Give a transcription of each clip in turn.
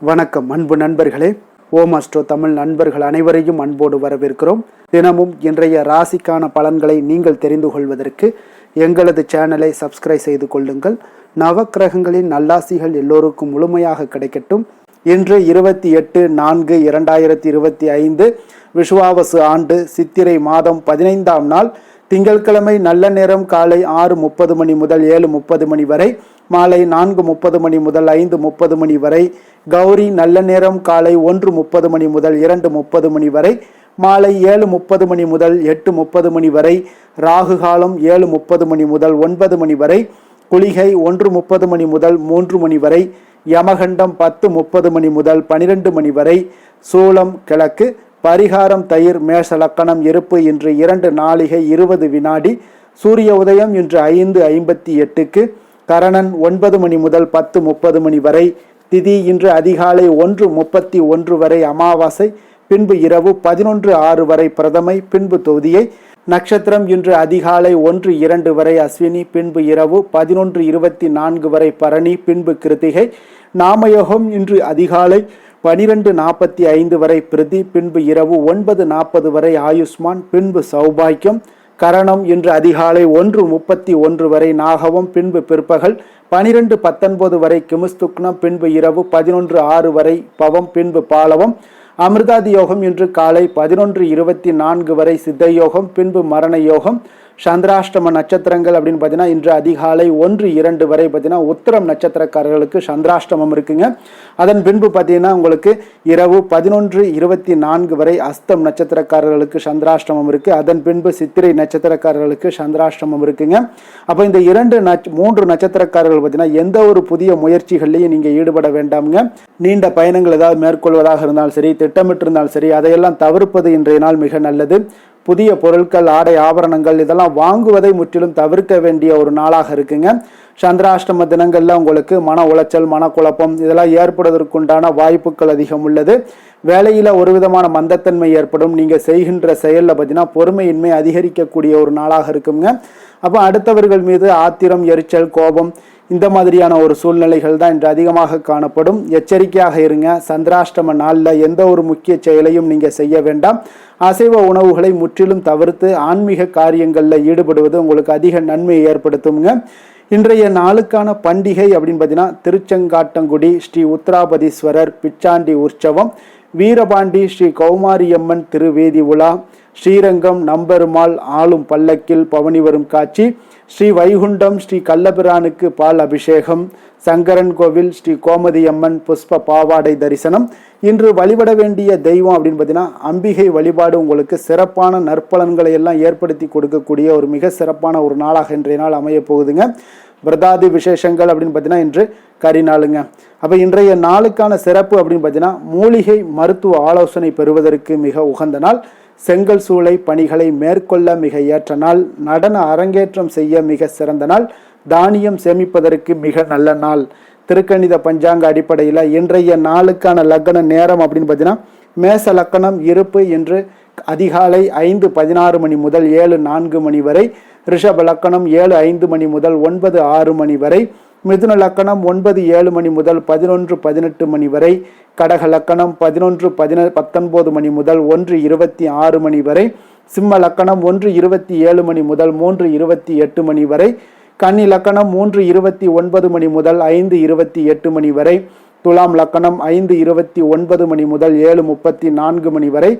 வணக்கம் அன்பு நண்பர்களே. ஓம் அஸ்ட்ரோ தமிழ் நண்பர்கள் அனைவரையும் அன்போடு வரவேற்கிறோம். தினமும் இன்றைய ராசிக்கான பலன்களை நீங்கள் தெரிந்து கொள்வதற்கு எங்களது சேனலை சப்ஸ்கிரைப் செய்து கொள்ளுங்கள். நவக்கிரகங்களின் நல்லாசிகள் எல்லோருக்கும் முழுமையாக கிடைக்கட்டும். இன்று 28/4/2025 விசுவாவசு ஆண்டு சித்திரை மாதம் 15ஆம் நாள் திங்கட்கிழமை. நல்ல நேரம் காலை 6:30 மணி முதல் 7:30 மணி வரை, மாலை 4:30 மணி முதல் 5:30 மணி வரை. கௌரி நல்ல நேரம் காலை 1:30 மணி முதல் 2:30 மணி வரை, மாலை 7:30 மணி முதல் 8:30 மணி வரை. ராகு காலம் 7:30 மணி முதல் 9 மணி வரை. குளிகை 1:30 மணி முதல் 3 மணி வரை. யமகண்டம் 10:30 மணி முதல் 12 மணி வரை. சூலம் கிழக்கு. பரிகாரம் தயிர். மேஷ லக்கணம். இருப்பு இன்று 2 நாழிகை 20 வினாடி. சூரிய உதயம் இன்று 5:58க்கு. கரணன் 9 மணி முதல் 10:30 மணி வரை. திதி இன்று அதிகாலை 1:31 வரை அமாவாசை, பின்பு இரவு 11:06 வரை பிரதமை, பின்பு தொதியை. நட்சத்திரம் இன்று அதிகாலை 1:02 வரை அஸ்வினி, பின்பு இரவு 11:24 வரை பரணி, பின்பு கிருத்திகை. நாமயோகம் இன்று அதிகாலை 12:45 வரை பிரிதி, பின்பு இரவு 9:40 வரை ஆயுஷ்மான், பின்பு சௌபாக்கியம். கரணம் இன்று அதிகாலை 1:31 வரை நாகவம், பின்பு பிற்பகல் 12:19 வரை கிமுஸ்துக்னம், பின்பு இரவு 11:06 வரை பவம், பின்பு பாலவம். அமிர்தாதி யோகம் இன்று காலை 11:24 வரை சித்த யோகம், பின்பு மரண யோகம். சந்திராஷ்டம நட்சத்திரங்கள் அப்படின்னு பார்த்தீங்கன்னா இன்று அதிகாலை 1:02 வரை பார்த்தீங்கன்னா உத்திரம் நட்சத்திரக்காரர்களுக்கு சந்திராஷ்டமம் இருக்குங்க. அதன் பின்பு பார்த்தீங்கன்னா உங்களுக்கு இரவு 11:24 வரை அஸ்தம் நட்சத்திரக்காரர்களுக்கு சந்திராஷ்டமம் இருக்கு. அதன் பின்பு சித்திரை நட்சத்திரக்காரர்களுக்கு சந்திராஷ்டமம் இருக்குங்க. அப்போ இந்த 3 நட்சத்திரக்காரர்கள் பார்த்தீங்கன்னா எந்த ஒரு புதிய முயற்சிகள்லையும் நீங்க ஈடுபட வேண்டாமுங்க. நீண்ட பயணங்கள் ஏதாவது மேற்கொள்வதாக இருந்தாலும் சரி, திட்டமிட்டிருந்தாலும் சரி, அதையெல்லாம் தவிர்ப்பது இன்றைய நாள் மிக நல்லது. புதிய பொருட்கள், ஆடை ஆபரணங்கள் இதெல்லாம் வாங்குவதை முற்றிலும் தவிர்க்க வேண்டிய ஒரு நாளாக இருக்குங்க. சந்திராஷ்டம தினங்கள்ல உங்களுக்கு மன உளைச்சல், மனக்குழப்பம் இதெல்லாம் ஏற்படுவதற்குண்டான வாய்ப்புகள் அதிகம் உள்ளது. வேலையில ஒரு விதமான மந்தத்தன்மை ஏற்படும். நீங்க செய்கின்ற செயல்ல பார்த்தீங்கன்னா பொறுமையின்மை அதிகரிக்கக்கூடிய ஒரு நாளாக இருக்குங்க. அப்போ அடுத்தவர்கள் மீது ஆத்திரம், எரிச்சல், கோபம் இந்த மாதிரியான ஒரு சூழ்நிலைகள் தான் இன்று அதிகமாக காணப்படும். எச்சரிக்கையாக இருங்க. சந்திராஷ்டம நாளில் எந்த ஒரு முக்கிய செயலையும் நீங்க செய்ய வேண்டாம். அசைவ உணவுகளை முற்றிலும் தவிர்த்து ஆன்மீக காரியங்களில் ஈடுபடுவது உங்களுக்கு அதிக நன்மையை ஏற்படுத்துங்க. இன்றைய நாளுக்கான பண்டிகை அப்படின்னு பார்த்தீங்கன்னா திருச்செங்காட்டங்குடி ஸ்ரீ உத்திராபதீஸ்வரர் பிச்சாண்டி உற்சவம், வீரபாண்டி ஸ்ரீ கௌமாரியம்மன் திருவேதி உலா, ஸ்ரீரங்கம் நம்பெருமாள் ஆளும் பல்லக்கில் பவனி வரும் காட்சி, ஸ்ரீ வைகுண்டம் ஸ்ரீ கள்ளபிரானுக்கு பால் அபிஷேகம், சங்கரன் கோவில் ஸ்ரீ கோமதியம்மன் புஷ்ப பாவாடை தரிசனம். இன்று வழிபட வேண்டிய தெய்வம் அப்படின்னு பார்த்தீங்கன்னா அம்பிகை வழிபாடு உங்களுக்கு சிறப்பான நற்பலன்களை எல்லாம் ஏற்படுத்தி கொடுக்கக்கூடிய ஒரு மிக சிறப்பான ஒரு நாளாக இன்றைய நாள் அமைய போகுதுங்க. விரதாதி விசேஷங்கள் அப்படின்னு பார்த்தீங்கன்னா இன்று கரிநாளுங்க. அப்போ இன்றைய நாளுக்கான சிறப்பு அப்படின்னு பார்த்தீங்கன்னா மூலிகை மருத்துவ ஆலோசனை பெறுவதற்கு மிக உகந்த நாள். செங்கல் சூளை பணிகளை மேற்கொள்ள மிக ஏற்ற நாள். நடன அரங்கேற்றம் செய்ய மிக சிறந்த நாள். தானியம் சேமிப்பதற்கு மிக நல்ல நாள். திருக்கணித பஞ்சாங்க அடிப்படையில் இன்றைய நாளுக்கான லக்ன நேரம் அப்படின்னு பார்த்தீங்கன்னா மேச லக்கணம். இருப்பு இன்று அதிகாலை 5:16 மணி முதல் 7:04 மணி வரை. ரிஷப லக்கணம் 7:05 மணி முதல் 9:06 மணி வரை. மிதுன லக்கணம் 9:07 மணி முதல் 11:18 மணி வரை. கடக லக்கணம் 11:19 மணி முதல் 1:26 மணி வரை. சிம்ம லக்கணம் 1:27 மணி முதல் 3:28 மணி வரை. கன்னி லக்கணம் 3:29 மணி முதல் 5:28 மணி வரை. துலாம் லக்கணம் 5:29 மணி முதல் 7:34 மணி வரை.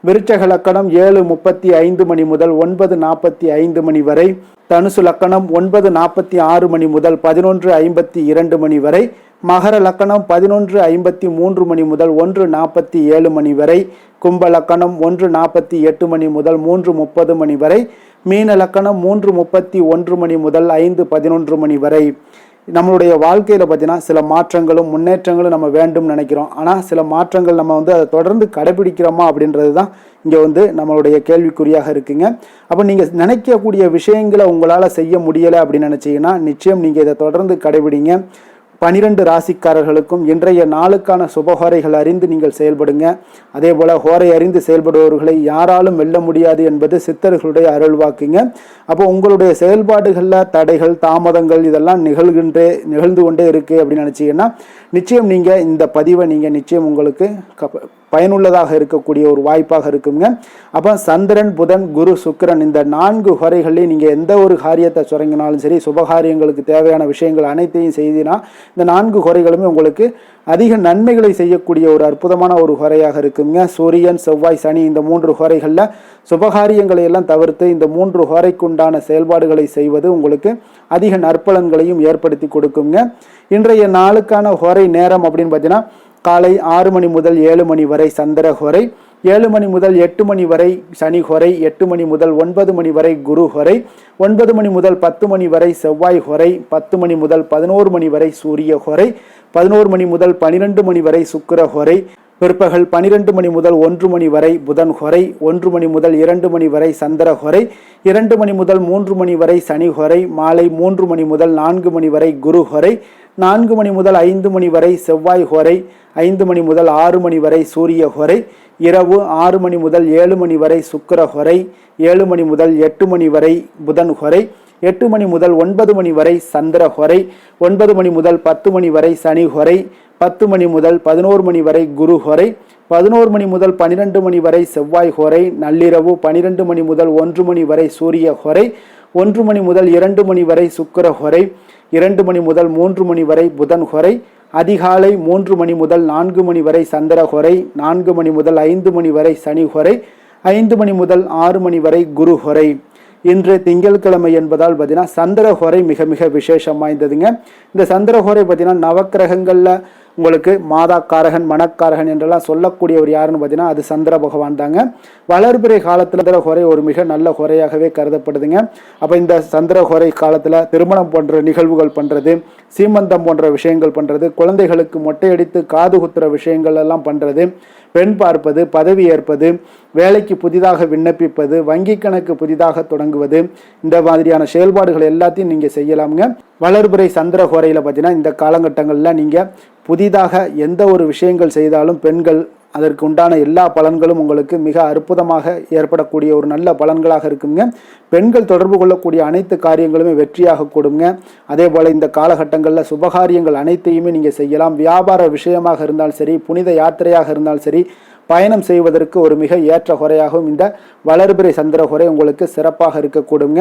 விருச்சக லக்கணம் 7:35 மணி முதல் 9:45 மணி வரை. தனுசு லக்கணம் 9:46 மணி முதல் 11:52 மணி வரை. மகர லக்கணம் 11:53 மணி முதல் 1:47 மணி வரை. கும்ப லக்கணம் 1:48 மணி முதல் 3:30 மணி வரை. மீன லக்கணம் 3:31 மணி முதல் 5:11 மணி வரை. நம்மளுடைய வாழ்க்கையில் பார்த்தீங்கன்னா சில மாற்றங்களும் முன்னேற்றங்களும் நம்ம வேண்டும் நினைக்கிறோம். ஆனால் சில மாற்றங்கள் நம்ம அதை தொடர்ந்து கடைபிடிக்கிறோமா அப்படின்றது தான் இங்கே நம்மளுடைய கேள்விக்குறியாக இருக்குங்க. அப்போ நீங்கள் நினைக்கக்கூடிய விஷயங்களை உங்களால் செய்ய முடியலை அப்படின்னு நினச்சிங்கன்னா நிச்சயம் நீங்கள் இதை தொடர்ந்து கடைபிடிங்க. 12 ராசிக்காரர்களுக்கும் இன்றைய நாளுக்கான சுபஹோரைகள் அறிந்து நீங்கள் செயல்படுங்க. அதே போல ஹோரை அறிந்து செயல்படுபவர்களை யாராலும் வெல்ல முடியாது என்பது சித்தர்களுடைய அருள்வாக்குங்க. அப்போ உங்களுடைய செயல்பாடுகளில் தடைகள் தாமதங்கள் இதெல்லாம் நிகழ்ந்து கொண்டே இருக்கு அப்படின்னு நினைச்சீங்கன்னா நிச்சயம் நீங்க இந்த பதிவை நீங்க நிச்சயம் உங்களுக்கு பயனுள்ளதாக இருக்கக்கூடிய ஒரு வாய்ப்பாக இருக்குங்க. அப்போ சந்திரன் புதன் குரு சுக்கிரன் இந்த 4 ஹோரைகள்லையும் நீங்கள் எந்த ஒரு காரியத்தை தொடங்கினாலும் சரி, சுபகாரியங்களுக்கு தேவையான விஷயங்கள் அனைத்தையும் செய்தினா இந்த 4 ஹோரைகளுமே உங்களுக்கு அதிக நன்மைகளை செய்யக்கூடிய ஒரு அற்புதமான ஒரு ஹோரையாக இருக்குங்க. சூரியன் செவ்வாய் சனி இந்த 3 ஹோரைகளில் சுபகாரியங்களை எல்லாம் தவிர்த்து இந்த 3 ஹோரைக்கு உண்டான செயல்பாடுகளை செய்வது உங்களுக்கு அதிக நற்பலன்களையும் ஏற்படுத்தி கொடுக்குங்க. இன்றைய நாளுக்கான ஹோரை நேரம் அப்படின்னு பார்த்தீங்கன்னா காலை 6 மணி முதல் 7 மணி வரை சந்திர ஹோரை, 7 மணி முதல் 8 மணி வரை சனி ஹோரை, 8 மணி முதல் 9 மணி வரை குரு ஹோரை, 9 மணி முதல் 10 மணி வரை செவ்வாய் ஹோரை, 10 மணி முதல் 11 மணி வரை சூரிய ஹோரை, 11 மணி முதல் 12 மணி வரை சுக்கிர ஹோரை, பிற்பகல் 12 மணி முதல் 1 மணி வரை புதன் ஹோரை, 1 மணி முதல் 2 மணி வரை சந்திர ஹோரை, 2 மணி முதல் 3 மணி வரை சனி ஹோரை, மாலை 3 மணி முதல் 4 மணி வரை குரு ஹோரை, 4 மணி முதல் 5 மணி வரை செவ்வாய் ஹோரை, 5 மணி முதல் 6 மணி வரை சூரிய ஹோரை, இரவு 6 மணி முதல் 7 மணி வரை சுக்கிர ஹோரை, 7 மணி முதல் 8 மணி வரை புதன் ஹோரை, 8 மணி முதல் 9 மணி வரை சந்திர ஹோரை, 9 மணி முதல் 10 மணி வரை சனி ஹோரை, 10 மணி முதல் 11 மணி வரை குரு ஹோரை, 11 மணி முதல் 12 மணி வரை செவ்வாய் ஹோரை, நள்ளிரவு 12 மணி முதல் 1 மணி வரை சூரிய ஹோரை, 1 மணி முதல் 2 மணி வரை சுக்கிர ஹோரை, 2 மணி முதல் 3 மணி வரை புதன் ஹோரை, அதிகாலை 3 மணி முதல் 4 மணி வரை சந்திர ஹோரை, 4 மணி முதல் 5 மணி வரை சனி ஹோரை, 5 மணி முதல் 6 மணி வரை குரு ஹோரை. இன்று திங்கட்கிழமை என்பதால் பார்த்தீங்கன்னா சந்திர ஹோரை மிக மிக விசேஷம் வாய்ந்ததுங்க. இந்த சந்திர ஹோரை பார்த்தீங்கன்னா நவக்கிரகங்களில் உங்களுக்கு மாதாக்காரகன் மனக்காரகன் என்றெல்லாம் சொல்லக்கூடியவர் யாருன்னு பார்த்தீங்கன்னா அது சந்திர பகவான் தாங்க. வளர்பிறை காலத்தில் சந்திர ஹோரை ஒரு மிக நல்ல ஹோரையாகவே கருதப்படுதுங்க. அப்போ இந்த சந்திர ஹோரை காலத்தில் திருமணம் போன்ற நிகழ்வுகள் பண்ணுறது, சீமந்தம் போன்ற விஷயங்கள் பண்ணுறது, குழந்தைகளுக்கு மொட்டையடித்து காது குத்துற விஷயங்கள் எல்லாம் பண்ணுறது, பெண் பார்ப்பது, பதவி ஏற்பது, வேலைக்கு புதிதாக விண்ணப்பிப்பது, வங்கி கணக்கு புதிதாக தொடங்குவது, இந்த மாதிரியான செயல்பாடுகள் எல்லாத்தையும் நீங்கள் செய்யலாமுங்க. வளர்பிறை சந்திர ஹோரையில் பார்த்தீங்கன்னா இந்த காலகட்டங்களில் நீங்கள் புதிதாக எந்த ஒரு விஷயங்கள் செய்தாலும் பெண்கள் அதற்கு உண்டான எல்லா பலன்களும் உங்களுக்கு மிக அற்புதமாக ஏற்படக்கூடிய ஒரு நல்ல பலன்களாக இருக்குங்க. பெண்கள் தொடர்பு கொள்ளக்கூடிய அனைத்து காரியங்களுமே வெற்றியாக கொடுங்க. அதே போல் இந்த காலகட்டங்களில் சுபகாரியங்கள் அனைத்தையுமே நீங்கள் செய்யலாம். வியாபார விஷயமாக இருந்தாலும் சரி, புனித யாத்திரையாக இருந்தாலும் சரி, பயணம் செய்வதற்கு ஒரு மிக ஏற்ற ஹோரையாகவும் இந்த வளர்பிறை சந்திர ஹோரை உங்களுக்கு சிறப்பாக இருக்கக்கூடுங்க.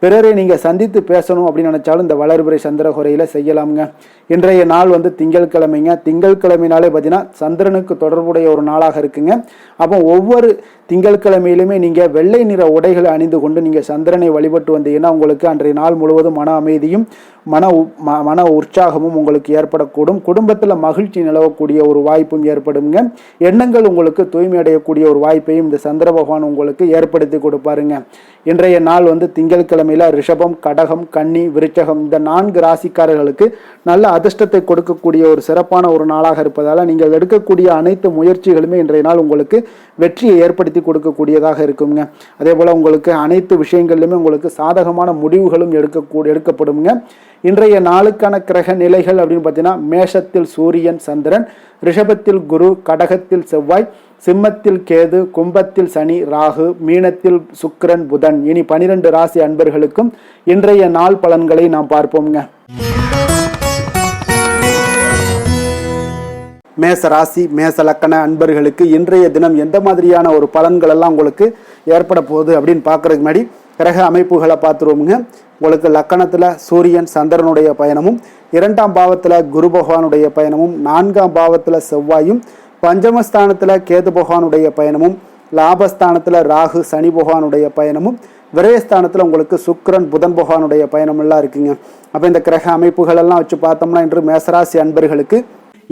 பிறரை நீங்கள் சந்தித்து பேசணும் அப்படின்னு நினைச்சாலும் இந்த வளர்பிறை சந்திர ஹோரையில் செய்யலாமுங்க. இன்றைய நாள் திங்கட்கிழமைங்க. திங்கட்கிழமைனாலே பார்த்தீங்கன்னா சந்திரனுக்கு தொடர்புடைய ஒரு நாளாக இருக்குங்க. அப்போ ஒவ்வொரு திங்கட்கிழமையிலுமே நீங்கள் வெள்ளை நிற உடைகளை அணிந்து கொண்டு நீங்கள் சந்திரனை வழிபட்டு வந்தீங்கன்னா உங்களுக்கு அன்றைய நாள் முழுவதும் மன அமைதியும் மன உற்சாகமும் உங்களுக்கு ஏற்படக்கூடும். குடும்பத்தில் மகிழ்ச்சி நிலவக்கூடிய ஒரு வாய்ப்பும் ஏற்படுங்க. எண்ணங்கள் உங்களுக்கு தூய்மை அடையக்கூடிய ஒரு வாய்ப்பையும் இந்த சந்திர பகவான் உங்களுக்கு ஏற்படுத்தி கொடுப்பாருங்க. இன்றைய நாள் திங்கட்கிழமையில ரிஷபம், கடகம், கன்னி, விருச்சகம் இந்த 4 ராசிக்காரர்களுக்கு நல்ல அதிர்ஷ்டத்தை கொடுக்கக்கூடிய ஒரு சிறப்பான ஒரு நாளாக இருப்பதால நீங்கள் எடுக்கக்கூடிய அனைத்து முயற்சிகளுமே இன்றைய நாள் உங்களுக்கு வெற்றியை ஏற்படுத்தி கொடுக்கக்கூடியதாக இருக்குங்க. அதே போல உங்களுக்கு அனைத்து விஷயங்களிலுமே உங்களுக்கு சாதகமான முடிவுகளும் எடுக்கப்படுங்க. இன்றைய நாளுக்கான கிரக நிலைகள் அப்படின்னு பார்த்தீங்கன்னா மேஷத்தில் சூரியன் சந்திரன், ரிஷபத்தில் குரு, கடகத்தில் செவ்வாய், சிம்மத்தில் கேது, கும்பத்தில் சனி ராகு, மீனத்தில் சுக்கிரன் புதன். இனி 12 ராசி அன்பர்களுக்கும் இன்றைய நாள் பலன்களை நாம் பார்ப்போம்ங்க. மேச ராசி மேச லக்கண அன்பர்களுக்கு இன்றைய தினம் எந்த மாதிரியான ஒரு பலன்கள் எல்லாம் உங்களுக்கு ஏற்பட போகுது அப்படின்னு பார்க்கறதுக்கு முன்னாடி கிரக அமைப்புகளை பார்த்துருவோமுங்க. உங்களுக்கு லக்கணத்தில் சூரியன் சந்திரனுடைய பயணமும், 2ஆம் பாவத்தில் குரு பகவானுடைய பயணமும், 4ஆம் பாவத்தில் செவ்வாயும், பஞ்சமஸ்தானத்தில் கேது பகவானுடைய பயணமும், லாபஸ்தானத்தில் ராகு சனி பகவானுடைய பயணமும், விரயஸ்தானத்தில் உங்களுக்கு சுக்கிரன் புதன் பகவானுடைய பயணம் எல்லாம் இருக்குங்க. அப்போ இந்த கிரக அமைப்புகள் எல்லாம் வச்சு பார்த்தோம்னா இன்று மேசராசி அன்பர்களுக்கு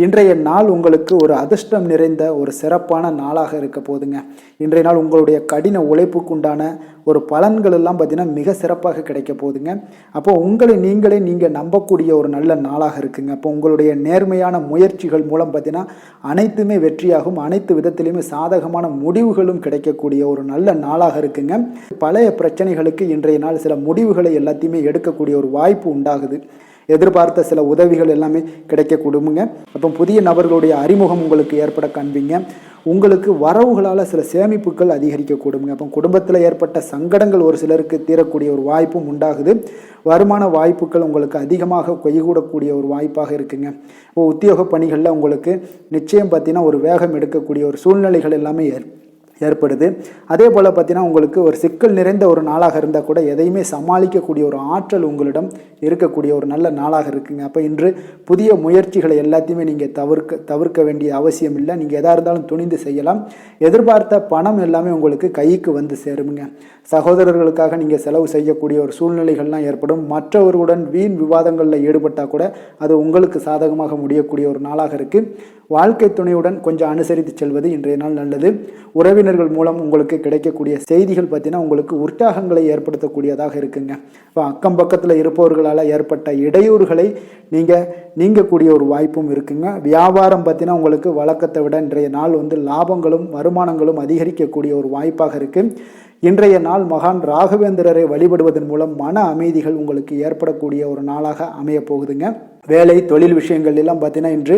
இன்றைய நாள் உங்களுக்கு ஒரு அதிர்ஷ்டம் நிறைந்த ஒரு சிறப்பான நாளாக இருக்க போதுங்க. இன்றைய நாள் உங்களுடைய கடின உழைப்புக்குண்டான ஒரு பலன்கள் எல்லாம் பார்த்தீங்கன்னா மிக சிறப்பாக கிடைக்க போகுதுங்க. அப்போ உங்களை நீங்கள் நம்பக்கூடிய ஒரு நல்ல நாளாக இருக்குங்க. அப்போ உங்களுடைய நேர்மையான முயற்சிகள் மூலம் பார்த்தீங்கன்னா அனைத்துமே வெற்றியாகும், அனைத்து விதத்திலையுமே சாதகமான முடிவுகளும் கிடைக்கக்கூடிய ஒரு நல்ல நாளாக இருக்குங்க. பழைய பிரச்சனைகளுக்கு இன்றைய நாள் சில முடிவுகளை எல்லாத்தையுமே எடுக்கக்கூடிய ஒரு வாய்ப்பு உண்டாகுது. எதிர்பார்த்த சில உதவிகள் எல்லாமே கிடைக்க கொடுங்க. அப்போ புதிய நபர்களுடைய அறிமுகம் உங்களுக்கு ஏற்பட காண்பீங்க. உங்களுக்கு வரவுகளால் சில சேமிப்புகள் அதிகரிக்க கொடுங்க. அப்போ குடும்பத்தில் ஏற்பட்ட சங்கடங்கள் ஒரு சிலருக்கு தீரக்கூடிய ஒரு வாய்ப்பும் உண்டாகுது. வருமான வாய்ப்புகள் உங்களுக்கு அதிகமாக கைகூடக்கூடிய ஒரு வாய்ப்பாக இருக்குங்க. இப்போ உத்தியோக பணிகளில் உங்களுக்கு நிச்சயம் பார்த்தீங்கன்னா ஒரு வேகம் எடுக்கக்கூடிய ஒரு சூழ்நிலைகள் எல்லாமே ஏற்படுது. அதே போல் பார்த்தீங்கன்னா உங்களுக்கு ஒரு சிக்கல் நிறைந்த ஒரு நாளாக இருந்தால் கூட எதையுமே சமாளிக்கக்கூடிய ஒரு ஆற்றல் உங்களிடம் இருக்கக்கூடிய ஒரு நல்ல நாளாக இருக்குங்க. அப்போ இன்று புதிய முயற்சிகளை எல்லாத்தையுமே நீங்கள் தவிர்க்க வேண்டிய அவசியம் இல்லை. நீங்கள் எதாக இருந்தாலும் துணிந்து செய்யலாம். எதிர்பார்த்த பணம் எல்லாமே உங்களுக்கு கைக்கு வந்து சேருங்க. சகோதரர்களுக்காக நீங்கள் செலவு செய்யக்கூடிய ஒரு சூழ்நிலைகள்லாம் ஏற்படும். மற்றவர்களுடன் வீண் விவாதங்களில் ஈடுபட்டால் கூட அது உங்களுக்கு சாதகமாக முடியக்கூடிய ஒரு நாளாக இருக்குது. வாழ்க்கை துணையுடன் கொஞ்சம் அனுசரித்து செல்வது இன்றைய நாள் நல்லது. உறவினர்கள் மூலம் உங்களுக்கு கிடைக்கக்கூடிய செய்திகள் பார்த்தீங்கன்னா உங்களுக்கு உற்சாகங்களை ஏற்படுத்தக்கூடியதாக இருக்குங்க. இப்போ அக்கம் பக்கத்தில் இருப்பவர்களால் ஏற்பட்ட இடையூறுகளை நீங்கக்கூடிய ஒரு வாய்ப்பும் இருக்குங்க. வியாபாரம் பார்த்தீங்கன்னா உங்களுக்கு வழக்கத்தை விட இன்றைய நாள் லாபங்களும் வருமானங்களும் அதிகரிக்கக்கூடிய ஒரு வாய்ப்பாக இருக்குது. இன்றைய நாள் மகான் ராகவேந்திரரை வழிபடுவதன் மூலம் மன அமைதிகள் உங்களுக்கு ஏற்படக்கூடிய ஒரு நாளாக அமைய போகுதுங்க. வேலை தொழில் விஷயங்கள் எல்லாம் பார்த்தீங்கன்னா இன்று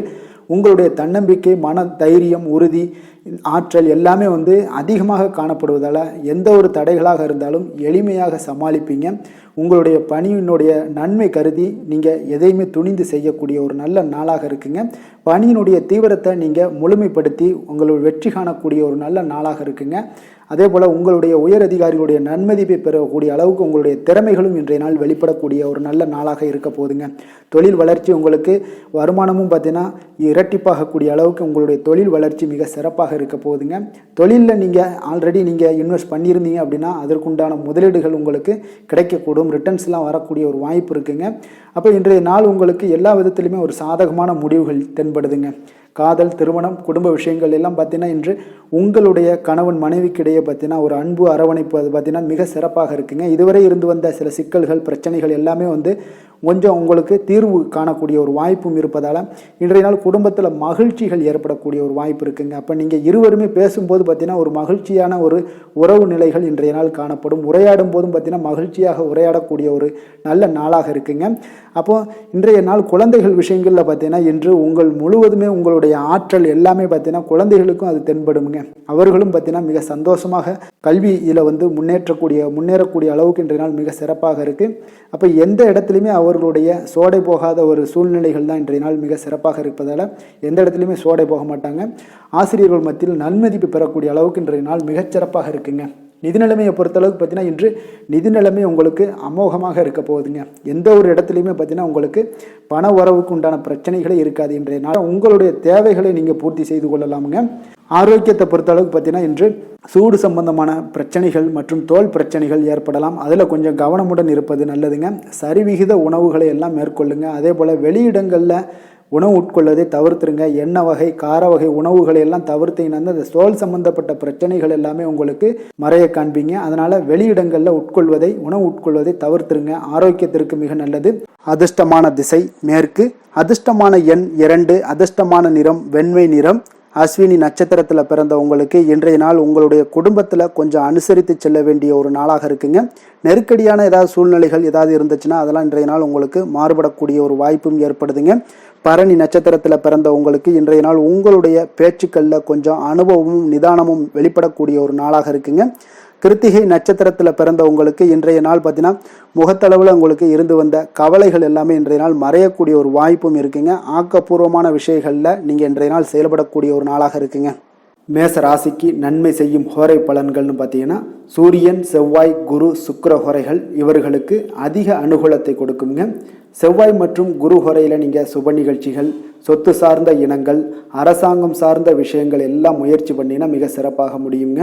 உங்களுடைய தன்னம்பிக்கை, மன தைரியம், உறுதி, ஆற்றல் எல்லாமே அதிகமாக காணப்படுவதால் எந்த ஒரு தடைகளாக இருந்தாலும் எளிமையாக சமாளிப்பீங்க. உங்களுடைய பணியினுடைய நன்மை கருதி நீங்கள் எதையுமே துணிந்து செய்யக்கூடிய ஒரு நல்ல நாளாக இருக்குங்க. பணியினுடைய தீவிரத்தை நீங்கள் முழுமைப்படுத்தி உங்களுடைய வெற்றி காணக்கூடிய ஒரு நல்ல நாளாக இருக்குங்க. அதே போல் உங்களுடைய உயர் அதிகாரிகளுடைய நன்மதிப்பை பெறக்கூடிய அளவுக்கு உங்களுடைய திறமைகளும் இன்றைய நாள் வெளிப்படக்கூடிய ஒரு நல்ல நாளாக இருக்க போகுதுங்க. தொழில் வளர்ச்சி உங்களுக்கு வருமானமும் பார்த்தீங்கன்னா இரட்டிப்பாகக்கூடிய அளவுக்கு உங்களுடைய தொழில் வளர்ச்சி மிக சிறப்பாக இருக்க போகுதுங்க. தொழிலில் நீங்கள் ஆல்ரெடி இன்வெஸ்ட் பண்ணியிருந்தீங்க அப்படின்னா அதற்குண்டான முதலீடுகள் உங்களுக்கு கிடைக்கக்கூடும். ரிட்டர்ன்ஸ்லாம் வரக்கூடிய ஒரு வாய்ப்பு இருக்குங்க. அப்போ இன்றைய நாள் உங்களுக்கு எல்லா விதத்திலுமே ஒரு சாதகமான முடிவுகள் தென்படுதுங்க. காதல், திருமணம், குடும்ப விஷயங்கள் எல்லாம் பார்த்தீங்கன்னா இன்று உங்களுடைய கணவன் மனைவிக்கிடையே பார்த்தீங்கன்னா ஒரு அன்பு அரவணைப்பு அது பார்த்தீங்கன்னா மிக சிறப்பாக இருக்குங்க. இதுவரை இருந்து வந்த சில சிக்கல்கள் பிரச்சனைகள் எல்லாமே கொஞ்சம் உங்களுக்கு தீர்வு காணக்கூடிய ஒரு வாய்ப்பும் இருப்பதால் இன்றைய நாள் குடும்பத்தில் மகிழ்ச்சிகள் ஏற்படக்கூடிய ஒரு வாய்ப்பு இருக்குங்க. அப்போ நீங்கள் இருவருமே பேசும்போது பார்த்தீங்கன்னா ஒரு மகிழ்ச்சியான ஒரு உறவு நிலைகள் இன்றைய நாள் காணப்படும். உரையாடும் போதும் பார்த்தீங்கன்னா மகிழ்ச்சியாக உரையாடக்கூடிய ஒரு நல்ல நாளாக இருக்குங்க. அப்போது இன்றைய நாள் குழந்தைகள் விஷயங்களில் பார்த்தீங்கன்னா இன்று முழுவதுமே உங்களுடைய ஆற்றல் எல்லாமே பார்த்தீங்கன்னா குழந்தைகளுக்கும் அது தென்படுங்க. அவர்களும் பார்த்தீங்கன்னா மிக சந்தோஷமாக கல்வியில் முன்னேறக்கூடிய அளவுக்கு இன்றைய நாள் மிக சிறப்பாக இருக்குது. அப்போ எந்த இடத்துலையுமே அவர்களுடைய சோடை போகாத ஒரு சூழ்நிலைகள் தான் இன்றைய நாள் மிக சிறப்பாக இருப்பதால் எந்த இடத்துலையுமே சோடை போக மாட்டாங்க. ஆசிரியர்கள் மத்தியில் நன்மதிப்பு பெறக்கூடிய அளவுக்கு இன்றைய நாள் மிகச்சிறப்பாக இருக்குங்க. நிதி நிலைமையை பொறுத்தளவுக்கு பார்த்தீங்கன்னா இன்று நிதி நிலைமை உங்களுக்கு அமோகமாக இருக்க போகுதுங்க. எந்த ஒரு இடத்துலையுமே பார்த்தீங்கன்னா உங்களுக்கு பண வரவுக்கு உண்டான பிரச்சனைகளே இருக்காது. இன்றைய நாள் உங்களுடைய தேவைகளை நீங்கள் பூர்த்தி செய்து கொள்ளலாமுங்க. ஆரோக்கியத்தை பொறுத்தளவுக்கு பார்த்தீங்கன்னா இன்று சூடு சம்பந்தமான பிரச்சனைகள் மற்றும் தோல் பிரச்சனைகள் ஏற்படலாம். அதில் கொஞ்சம் கவனமுடன் இருப்பது நல்லதுங்க. சரிவிகித உணவுகளை எல்லாம் மேற்கொள்ளுங்க. அதே போல் வெளியிடங்களில் உணவு உட்கொள்வதை தவிர்த்துருங்க. எண்ணெய் வகை, கார வகை உணவுகளை எல்லாம் தவிர்த்தீங்கன்னா அந்த தோல் சம்பந்தப்பட்ட பிரச்சனைகள் எல்லாமே உங்களுக்கு மறைய காண்பீங்க. அதனால் வெளியிடங்களில் உணவு உட்கொள்வதை தவிர்த்துருங்க. ஆரோக்கியத்திற்கு மிக நல்லது. அதிர்ஷ்டமான திசை மேற்கு, அதிர்ஷ்டமான எண் 2, அதிர்ஷ்டமான நிறம் வெண்மை நிறம். அஸ்வினி நட்சத்திரத்தில் பிறந்த உங்களுக்கு இன்றைய நாள் உங்களுடைய குடும்பத்தில் கொஞ்சம் அனுசரித்து செல்ல வேண்டிய ஒரு நாளாக இருக்குங்க. நெருக்கடியான ஏதாவது சூழ்நிலைகள் ஏதாவது இருந்துச்சுன்னா அதெல்லாம் இன்றைய நாள் உங்களுக்கு மாறுபடக்கூடிய ஒரு வாய்ப்பும் ஏற்படுதுங்க. பரணி நட்சத்திரத்தில் பிறந்த உங்களுக்கு இன்றைய நாள் உங்களுடைய பேச்சுக்களில் கொஞ்சம் அனுபவமும் நிதானமும் வெளிப்படக்கூடிய ஒரு நாளாக இருக்குங்க. கிருத்திகை நட்சத்திரத்தில் பிறந்த உங்களுக்கு இன்றைய நாள் பார்த்தீங்கன்னா முகத்தளவில் உங்களுக்கு இருந்து வந்த கவலைகள் எல்லாமே இன்றைய நாள் மறையக்கூடிய ஒரு வாய்ப்பும் இருக்குங்க. ஆக்கப்பூர்வமான விஷயங்களில் நீங்கள் இன்றைய நாள் செயல்படக்கூடிய ஒரு நாளாக இருக்குங்க. மேச ராசிக்கு நன்மை செய்யும் ஹோரை பலன்கள்னு பார்த்தீங்கன்னா சூரியன், செவ்வாய், குரு, சுக்கிர ஹோரைகள் இவர்களுக்கு அதிக அனுகூலத்தை கொடுக்குங்க. செவ்வாய் மற்றும் குரு ஹோரையில் நீங்கள் சுப நிகழ்ச்சிகள், சொத்து சார்ந்த இனங்கள், அரசாங்கம் சார்ந்த விஷயங்கள் எல்லாம் முயற்சி பண்ணினா மிக சிறப்பாக முடியுங்க.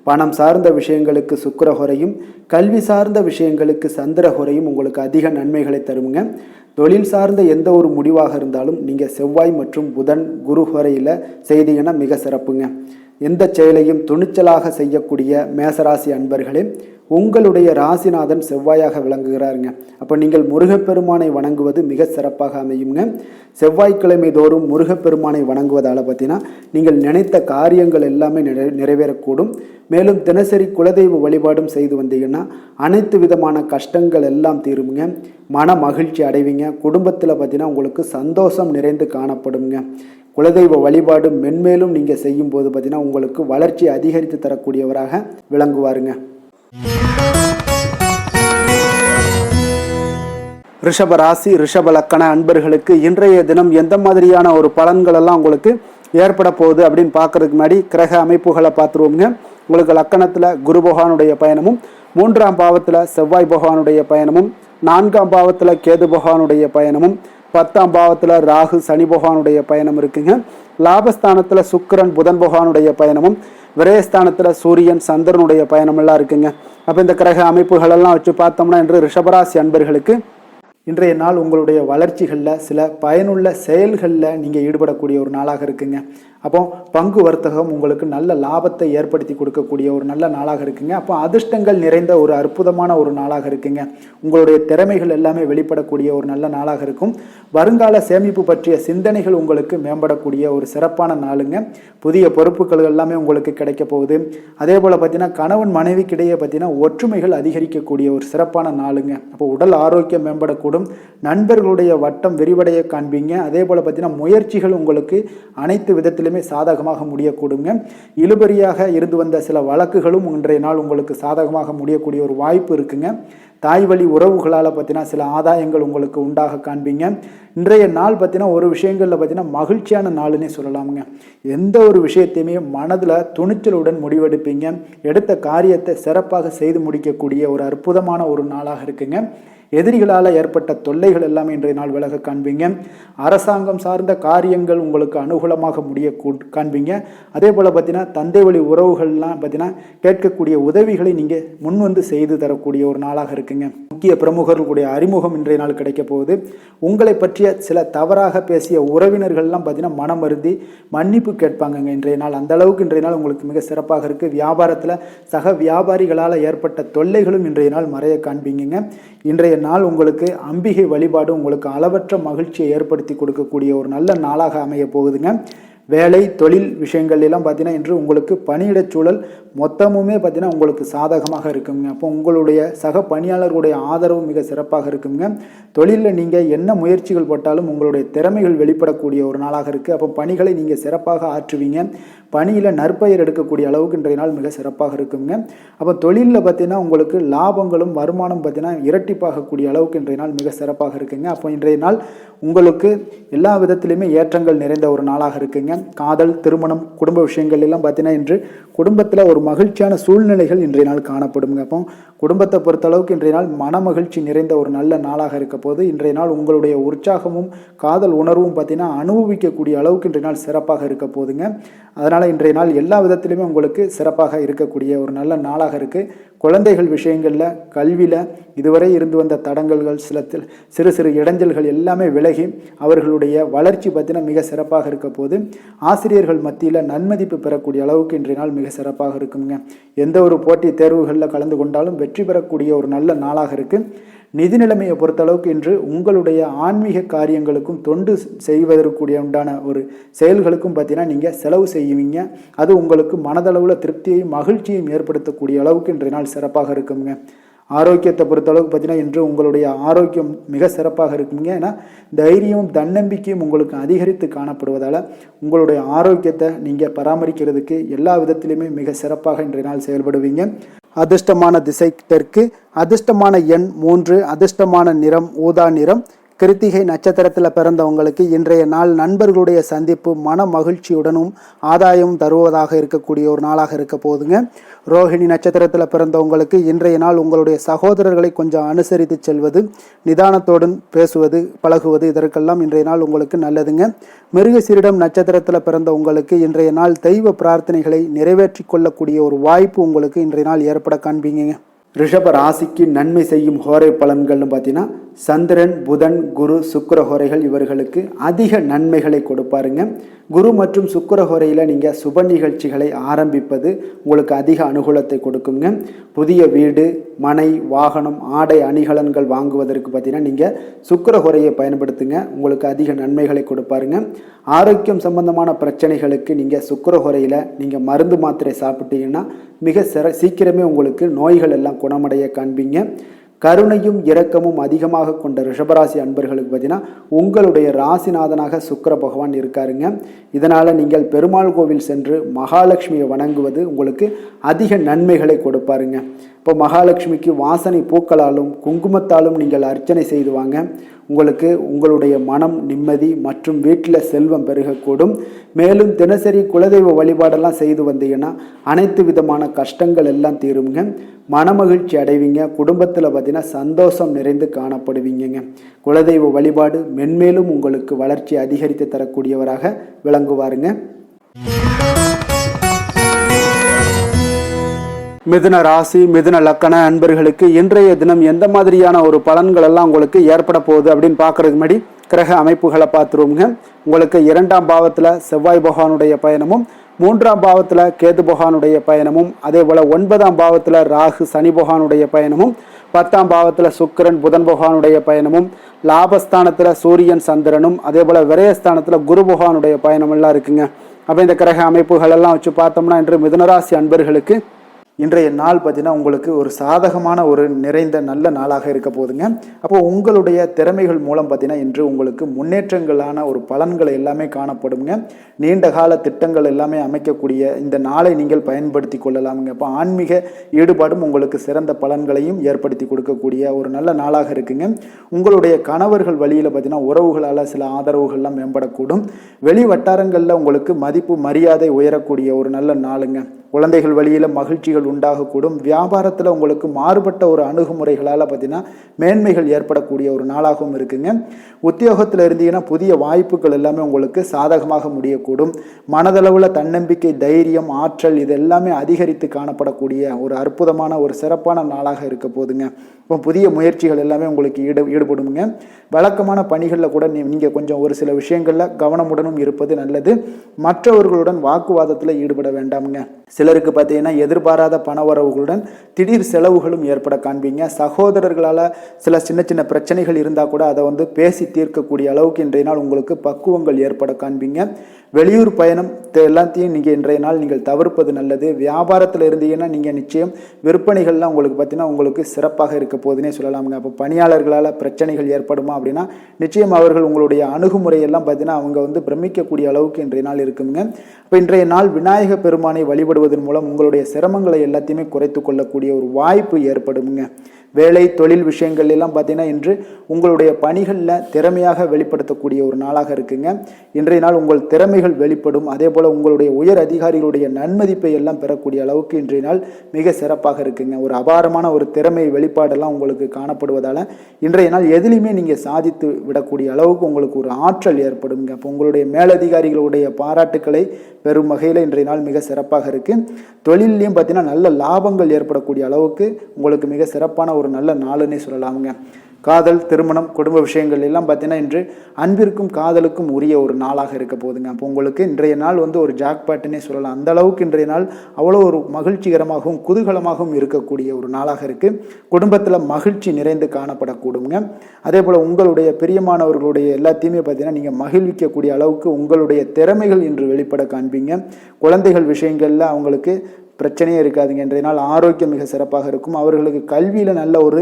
பணம் சார்ந்த விஷயங்களுக்கு சுக்கிர ஹோரையும், கல்வி சார்ந்த விஷயங்களுக்கு சந்திர ஹோரையும் உங்களுக்கு அதிக நன்மைகளை தருங்க. தொழில் சார்ந்த எந்த ஒரு முடிவாக இருந்தாலும் நீங்கள் செவ்வாய் மற்றும் புதன், குரு ஹோரையில் செய்தீங்கன்னா மிக சிறப்புங்க. எந்த செயலையும் துணிச்சலாக செய்யக்கூடிய மேசராசி அன்பர்களே, உங்களுடைய ராசிநாதன் செவ்வாயாக விளங்குகிறாருங்க. அப்போ நீங்கள் முருகப்பெருமானை வணங்குவது மிக சிறப்பாக அமையுங்க. செவ்வாய்க்கிழமை தோறும் முருகப்பெருமானை வணங்குவதால் பார்த்தீங்கன்னா நீங்கள் நினைத்த காரியங்கள் எல்லாமே நிறைவேறக்கூடும். மேலும் தினசரி குலதெய்வ வழிபாடும் செய்து வந்தீங்கன்னா அனைத்து விதமான கஷ்டங்கள் எல்லாம் தீருங்க. மன மகிழ்ச்சி அடைவீங்க. குடும்பத்தில் பார்த்தீங்கன்னா உங்களுக்கு சந்தோஷம் நிறைந்து காணப்படுங்க. குலதெய்வ வழிபாடு மென்மேலும் நீங்கள் செய்யும்போது பார்த்தீங்கன்னா உங்களுக்கு வளர்ச்சி அதிகரித்து தரக்கூடியவராக விளங்குவாருங்க. ரிஷப ராசி ரிஷப லக்கண அன்பர்களுக்கு இன்றைய தினம் எந்த மாதிரியான ஒரு பலன்கள் எல்லாம் உங்களுக்கு ஏற்பட போகுது அப்படின்னு பார்க்கறதுக்கு முன்னாடி கிரக அமைப்புகளை பார்த்துருவோங்க. உங்களுக்கு லக்கணத்தில் குரு பகவானுடைய பயணமும், 3ஆம் பாவத்தில் செவ்வாய் பகவானுடைய பயணமும், 4ஆம் பாவத்தில் கேது பகவானுடைய பயணமும், 10ஆம் பாவத்தில் ராகு சனி பகவானுடைய பயணம் இருக்குங்க. லாபஸ்தானத்தில் சுக்கிரன் புதன் பகவானுடைய பயணமும், விரயஸ்தானத்தில் சூரியன் சந்திரனுடைய பயணம் எல்லாம் இருக்குங்க. அப்போ இந்த கிரக அமைப்புகள் எல்லாம் வச்சு பார்த்தோம்னா இன்று ரிஷபராசி அன்பர்களுக்கு இன்றைய நாள் உங்களுடைய வளர்ச்சிகளில் சில பயனுள்ள செயல்களில் நீங்கள் ஈடுபடக்கூடிய ஒரு நாளாக இருக்குங்க. அப்போ பங்கு வர்த்தகம் உங்களுக்கு நல்ல லாபத்தை ஏற்படுத்தி கொடுக்கக்கூடிய ஒரு நல்ல நாளாக இருக்குங்க. அப்போ அதிர்ஷ்டங்கள் நிறைந்த ஒரு அற்புதமான ஒரு நாளாக இருக்குங்க. உங்களுடைய திறமைகள் எல்லாமே வெளிப்படக்கூடிய ஒரு நல்ல நாளாக இருக்கும். வருங்கால சேமிப்பு பற்றிய சிந்தனைகள் உங்களுக்கு மேம்படக்கூடிய ஒரு சிறப்பான நாளுங்க. புதிய பொறுப்புகள் எல்லாமே உங்களுக்கு கிடைக்க போகுது. அதே போல் பார்த்தீங்கன்னா கணவன் மனைவிக்கிடையே பார்த்தீங்கன்னா ஒற்றுமைகள் அதிகரிக்கக்கூடிய ஒரு சிறப்பான நாளுங்க. அப்போ உடல் ஆரோக்கியம் மேம்படக்கூடும். நண்பர்களுடைய வட்டம் விரிவடைய காண்பீங்க. அதே போல் பார்த்தீங்கன்னா முயற்சிகள் உங்களுக்கு அனைத்து விதத்திலும் சாதகமாக முடியக்கூடுங்க. இழுபறியாக இருந்து வந்த சில வழக்குகளும் இன்றைய நாள் உங்களுக்கு சாதகமாக முடியக்கூடிய ஒரு வாய்ப்பு இருக்குங்க. தாய் வழி உறவுகளால் பார்த்தீங்கன்னா சில ஆதாயங்கள் உங்களுக்கு உண்டாக காண்பீங்க. இன்றைய நாள் பார்த்தீங்கன்னா ஒரு விஷயங்களில் பார்த்தீங்கன்னா மகிழ்ச்சியான நாளுன்னே சொல்லலாமுங்க. எந்த ஒரு விஷயத்தையுமே மனதில் துணிச்சலுடன் முடிவெடுப்பீங்க. எடுத்த காரியத்தை சிறப்பாக செய்து முடிக்கக்கூடிய ஒரு அற்புதமான ஒரு நாளாக இருக்குங்க. எதிரிகளால் ஏற்பட்ட தொல்லைகள் எல்லாமே இன்றைய நாள் விலக காண்பீங்க. அரசாங்கம் சார்ந்த காரியங்கள் உங்களுக்கு அனுகூலமாக முடிய காண்பீங்க. அதே போல் பார்த்தீங்கன்னா தந்தை வழி உறவுகள்லாம் பார்த்தீங்கன்னா கேட்கக்கூடிய உதவிகளை நீங்கள் முன் வந்து செய்து தரக்கூடிய ஒரு நாளாக இருக்குங்க. முக்கிய பிரமுகர்களுடைய அறிமுகம் இன்றைய நாள் கிடைக்க போகுது. உங்களை பற்றிய சில தவறாக பேசிய உறவினர்கள்லாம் பார்த்தீங்கன்னா மனம் வருந்தி மன்னிப்பு கேட்பாங்கங்க இன்றைய நாள். அந்த அளவுக்கு இன்றைய நாள் உங்களுக்கு மிக சிறப்பாக இருக்குது. வியாபாரத்தில் சக வியாபாரிகளால் ஏற்பட்ட தொல்லைகளும் இன்றைய நாள் மறைய காண்பீங்க. இன்றைய நாள் உங்களுக்கு அம்பிகை வழிபாடு உங்களுக்கு அளவற்ற மகிழ்ச்சியை ஏற்படுத்தி கொடுக்கக்கூடிய ஒரு நல்ல நாளாக அமைய போகுதுங்க. வேலை தொழில் விஷயங்கள் எல்லாம் பார்த்தீங்கன்னா இன்று உங்களுக்கு பணியிடச் சூழல் மொத்தமுமே பார்த்தீங்கன்னா உங்களுக்கு சாதகமாக இருக்குங்க. அப்போ உங்களுடைய சக பணியாளர்களுடைய ஆதரவு மிக சிறப்பாக இருக்குங்க. தொழிலில் நீங்கள் என்ன முயற்சிகள் போட்டாலும் உங்களுடைய திறமைகள் வெளிப்படக்கூடிய ஒரு நாளாக இருக்குது. அப்போ பணிகளை நீங்கள் சிறப்பாக ஆற்றுவீங்க. பணியில் நற்பெயர் எடுக்கக்கூடிய அளவுக்கு இன்றைய நாள் மிக சிறப்பாக இருக்குங்க. அப்போ தொழிலில் பார்த்தீங்கன்னா உங்களுக்கு லாபங்களும் வருமானம் பார்த்தீங்கன்னா இரட்டிப்பாகக்கூடிய அளவுக்கு இன்றைய நாள் மிக சிறப்பாக இருக்குங்க. அப்போ இன்றைய நாள் உங்களுக்கு எல்லா விதத்திலையுமே ஏற்றங்கள் நிறைந்த ஒரு நாளாக இருக்குங்க. காதல், திருமணம், குடும்ப விஷயங்கள் எல்லாம் பார்த்தீங்கன்னா இன்று குடும்பத்தில் ஒரு மகிழ்ச்சியான சூழ்நிலைகள் இன்றைய நாள் காணப்படுங்க. அப்போ குடும்பத்தை பொறுத்த அளவுக்கு இன்றைய நாள் மன மகிழ்ச்சி நிறைந்த ஒரு நல்ல நாளாக இருக்க போது இன்றைய நாள் உங்களுடைய உற்சாகமும் காதல் உணர்வும் பார்த்தீங்கன்னா அனுபவிக்கக்கூடிய அளவுக்கு இன்றைய நாள் சிறப்பாக இருக்க போதுங்க. அதனால் இன்றைய நாள் எல்லா விதத்திலுமே உங்களுக்கு சிறப்பாக இருக்கக்கூடிய ஒரு நல்ல நாளாக இருக்குது. குழந்தைகள் விஷயங்களில் கல்வியில் இதுவரை இருந்து வந்த தடங்கல்கள் சிறு சிறு இடைஞ்சல்கள் எல்லாமே விலகி அவர்களுடைய வளர்ச்சி பார்த்தீங்கன்னா மிக சிறப்பாக இருக்க போது ஆசிரியர்கள் மத்தியில் நன்மதிப்பு பெறக்கூடிய அளவுக்கு இன்றைய நாள் மிக சிறப்பாக இருக்குங்க. எந்த ஒரு போட்டி தேர்வுகளில் கலந்து கொண்டாலும் வெற்றி பெறக்கூடிய ஒரு நல்ல நாளாக இருக்குது. நிதி நிலைமையை பொறுத்தளவுக்கு இன்று உங்களுடைய ஆன்மீக காரியங்களுக்கும் தொண்டு செய்வதற்குரிய உண்டான ஒரு செயல்களுக்கும் பார்த்தீங்கன்னா நீங்கள் செலவு செய்வீங்க. அது உங்களுக்கு மனதளவில் திருப்தியையும் மகிழ்ச்சியையும் ஏற்படுத்தக்கூடிய அளவுக்கு இன்றைய நாள் சிறப்பாக இருக்குங்க. ஆரோக்கியத்தை பொறுத்தளவுக்கு பார்த்தீங்கன்னா இன்று உங்களுடைய ஆரோக்கியம் மிக சிறப்பாக இருக்குங்க. ஏன்னா தைரியமும் தன்னம்பிக்கையும் உங்களுக்கு அதிகரித்து காணப்படுவதால் உங்களுடைய ஆரோக்கியத்தை நீங்கள் பராமரிக்கிறதுக்கு எல்லா விதத்திலையுமே மிக சிறப்பாக இன்றைய நாள் செயல்படுவீங்க. அதிர்ஷ்டமான திசை தெற்கு, அதிர்ஷ்டமான எண் 3, அதிர்ஷ்டமான நிறம் ஊதா நிறம். கிருத்திகை நட்சத்திரத்தில் பிறந்தவங்களுக்கு இன்றைய நாள் நண்பர்களுடைய சந்திப்பு மன மகிழ்ச்சியுடனும் ஆதாயமும் தருவதாக இருக்கக்கூடிய ஒரு நாளாக இருக்க போகுதுங்க. ரோஹிணி நட்சத்திரத்தில் பிறந்தவங்களுக்கு இன்றைய நாள் உங்களுடைய சகோதரர்களை கொஞ்சம் அனுசரித்து செல்வது, நிதானத்துடன் பேசுவது, பழகுவது இதற்கெல்லாம் இன்றைய நாள் உங்களுக்கு நல்லதுங்க. மிருகசீரிடம் நட்சத்திரத்தில் பிறந்த உங்களுக்கு இன்றைய நாள் தெய்வ பிரார்த்தனைகளை நிறைவேற்றி கொள்ளக்கூடிய ஒரு வாய்ப்பு உங்களுக்கு இன்றைய நாள் ஏற்பட காண்பீங்க. ரிஷப ராசிக்கு நன்மை செய்யும் ஹோரை பலன்கள்னு பார்த்தீங்கன்னா சந்திரன், புதன், குரு, சுக்கிர ஹோரைகள் இவர்களுக்கு அதிக நன்மைகளை கொடுப்பாருங்க. குரு மற்றும் சுக்கிர ஹோரையில் நீங்கள் சுப நிகழ்ச்சிகளை ஆரம்பிப்பது உங்களுக்கு அதிக அனுகூலத்தை கொடுக்குங்க. புதிய வீடு, மனை, வாகனம், ஆடை அணிகலன்கள் வாங்குவதற்கு பார்த்தீங்கன்னா நீங்கள் சுக்கிர ஹோரையை பயன்படுத்துங்க, உங்களுக்கு அதிக நன்மைகளை கொடுப்பாருங்க. ஆரோக்கியம் சம்பந்தமான பிரச்சனைகளுக்கு நீங்கள் சுக்கிர ஹோரையில் நீங்கள் மருந்து மாத்திரை சாப்பிட்டீங்கன்னா மிக சீக்கிரமே உங்களுக்கு நோய்கள் எல்லாம் குணமடைய காண்பீங்க. கருணையும் இரக்கமும் அதிகமாக கொண்ட ரிஷபராசி அன்பர்களுக்கு பார்த்தீங்கன்னா உங்களுடைய ராசிநாதனாக சுக்கிர பகவான் இருக்காருங்க. இதனால் நீங்கள் பெருமாள் கோவில் சென்று மகாலட்சுமியை வணங்குவது உங்களுக்கு அதிக நன்மைகளை கொடுப்பாருங்க. இப்போ மகாலட்சுமிக்கு வாசனை பூக்களாலும் குங்குமத்தாலும் நீங்கள் அர்ச்சனை செய்து வாங்க. உங்களுக்கு உங்களுடைய மனம் நிம்மதி மற்றும் வீட்டில் செல்வம் பெருகக்கூடும். மேலும் தினசரி குலதெய்வ வழிபாடெல்லாம் செய்து வந்தீங்கன்னா அனைத்து விதமான கஷ்டங்கள் எல்லாம் தீருங்க. மனமகிழ்ச்சி அடைவீங்க. குடும்பத்தில் பார்த்தீங்கன்னா சந்தோஷம் நிறைந்து காணப்படுவீங்க. குலதெய்வ வழிபாடு மென்மேலும் உங்களுக்கு வளர்ச்சி அதிகரித்து தரக்கூடியவராக விளங்குவாருங்க. மிதுன ராசி, மிதுன லக்கண அன்பர்களுக்கு இன்றைய தினம் எந்த மாதிரியான ஒரு பலன்கள் எல்லாம் உங்களுக்கு ஏற்பட போகுது அப்படின்னு பார்க்கறதுக்கு முன்னாடி கிரக அமைப்புகளை பார்த்துருவோங்க. உங்களுக்கு 2ஆம் பாவத்தில் செவ்வாய் பகவானுடைய பயணமும், 3ஆம் பாவத்தில் கேது பகவானுடைய பயணமும், அதே போல் 9ஆம் பாவத்தில் ராகு சனி பகவானுடைய பயணமும், 10ஆம் பாவத்தில் சுக்கிரன் புதன் பகவானுடைய பயணமும், லாபஸ்தானத்தில் சூரியன் சந்திரனும், அதே போல் விரயஸ்தானத்தில் குரு பகவானுடைய பயணம் எல்லாம் இருக்குங்க. அப்போ இந்த கிரக அமைப்புகள் எல்லாம் வச்சு பார்த்தோம்னா இன்று மிதுனராசி அன்பர்களுக்கு இன்றைய நாள் பார்த்தீங்கன்னா உங்களுக்கு ஒரு சாதகமான ஒரு நிறைந்த நல்ல நாளாக இருக்க போகுதுங்க. அப்போ உங்களுடைய திறமைகள் மூலம் பார்த்தீங்கன்னா இன்று உங்களுக்கு முன்னேற்றங்களான ஒரு பலன்களை எல்லாமே காணப்படுங்க. நீண்ட கால திட்டங்கள் எல்லாமே அமைக்கக்கூடிய இந்த நாளை நீங்கள் பயன்படுத்தி கொள்ளலாமுங்க. அப்போ ஆன்மீக ஈடுபாடும் உங்களுக்கு சிறந்த பலன்களையும் ஏற்படுத்தி கொடுக்கக்கூடிய ஒரு நல்ல நாளாக இருக்குங்க. உங்களுடைய கணவர்கள் வழியில் பார்த்தீங்கன்னா உறவுகளால் சில ஆதரவுகள்லாம் மேம்படக்கூடும். வெளி வட்டாரங்களில் உங்களுக்கு மதிப்பு மரியாதை உயரக்கூடிய ஒரு நல்ல நாளுங்க. குழந்தைகள் வழியில் மகிழ்ச்சிகள் உண்டாகக்கூடும். வியாபாரத்தில் உங்களுக்கு மாறுபட்ட ஒரு அணுகுமுறைகளால் பார்த்தீங்கன்னா மேன்மைகள் ஏற்படக்கூடிய ஒரு நாளாகவும் இருக்குங்க. உத்தியோகத்தில் இருந்தீங்கன்னா புதிய வாய்ப்புகள் எல்லாமே உங்களுக்கு சாதகமாக முடியக்கூடும். மனதளவில் தன்னம்பிக்கை, தைரியம், ஆற்றல் இது எல்லாமே அதிகரித்து காணப்படக்கூடிய ஒரு அற்புதமான ஒரு சிறப்பான நாளாக இருக்க போதுங்க. இப்போ புதிய முயற்சிகள் எல்லாமே உங்களுக்கு ஈடுபடுங்க. வழக்கமான பணிகளில் கூட நீங்கள் கொஞ்சம் ஒரு சில விஷயங்களில் கவனமுடனும் இருப்பது நல்லது. மற்றவர்களுடன் வாக்குவாதத்தில் ஈடுபட வேண்டாமுங்க. சிலருக்கு பார்த்தீங்கன்னா எதிர்பாராத பணவரவுகளுடன் திடீர் செலவுகளும் ஏற்பட காண்பீங்க. சகோதரர்களால் சில சின்ன சின்ன பிரச்சனைகள் இருந்தால் கூட அதை பேசி தீர்க்கக்கூடிய அளவுக்கு இன்றைய நாள் உங்களுக்கு பக்குவங்கள் ஏற்பட காண்பீங்க. வெளியூர் பயணம் எல்லாத்தையும் நீங்கள் இன்றைய நாள் நீங்கள் தவிர்ப்பது நல்லது. வியாபாரத்தில் இருந்தீங்கன்னா நீங்கள் நிச்சயம் விற்பனைகள்லாம் உங்களுக்கு பார்த்தீங்கன்னா உங்களுக்கு சிறப்பாக இருக்க போதுன்னே சொல்லலாமுங்க. அப்போ பணியாளர்களால் பிரச்சனைகள் ஏற்படுமா அப்படின்னா நிச்சயம் அவர்கள் உங்களுடைய அணுகுமுறையெல்லாம் பார்த்தீங்கன்னா அவங்க பிரமிக்கக்கூடிய அளவுக்கு இன்றைய நாள் இருக்குங்க. இப்போ இன்றைய நாள் விநாயக பெருமானை வழிபடுவதன் மூலம் உங்களுடைய சிரமங்களை எல்லாத்தையுமே குறைத்து கொள்ளக்கூடிய ஒரு வாய்ப்பு ஏற்படுங்க. வேலை தொழில் விஷயங்கள் எல்லாம் பார்த்தீங்கன்னா இன்று உங்களுடைய பணிகளில் திறமையாக வெளிப்படுத்தக்கூடிய ஒரு நாளாக இருக்குங்க. இன்றைய நாள் உங்கள் திறமைகள் வெளிப்படும். அதே போல் உங்களுடைய உயர் அதிகாரிகளுடைய நன்மதிப்பை எல்லாம் பெறக்கூடிய அளவுக்கு இன்றைய நாள் மிக சிறப்பாக இருக்குங்க. ஒரு அபாரமான ஒரு திறமை வெளிப்பாடெல்லாம் உங்களுக்கு காணப்படுவதால் இன்றைய நாள் எதிலையுமே நீங்கள் சாதித்து விடக்கூடிய அளவுக்கு உங்களுக்கு ஒரு ஆற்றல் ஏற்படுங்க. அப்போ உங்களுடைய மேலதிகாரிகளுடைய பாராட்டுக்களை பெரும் வகையில் இன்றைய நாள் மிக சிறப்பாக இருக்குது. தொழிலையும் பார்த்தீங்கன்னா நல்ல லாபங்கள் ஏற்படக்கூடிய அளவுக்கு உங்களுக்கு மிக சிறப்பான ஒரு நல்ல நாளுன்னே சொல்லலாமுங்க. காதல், திருமணம், குடும்ப விஷயங்கள் எல்லாம் பார்த்தீங்கன்னா இன்று அன்பிற்கும் காதலுக்கும் உரிய ஒரு நாளாக இருக்க போதுங்க. அப்போ உங்களுக்கு இன்றைய நாள் ஒரு ஜாக்பாட்டுன்னே சொல்லலாம். அந்த அளவுக்கு இன்றைய நாள் அவ்வளோ ஒரு மகிழ்ச்சிகரமாகவும் குதூகலமாகவும் இருக்கக்கூடிய ஒரு நாளாக இருக்குது. குடும்பத்தில் மகிழ்ச்சி நிறைந்து காணப்படக்கூடுங்க. அதே போல் உங்களுடைய பிரியமானவர்களுடைய எல்லாத்தையுமே பார்த்தீங்கன்னா நீங்கள் மகிழ்விக்கக்கூடிய அளவுக்கு உங்களுடைய திறமைகள் இன்று வெளிப்பட காண்பீங்க. குழந்தைகள் விஷயங்களில் அவங்களுக்கு பிரச்சனையே இருக்காதுங்க. இன்றைய நாள் ஆரோக்கியம் மிக சிறப்பாக இருக்கும். அவர்களுக்கு கல்வியில் நல்ல ஒரு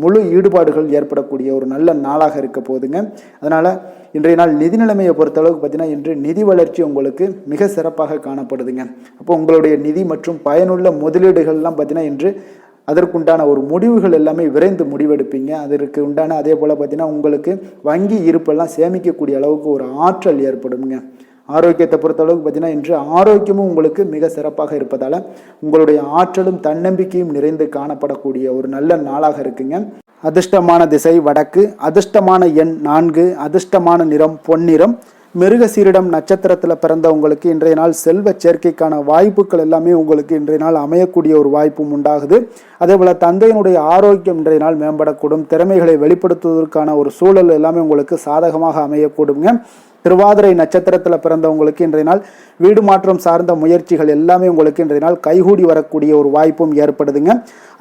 முழு ஈடுபாடுகள் ஏற்படக்கூடிய ஒரு நல்ல நாளாக இருக்க போதுங்க. அதனால் இன்றைய நாள் நிதி நிலைமையை பொறுத்தளவுக்கு பார்த்தீங்கன்னா இன்று நிதி வளர்ச்சி உங்களுக்கு மிக சிறப்பாக காணப்படுதுங்க. அப்போ உங்களுடைய நிதி மற்றும் பயனுள்ள முதலீடுகள்லாம் பார்த்தீங்கன்னா இன்று அதற்குண்டான ஒரு முடிவுகள் எல்லாமே விரைந்து முடிவெடுப்பீங்க. அதற்கு உண்டான அதே போல் பார்த்தீங்கன்னா உங்களுக்கு வங்கி இருப்பெல்லாம் சேமிக்கக்கூடிய அளவுக்கு ஒரு ஆற்றல் ஏற்படுங்க. ஆரோக்கியத்தை பொறுத்தளவுக்கு பார்த்தீங்கன்னா இன்று ஆரோக்கியமும் உங்களுக்கு மிக சிறப்பாக இருப்பதால் உங்களுடைய ஆற்றலும் தன்னம்பிக்கையும் நிறைந்து காணப்படக்கூடிய ஒரு நல்ல நாளாக இருக்குங்க. அதிர்ஷ்டமான திசை வடக்கு, அதிர்ஷ்டமான எண் 4, அதிர்ஷ்டமான நிறம் பொன்னிறம், மிருகசீரிடம் நட்சத்திரத்தில் பிறந்தவங்களுக்கு இன்றைய நாள் செல்வ சேர்க்கைக்கான வாய்ப்புகள் எல்லாமே உங்களுக்கு இன்றைய நாள் அமையக்கூடிய ஒரு வாய்ப்பும் உண்டாகுது. அதே போல் தந்தையினுடைய ஆரோக்கியம் இன்றைய நாள் மேம்படக்கூடும். திறமைகளை வெளிப்படுத்துவதற்கான ஒரு சூழல் எல்லாமே உங்களுக்கு சாதகமாக அமையக்கூடுங்க. திருவாதிரை நட்சத்திரத்தில் பிறந்தவங்களுக்கு இன்றைய நாள் வீடு மாற்றம் சார்ந்த முயற்சிகள் எல்லாமே உங்களுக்கு இன்றைய நாள் கைகூடி வரக்கூடிய ஒரு வாய்ப்பும் ஏற்படுதுங்க.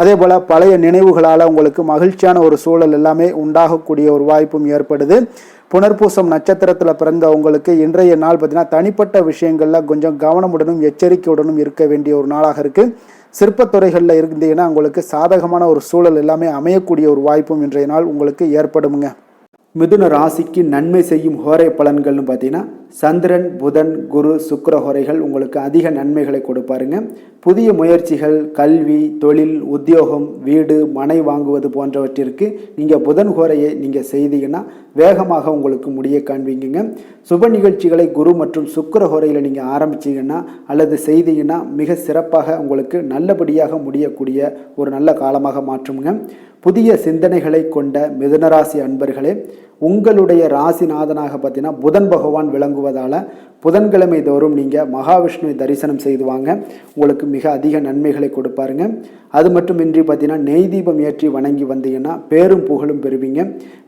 அதே போல் பழைய நினைவுகளால் உங்களுக்கு மகிழ்ச்சியான ஒரு சூழல் எல்லாமே உண்டாகக்கூடிய ஒரு வாய்ப்பும் ஏற்படுது. புனர்பூசம் நட்சத்திரத்தில் பிறந்தவங்களுக்கு இன்றைய நாள் பார்த்தீங்கன்னா தனிப்பட்ட விஷயங்களில் கொஞ்சம் கவனமுடனும் எச்சரிக்கையுடனும் இருக்க வேண்டிய ஒரு நாளாக இருக்குது. சிற்பத்துறைகளில் இருந்தீங்கன்னா உங்களுக்கு சாதகமான ஒரு சூழல் எல்லாமே அமையக்கூடிய ஒரு வாய்ப்பும் இன்றைய நாள் உங்களுக்கு ஏற்படுங்க. மிதுன ராசிக்கு நன்மை செய்யும் ஹோரை பலன்கள்னு பார்த்தீங்கன்னா சந்திரன், புதன், குரு, சுக்கிர ஹோரைகள் உங்களுக்கு அதிக நன்மைகளை கொடுப்பாருங்க. புதிய முயற்சிகள், கல்வி, தொழில், உத்தியோகம், வீடு, மனை வாங்குவது போன்றவற்றிற்கு நீங்கள் புதன் ஹோரையை நீங்கள் செய்தீங்கன்னா வேகமாக உங்களுக்கு முடிய காண்பீங்க. சுப நிகழ்ச்சிகளை குரு மற்றும் சுக்கிர ஹோரையில் நீங்கள் ஆரம்பிச்சிங்கன்னா அல்லது செய்தீங்கன்னா மிக சிறப்பாக உங்களுக்கு நல்லபடியாக முடியக்கூடிய ஒரு நல்ல காலமாக மாற்றுங்க. புதிய சிந்தனைகளை கொண்ட மிதுனராசி அன்பர்களே, உங்களுடைய ராசிநாதனாக பார்த்தீங்கன்னா புதன் பகவான் விளங்குவதால் புதன்கிழமை தோறும் நீங்கள் மகாவிஷ்ணுவை தரிசனம் செய்து வாங்க, உங்களுக்கு மிக அதிக நன்மைகளை கொடுப்பாருங்க. அது மட்டுமின்றி பார்த்தீங்கன்னா நெய் தீபம் ஏற்றி வணங்கி வந்தீங்கன்னா பேரும் புகழும் பெறுவீங்க.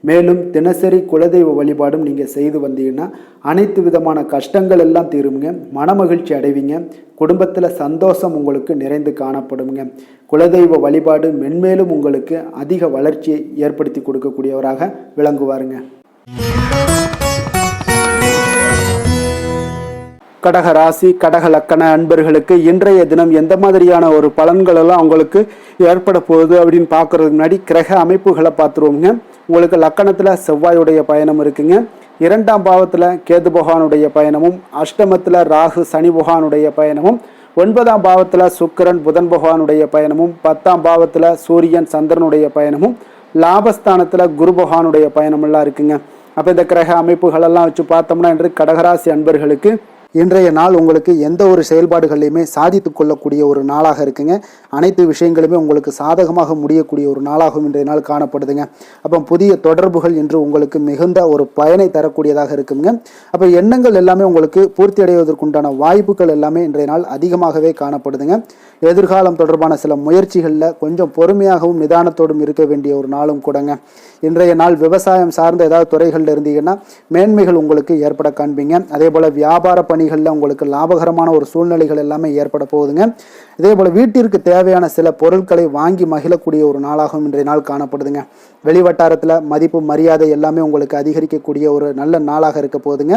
மேலும் தினசரி குலதெய்வ வழிபாடும் நீங்கள் செய்து வந்தீங்கன்னா அனைத்து விதமான கஷ்டங்கள் எல்லாம் தீருங்க, மனமகிழ்ச்சி அடைவீங்க, குடும்பத்தில் சந்தோஷம் உங்களுக்கு நிறைந்து காணப்படுங்க. குலதெய்வ வழிபாடு மென்மேலும் உங்களுக்கு அதிக வளர்ச்சியை ஏற்படுத்தி கொடுக்கக்கூடியவராக விளங்குவாருங்க. கடக ராசி, கடக லக்கண அன்பர்களுக்கு இன்றைய தினம் எந்த மாதிரியான ஒரு பலன்கள் எல்லாம் உங்களுக்கு ஏற்பட போகுது அப்படின்னு பார்க்கறதுக்கு முன்னாடி கிரக அமைப்புகளை பார்த்துருவோங்க. உங்களுக்கு லக்கணத்தில் செவ்வாயுடைய பயணம் இருக்குங்க. 2ஆம் பாவத்தில் கேது பகவானுடைய பயணமும், அஷ்டமத்தில் ராகு சனி பகவானுடைய பயணமும், 9ஆம் பாவத்தில் சுக்கிரன் புதன் பகவானுடைய பயணமும், 10ஆம் பாவத்தில் சூரியன் சந்திரனுடைய பயணமும், லாபஸ்தானத்தில் குரு பகவானுடைய பயணமெல்லாம் இருக்குங்க. அப்போ இந்த கிரக அமைப்புகளெல்லாம் வச்சு பார்த்தோம்னா இன்று கடகராசி அன்பர்களுக்கு இன்றைய நாள் உங்களுக்கு எந்த ஒரு செயல்பாடுகளையுமே சாதித்து கொள்ளக்கூடிய ஒரு நாளாக இருக்குங்க. அனைத்து விஷயங்களுமே உங்களுக்கு சாதகமாக முடியக்கூடிய ஒரு நாளாகவும் இன்றைய நாள் காணப்படுதுங்க. அப்போ புதிய தொடர்புகள் இன்று உங்களுக்கு மிகுந்த ஒரு பயனை தரக்கூடியதாக இருக்குங்க. அப்போ எண்ணங்கள் எல்லாமே உங்களுக்கு பூர்த்தி அடைவதற்குண்டான வாய்ப்புகள் எல்லாமே இன்றைய நாள் அதிகமாகவே காணப்படுதுங்க. எதிர்காலம் தொடர்பான சில முயற்சிகளில் கொஞ்சம் பொறுமையாகவும் நிதானத்தோடும் இருக்க வேண்டிய ஒரு நாளும் கூடங்க. இன்றைய நாள் விவசாயம் சார்ந்த ஏதாவது துறைகளில் இருந்தீங்கன்னா மேன்மைகள் உங்களுக்கு ஏற்பட காண்பீங்க. அதே போல் வியாபார பணிகளில் உங்களுக்கு லாபகரமான ஒரு சூழ்நிலைகள் எல்லாமே ஏற்பட போகுதுங்க. இதே போல் வீட்டிற்கு தேவையான சில பொருட்களை வாங்கி மகிழக்கூடிய ஒரு நாளாகவும் இன்றைய நாள் காணப்படுதுங்க. வெளிவட்டாரத்தில் மதிப்பு மரியாதை எல்லாமே உங்களுக்கு அதிகரிக்கக்கூடிய ஒரு நல்ல நாளாக இருக்க போகுதுங்க.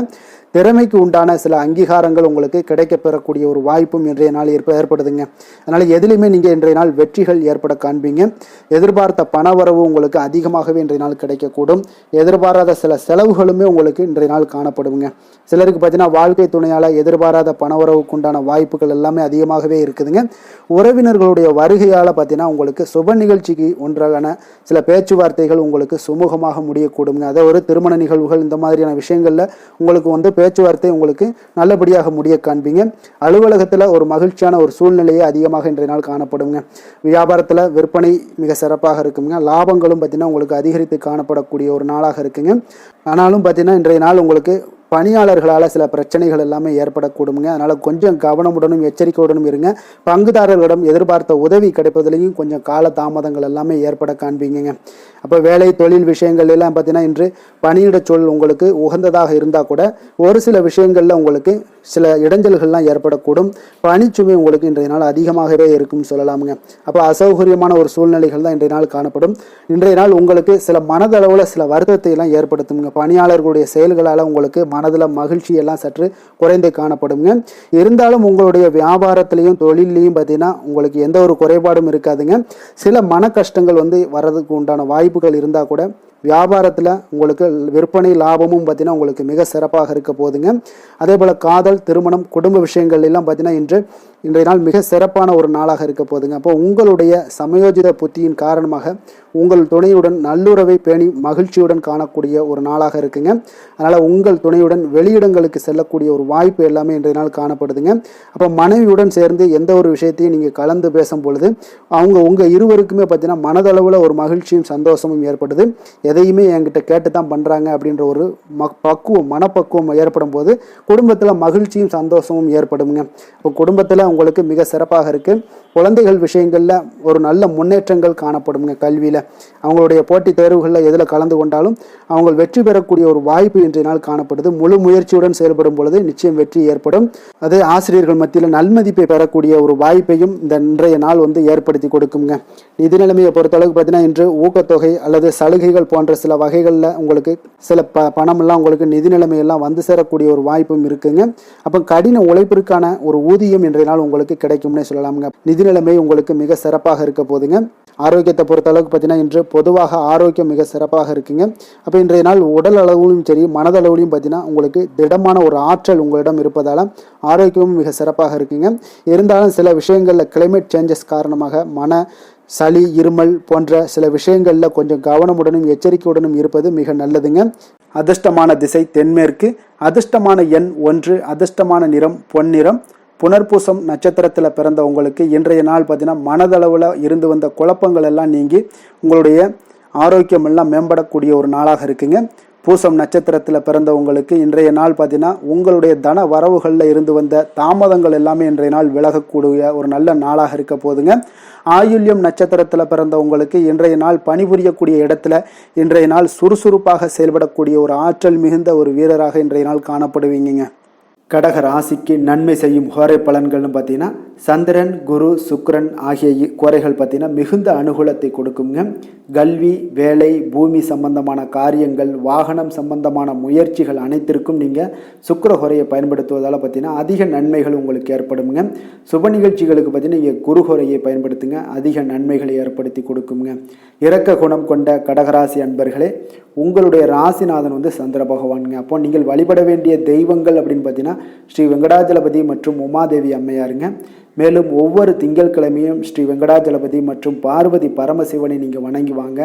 திறமைக்கு உண்டான சில அங்கீகாரங்கள் உங்களுக்கு கிடைக்க பெறக்கூடிய ஒரு வாய்ப்பும் இன்றைய நாள் ஏற்படுதுங்க. அதனால் எதிலுமே நீங்கள் இன்றைய நாள் வெற்றிகள் ஏற்பட காண்பீங்க. எதிர்பார்த்த பணவரவு உங்களுக்கு அதிகமாகவே இன்றைய நாள் கிடைக்கக்கூடும். எதிர்பாராத சில செலவுகளுமே உங்களுக்கு இன்றைய நாள் காணப்படுங்க. சிலருக்கு பார்த்தீங்கன்னா வாழ்க்கை துணையால் எதிர்பாராத பணவரவுக்கு உண்டான வாய்ப்புகள் எல்லாமே அதிகமாகவே இருக்குதுங்க. உறவினர்களுடைய வருகையால் பார்த்தீங்கன்னா உங்களுக்கு சுப நிகழ்ச்சிக்கு ஒன்றான சில பேச்சுவார்த்தைகள் உங்களுக்கு சுமூகமாக முடியக்கூடுங்க. அதாவது ஒரு திருமண நிகழ்வுகள் இந்த மாதிரியான விஷயங்களில் உங்களுக்கு பேச்சுவார்த்தை உங்களுக்கு நல்லபடியாக முடிய காண்பீங்க. அலுவலகத்தில் ஒரு மகிழ்ச்சியான ஒரு சூழ்நிலையை அதிகமாக இன்றைய நாள் காணப்படுங்க. வியாபாரத்தில் விற்பனை மிக சிறப்பாக இருக்குங்க. லாபங்களும் பார்த்தீங்கன்னா உங்களுக்கு அதிகரித்து காணப்படக்கூடிய ஒரு நாளாக இருக்குங்க. ஆனாலும் பார்த்தீங்கன்னா இன்றைய நாள் உங்களுக்கு பணியாளர்களால் சில பிரச்சனைகள் எல்லாமே ஏற்படக்கூடுங்க. அதனால் கொஞ்சம் கவனமுடனும் எச்சரிக்கையுடனும் இருங்க. பங்குதாரர்களிடம் எதிர்பார்த்த உதவி கிடைப்பதிலையும் கொஞ்சம் கால தாமதங்கள் எல்லாமே ஏற்பட காண்பீங்க. அப்போ வேலை தொழில் விஷயங்கள் எல்லாம் பார்த்தீங்கன்னா இன்று பணியிட சூழல் உங்களுக்கு உகந்ததாக இருந்தால் கூட ஒரு சில விஷயங்களில் உங்களுக்கு சில இடைஞ்சல்கள்லாம் ஏற்படக்கூடும். பணிச்சுமை உங்களுக்கு இன்றைய நாள் அதிகமாகவே இருக்கும்னு சொல்லலாமுங்க. அப்போ அசௌகரியமான ஒரு சூழ்நிலைகள் தான் இன்றைய நாள் காணப்படும். இன்றைய நாள் உங்களுக்கு சில மனதளவில் சில வருத்தத்தை எல்லாம் ஏற்படுத்துங்க. பணியாளர்களுடைய செயல்களால் உங்களுக்கு மனதில் மகிழ்ச்சி எல்லாம் சற்று குறைந்து காணப்படுங்க. இருந்தாலும் உங்களுடைய வியாபாரத்திலையும் தொழிலையும் பார்த்தீங்கன்னா உங்களுக்கு எந்த ஒரு குறைபாடும் இருக்காதுங்க. சில மன கஷ்டங்கள் வர்றதுக்கு உண்டான வாய்ப்புகள் இருந்தால் கூட வியாபாரத்தில் உங்களுக்கு விற்பனை லாபமும் பார்த்தீங்கன்னா உங்களுக்கு மிக சிறப்பாக இருக்க போகுதுங்க. அதே போல் காதல், திருமணம், குடும்ப விஷயங்கள் எல்லாம் பார்த்தீங்கன்னா இன்றைய நாள் மிக சிறப்பான ஒரு நாளாக இருக்க போகுதுங்க. அப்போ உங்களுடைய சமயோஜித புத்தியின் காரணமாக உங்கள் துணையுடன் நல்லுறவை பேணி மகிழ்ச்சியுடன் காணக்கூடிய ஒரு நாளாக இருக்குங்க. அதனால் உங்கள் துணையுடன் வெளியிடங்களுக்கு செல்லக்கூடிய ஒரு வாய்ப்பு எல்லாமே இன்றைய நாள் காணப்படுதுங்க. அப்போ மனைவியுடன் சேர்ந்து எந்த ஒரு விஷயத்தையும் நீங்கள் கலந்து பேசும் பொழுது உங்கள் இருவருக்குமே பார்த்தீங்கன்னா மனதளவில் ஒரு மகிழ்ச்சியும் சந்தோஷமும் ஏற்படுது. எதையுமே என்கிட்ட கேட்டு தான் பண்ணுறாங்க அப்படின்ற ஒரு மனப்பக்குவம் ஏற்படும் போது குடும்பத்தில் மகிழ்ச்சியும் சந்தோஷமும் ஏற்படுங்க. இப்போ குடும்பத்தில் உங்களுக்கு மிக சிறப்பாக இருக்குது. குழந்தைகள் விஷயங்களில் ஒரு நல்ல முன்னேற்றங்கள் காணப்படுங்க. கல்வியில் அவங்களுடைய போட்டித் தேர்வுகளில் எதில் கலந்து கொண்டாலும் அவங்க வெற்றி பெறக்கூடிய ஒரு வாய்ப்பு இன்றைய நாள் காணப்படுது. முழு முயற்சியுடன் செயல்படும் பொழுது நிச்சயம் வெற்றி ஏற்படும். அது ஆசிரியர்கள் மத்தியில் நல்மதிப்பை பெறக்கூடிய ஒரு வாய்ப்பையும் இந்த இன்றைய நாள் ஏற்படுத்தி கொடுக்குங்க. நிதி நிலைமையை பொறுத்தளவுக்கு பார்த்தீங்கன்னா இன்று ஊக்கத்தொகை அல்லது சலுகைகள் போன்ற சில வகைகளில் உங்களுக்கு சில பணமெல்லாம் உங்களுக்கு நிதி நிலைமையெல்லாம் வந்து சேரக்கூடிய ஒரு வாய்ப்பும் இருக்குங்க. அப்போ கடின உழைப்பிற்கான ஒரு ஊதியம் இன்றைய நாள் உங்களுக்கு கிடைக்கும்னே சொல்லலாமுங்க. நிதி நிலைமை உங்களுக்கு மிக சிறப்பாக இருக்க போதுங்க. ஆரோக்கியத்தை பொறுத்தளவுக்கு பார்த்தீங்கன்னா இன்று பொதுவாக ஆரோக்கியம் மிக சிறப்பாக இருக்குங்க. அப்போ இன்றைய நாள் உடல் அளவிலும் சரி மனதளவிலும் பார்த்தீங்கன்னா உங்களுக்கு திடமான ஒரு ஆற்றல் உங்களிடம் இருப்பதால் ஆரோக்கியமும் மிக சிறப்பாக இருக்குங்க. இருந்தாலும் சில விஷயங்களில் கிளைமேட் சேஞ்சஸ் காரணமாக சளி இருமல் போன்ற சில விஷயங்களில் கொஞ்சம் கவனமுடனும் எச்சரிக்கையுடனும் இருப்பது மிக நல்லதுங்க. அதிர்ஷ்டமான திசை தென்மேற்கு, அதிர்ஷ்டமான எண் 1, அதிர்ஷ்டமான நிறம் பொன்னிறம். புனர்பூசம் நட்சத்திரத்தில் பிறந்த உங்களுக்கு இன்றைய நாள் பார்த்தீங்கன்னா மனதளவில் இருந்து வந்த குழப்பங்கள் எல்லாம் நீங்கி உங்களுடைய ஆரோக்கியம் எல்லாம் மேம்படக்கூடிய ஒரு நாளாக இருக்குங்க. பூசம் நட்சத்திரத்தில் பிறந்தவங்களுக்கு இன்றைய நாள் பார்த்தீங்கன்னா உங்களுடைய தன வரவுகளில் இருந்து வந்த தாமதங்கள் எல்லாமே இன்றைய நாள் விலகக்கூடிய ஒரு நல்ல நாளாக இருக்க போதுங்க. ஆயுள்யம் நட்சத்திரத்தில் பிறந்தவங்களுக்கு இன்றைய நாள் பணிபுரியக்கூடிய இடத்துல இன்றைய நாள் சுறுசுறுப்பாக செயல்படக்கூடிய ஒரு ஆற்றல் மிகுந்த ஒரு வீரராக இன்றைய நாள் காணப்படுவீங்க. கடக ராசிக்கு நன்மை செய்யும் கோரை பலன்கள்னு பார்த்தீங்கன்னா சந்திரன், குரு, சுக்கிரன் ஆகிய கோரைகள் பார்த்தீங்கன்னா மிகுந்த அனுகூலத்தை கொடுக்குங்க. கல்வி, வேலை, பூமி சம்பந்தமான காரியங்கள், வாகனம் சம்பந்தமான முயற்சிகள் அனைத்திற்கும் நீங்கள் சுக்கிர கோரையை பயன்படுத்துவதால் பார்த்தீங்கன்னா அதிக நன்மைகள் உங்களுக்கு ஏற்படுங்க. சுப நிகழ்ச்சிகளுக்கு பார்த்தீங்கன்னா நீங்கள் குரு கோரையை பயன்படுத்துங்க, அதிக நன்மைகளை ஏற்படுத்தி கொடுக்குங்க. இரக்க குணம் கொண்ட கடகராசி அன்பர்களே, உங்களுடைய ராசிநாதன் சந்திர பகவானுங்க. அப்போ நீங்கள் வழிபட வேண்டிய தெய்வங்கள் அப்படின்னு பார்த்தீங்கன்னா ஸ்ரீ வெங்கடாஜலபதி மற்றும் உமாதேவி அம்மையாருங்க. மேலும் ஒவ்வொரு திங்கட்கிழமையும் ஸ்ரீ வெங்கடாஜலபதி மற்றும் பார்வதி பரமசிவனை நீங்கள் வணங்கி வாங்க.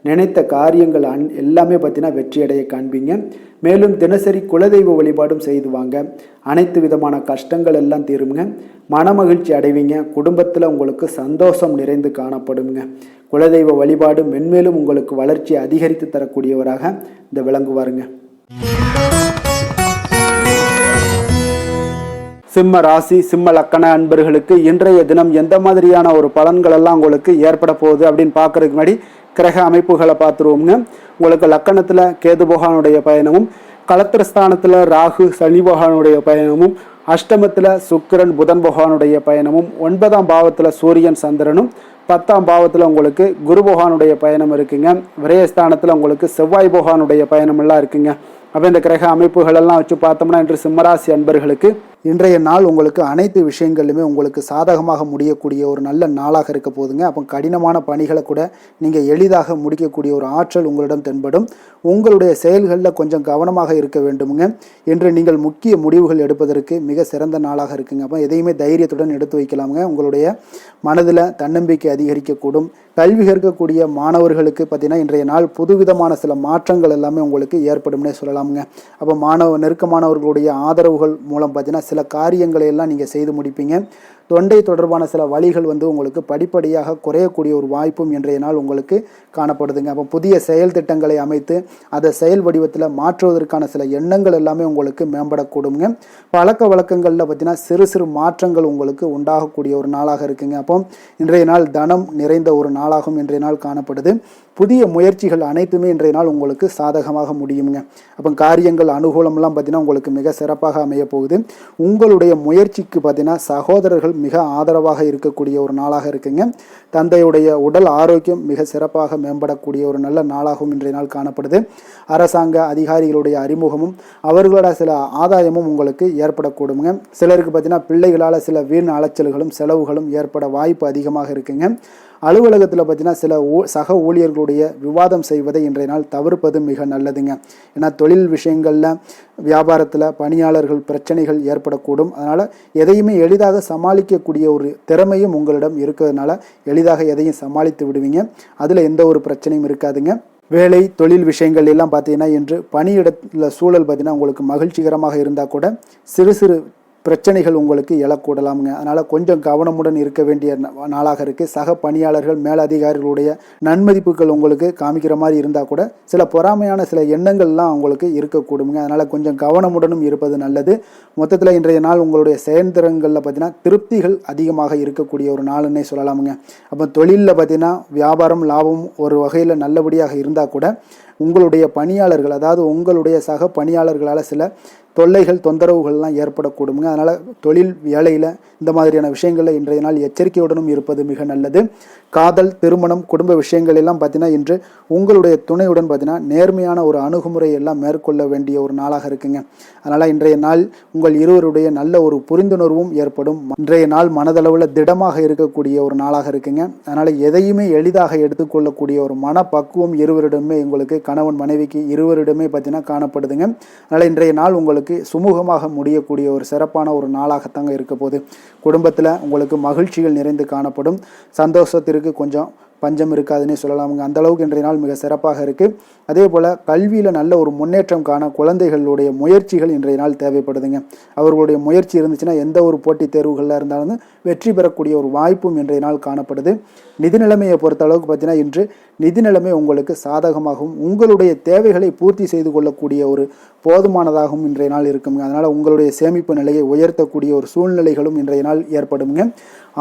நினைத்த காரியங்கள் எல்லாமே பார்த்தீங்கன்னா வெற்றியடைய காண்பீங்க. மேலும் தினசரி குலதெய்வ வழிபாடும் செய்து வாங்க. அனைத்து விதமான கஷ்டங்கள் எல்லாம் தீருங்க. மனமகிழ்ச்சி அடைவீங்க. குடும்பத்தில் உங்களுக்கு சந்தோஷம் நிறைந்து காணப்படுங்க. குலதெய்வ வழிபாடு மென்மேலும் உங்களுக்கு வளர்ச்சி அதிகரித்து தரக்கூடியவராக இந்த விளங்குவாருங்க. சிம்ம ராசி, சிம்ம லக்கண அன்பர்களுக்கு இன்றைய தினம் எந்த மாதிரியான ஒரு பலன்கள் எல்லாம் உங்களுக்கு ஏற்பட போகுது அப்படின்னு பார்க்கறதுக்கு முன்னாடி கிரக அமைப்புகளை பார்த்துருவோம்ங்க. உங்களுக்கு லக்கணத்தில் கேது பகவானுடைய பயணமும், களத்திரஸ்தானத்தில் ராகு சனி பகவானுடைய பயணமும், அஷ்டமத்தில் சுக்கிரன் புதன் பகவானுடைய பயணமும், 9ஆம் பாவத்தில் சூரியன் சந்திரனும், 10ஆம் பாவத்தில் உங்களுக்கு குரு பகவானுடைய பயணம் இருக்குங்க. விரயஸ்தானத்தில் உங்களுக்கு செவ்வாய் பகவானுடைய பயணம் எல்லாம் இருக்குங்க. அப்போ இந்த கிரக அமைப்புகள் எல்லாம் வச்சு பார்த்தோம்னா இன்று சிம்மராசி அன்பர்களுக்கு இன்றைய நாள் உங்களுக்கு அனைத்து விஷயங்களிலுமே உங்களுக்கு சாதகமாக முடியக்கூடிய ஒரு நல்ல நாளாக இருக்க போதுங்க. அப்போ கடினமான பணிகளை கூட நீங்கள் எளிதாக முடிக்கக்கூடிய ஒரு ஆற்றல் உங்களிடம் தென்படும். உங்களுடைய செயல்களில் கொஞ்சம் கவனமாக இருக்க வேண்டுமுங்க. என்று நீங்கள் முக்கிய முடிவுகள் எடுப்பதற்கு மிக சிறந்த நாளாக இருக்குங்க. அப்போ எதையுமே தைரியத்துடன் எடுத்து வைக்கலாமுங்க. உங்களுடைய மனதில் தன்னம்பிக்கை அதிகரிக்கக்கூடும். கல்வி கற்கக்கூடிய மாணவர்களுக்கு பார்த்தீங்கன்னா இன்றைய நாள் புதுவிதமான சில மாற்றங்கள் எல்லாமே உங்களுக்கு ஏற்படும்னே சொல்லலாமுங்க. அப்போ நெருக்கமானவர்களுடைய ஆதரவுகள் மூலம் பார்த்தீங்கன்னா சில காரியங்களை எல்லாம் நீங்கள் செய்து முடிப்பீங்க. தொண்டை தொடர்பான சில வழிகள் உங்களுக்கு படிப்படியாக குறையக்கூடிய ஒரு வாய்ப்பும் இன்றைய நாள் உங்களுக்கு காணப்படுதுங்க. அப்போ புதிய செயல் திட்டங்களை அமைத்து அதை செயல் வடிவத்தில் மாற்றுவதற்கான சில எண்ணங்கள் எல்லாமே உங்களுக்கு மேம்படக்கூடுங்க. பழக்க வழக்கங்களில் பார்த்தீங்கன்னா சிறு சிறு மாற்றங்கள் உங்களுக்கு உண்டாகக்கூடிய ஒரு நாளாக இருக்குங்க. அப்போ இன்றைய நாள் தனம் நிறைந்த ஒரு நாளாகவும் இன்றைய நாள் காணப்படுது. புதிய முயற்சிகள் அனைத்துமே இன்றைய நாள் உங்களுக்கு சாதகமாக முடியுங்க. அப்போ காரியங்கள் அனுகூலம்லாம் பார்த்தீங்கன்னா உங்களுக்கு மிக சிறப்பாக அமைய போகுது. உங்களுடைய முயற்சிக்கு பார்த்தீங்கன்னா சகோதரர்கள் மிக ஆதரவாக இருக்கக்கூடிய ஒரு நாளாக இருக்குங்க. தந்தையுடைய உடல் ஆரோக்கியம் மிக சிறப்பாக மேம்படக்கூடிய ஒரு நல்ல நாளாகவும் இன்றைய நாள் காணப்படுது. அரசாங்க அதிகாரிகளுடைய அறிமுகமும் அவர்களோட சில ஆதாயமும் உங்களுக்கு ஏற்படக்கூடுங்க. சிலருக்கு பார்த்தீங்கன்னா பிள்ளைகளால் சில வீண் அலைச்சல்களும் செலவுகளும் ஏற்பட வாய்ப்பு அதிகமாக இருக்குங்க. அலுவலகத்தில் பார்த்தீங்கன்னா சில சக ஊழியர்களுடைய விவாதம் செய்வதை இன்றைய நாள் தவிர்ப்பது மிக நல்லதுங்க. ஏன்னா தொழில் விஷயங்களில் வியாபாரத்தில் பணியாளர்கள் பிரச்சனைகள் ஏற்படக்கூடும். அதனால் எதையுமே எளிதாக சமாளிக்கக்கூடிய ஒரு திறமையும் உங்களிடம் இருக்கிறதுனால எளிதாக எதையும் சமாளித்து விடுவீங்க. அதில் எந்த ஒரு பிரச்சனையும் இருக்காதுங்க. வேலை தொழில் விஷயங்கள் எல்லாம் பார்த்தீங்கன்னா இன்று பணியிடத்தில் சூழல் பார்த்தீங்கன்னா உங்களுக்கு மகிழ்ச்சிகரமாக இருந்தால் கூட சிறு சிறு பிரச்சனைகள் உங்களுக்கு எழக்கூடலாமுங்க. அதனால் கொஞ்சம் கவனமுடன் இருக்க வேண்டிய நாளாக இருக்குது. சக பணியாளர்கள் மேலதிகாரிகளுடைய நன்மதிப்புகள் உங்களுக்கு காமிக்கிற மாதிரி இருந்தால் கூட சில பொறாமையான சில எண்ணங்கள்லாம் உங்களுக்கு இருக்கக்கூடுங்க. அதனால் கொஞ்சம் கவனமுடனும் இருப்பது நல்லது. மொத்தத்தில் இன்றைய நாள் உங்களுடைய செயல்திறன்களில் பார்த்தீங்கன்னா திருப்திகள் அதிகமாக இருக்கக்கூடிய ஒரு நாளுன்னே சொல்லலாமுங்க. அப்போ தொழிலில் பார்த்தீங்கன்னா வியாபாரம் லாபம் ஒரு வகையில் நல்லபடியாக இருந்தால் கூட உங்களுடைய பணியாளர்கள், அதாவது உங்களுடைய சக பணியாளர்களால் சில தொல்லைகள் தொந்தரவுகள்லாம் ஏற்படக்கூடுங்க. அதனால் தொழில் வேலையில் இந்த மாதிரியான விஷயங்களில் இன்றைய நாள் எச்சரிக்கையுடனும் இருப்பது மிக நல்லது. காதல், திருமணம், குடும்ப விஷயங்கள் எல்லாம் பார்த்தீங்கன்னா இன்று உங்களுடைய துணையுடன் பார்த்தீங்கன்னா நேர்மையான ஒரு அணுகுமுறை எல்லாம் மேற்கொள்ள வேண்டிய ஒரு நாளாக இருக்குங்க. அதனால் இன்றைய நாள் உங்கள் இருவருடைய நல்ல ஒரு புரிந்துணர்வும் ஏற்படும். இன்றைய நாள் மனதளவில் திடமாக இருக்கக்கூடிய ஒரு நாளாக இருக்குங்க. அதனால் எதையுமே எளிதாக எடுத்துக்கொள்ளக்கூடிய ஒரு மனப்பக்குவம் இருவரிடமே உங்களுக்கு கணவன் மனைவிக்கு இருவரிடமே பார்த்தீங்கன்னா காணப்படுதுங்க. அதனால் இன்றைய நாள் உங்களுக்கு சுமூகமாக முடியக்கூடிய ஒரு சிறப்பான ஒரு நாளாகத்தாங்க இருக்க போகுது. குடும்பத்தில் உங்களுக்கு மகிழ்ச்சிகள் நிறைந்து காணப்படும். சந்தோஷத்திற்கு கொஞ்சம் பஞ்சம் இருக்காதுன்னே சொல்லலாமுங்க. அந்த அளவுக்கு இன்றைய நாள் மிக சிறப்பாக இருக்குது. அதே போல் கல்வியில் நல்ல ஒரு முன்னேற்றம் காண குழந்தைகளுடைய முயற்சிகள் இன்றைய நாள் தேவைப்படுதுங்க. அவர்களுடைய முயற்சி இருந்துச்சுன்னா எந்த ஒரு போட்டித் தேர்வுகளில் இருந்தாலும் வெற்றி பெறக்கூடிய ஒரு வாய்ப்பும் இன்றைய நாள் காணப்படுது. நிதி நிலைமையை பொறுத்த அளவுக்கு பார்த்தீங்கன்னா இன்று நிதி நிலைமை உங்களுக்கு சாதகமாகவும் உங்களுடைய தேவைகளை பூர்த்தி செய்து கொள்ளக்கூடிய ஒரு போதுமானதாகவும் இன்றைய நாள் இருக்குங்க. அதனால் உங்களுடைய சேமிப்பு நிலையை உயர்த்தக்கூடிய ஒரு சூழ்நிலைகளும் இன்றைய நாள் ஏற்படுங்க.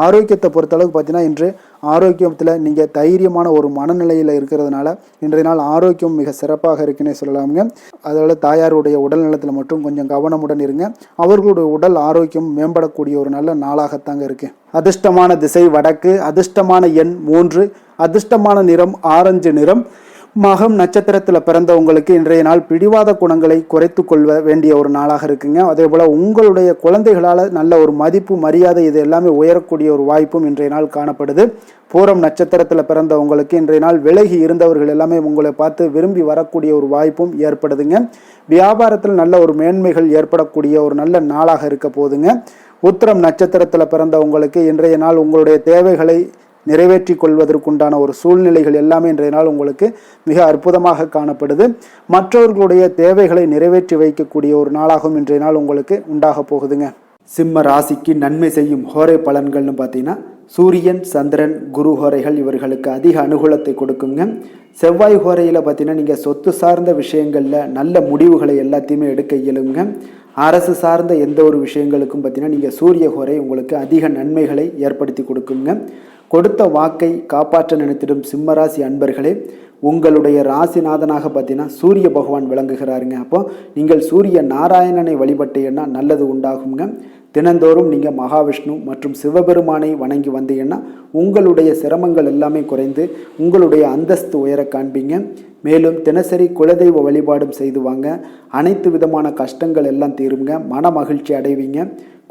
ஆரோக்கியத்தை பொறுத்தளவுக்கு பார்த்தீங்கன்னா இன்று ஆரோக்கியத்தில் நீங்கள் தைரியமான ஒரு மனநிலையில் இருக்கிறதுனால இன்றைய நாள் ஆரோக்கியம் மிக சிறப்பாக இருக்குன்னே சொல்லலாமுங்க. அதோட தாயாருடைய உடல் நலத்தில் மட்டும் கொஞ்சம் கவனமுடன் இருங்க. அவர்களுடைய உடல் ஆரோக்கியம் மேம்படக்கூடிய ஒரு நல்ல நாளாகத்தாங்க இருக்கு. அதிர்ஷ்டமான திசை வடக்கு, அதிர்ஷ்டமான எண் 3, அதிர்ஷ்டமான நிறம் ஆரஞ்சு நிறம். மகம் நட்சத்திரத்தில் பிறந்தவங்களுக்கு இன்றைய நாள் பிடிவாத குணங்களை குறைத்து கொள்ள வேண்டிய ஒரு நாளாக இருக்குங்க. அதே போல் உங்களுடைய குழந்தைகளால் நல்ல ஒரு மதிப்பு மரியாதை இது எல்லாமே உயரக்கூடிய ஒரு வாய்ப்பும் இன்றைய நாள் காணப்படுது. பூரம் நட்சத்திரத்தில் பிறந்தவங்களுக்கு இன்றைய நாள் விலகி இருந்தவர்கள் எல்லாமே உங்களை பார்த்து விரும்பி வரக்கூடிய ஒரு வாய்ப்பும் ஏற்படுதுங்க. வியாபாரத்தில் நல்ல ஒரு மேன்மைகள் ஏற்படக்கூடிய ஒரு நல்ல நாளாக இருக்க போதுங்க. உத்திரம் நட்சத்திரத்தில் பிறந்தவங்களுக்கு இன்றைய நாள் உங்களுடைய தேவைகளை நிறைவேற்றி கொள்வதற்குண்டான ஒரு சூழ்நிலைகள் எல்லாமே இன்றைய நாள் உங்களுக்கு மிக அற்புதமாக காணப்படுது. மற்றவர்களுடைய தேவைகளை நிறைவேற்றி வைக்கக்கூடிய ஒரு நாளாகவும் இன்றைய நாள் உங்களுக்கு உண்டாக போகுதுங்க. சிம்ம ராசிக்கு நன்மை செய்யும் ஹோரை பலன்கள்னு பார்த்தீங்கன்னா சூரியன், சந்திரன், குரு ஹோரைகள் இவர்களுக்கு அதிக அனுகூலத்தை கொடுக்குங்க. செவ்வாய் ஹோரையில் பார்த்தீங்கன்னா நீங்கள் சொத்து சார்ந்த விஷயங்களில் நல்ல முடிவுகளை எல்லாத்தையுமே எடுக்க இயலுங்க. அரசு சார்ந்த எந்த ஒரு விஷயங்களுக்கும் பார்த்தீங்கன்னா நீங்கள் சூரிய ஹோரை உங்களுக்கு அதிக நன்மைகளை ஏற்படுத்தி கொடுக்குங்க. கொடுத்த வாக்கை காப்பாற்ற நினைத்திடும் சிம்மராசி அன்பர்களே, உங்களுடைய ராசிநாதனாக பார்த்தீங்கன்னா சூரிய பகவான் விளங்குகிறாருங்க. அப்போ நீங்கள் சூரிய நாராயணனை வழிபட்டீங்கன்னா நல்லது உண்டாகுங்க. தினந்தோறும் நீங்கள் மகாவிஷ்ணு மற்றும் சிவபெருமானை வணங்கி வந்தீங்கன்னா உங்களுடைய சிரமங்கள் எல்லாமே குறைந்து உங்களுடைய அந்தஸ்து உயர காண்பீங்க. மேலும் தினசரி குலதெய்வ வழிபாடும் செய்து வாங்க. அனைத்து விதமான கஷ்டங்கள் எல்லாம் தீருங்க. மன மகிழ்ச்சி அடைவீங்க.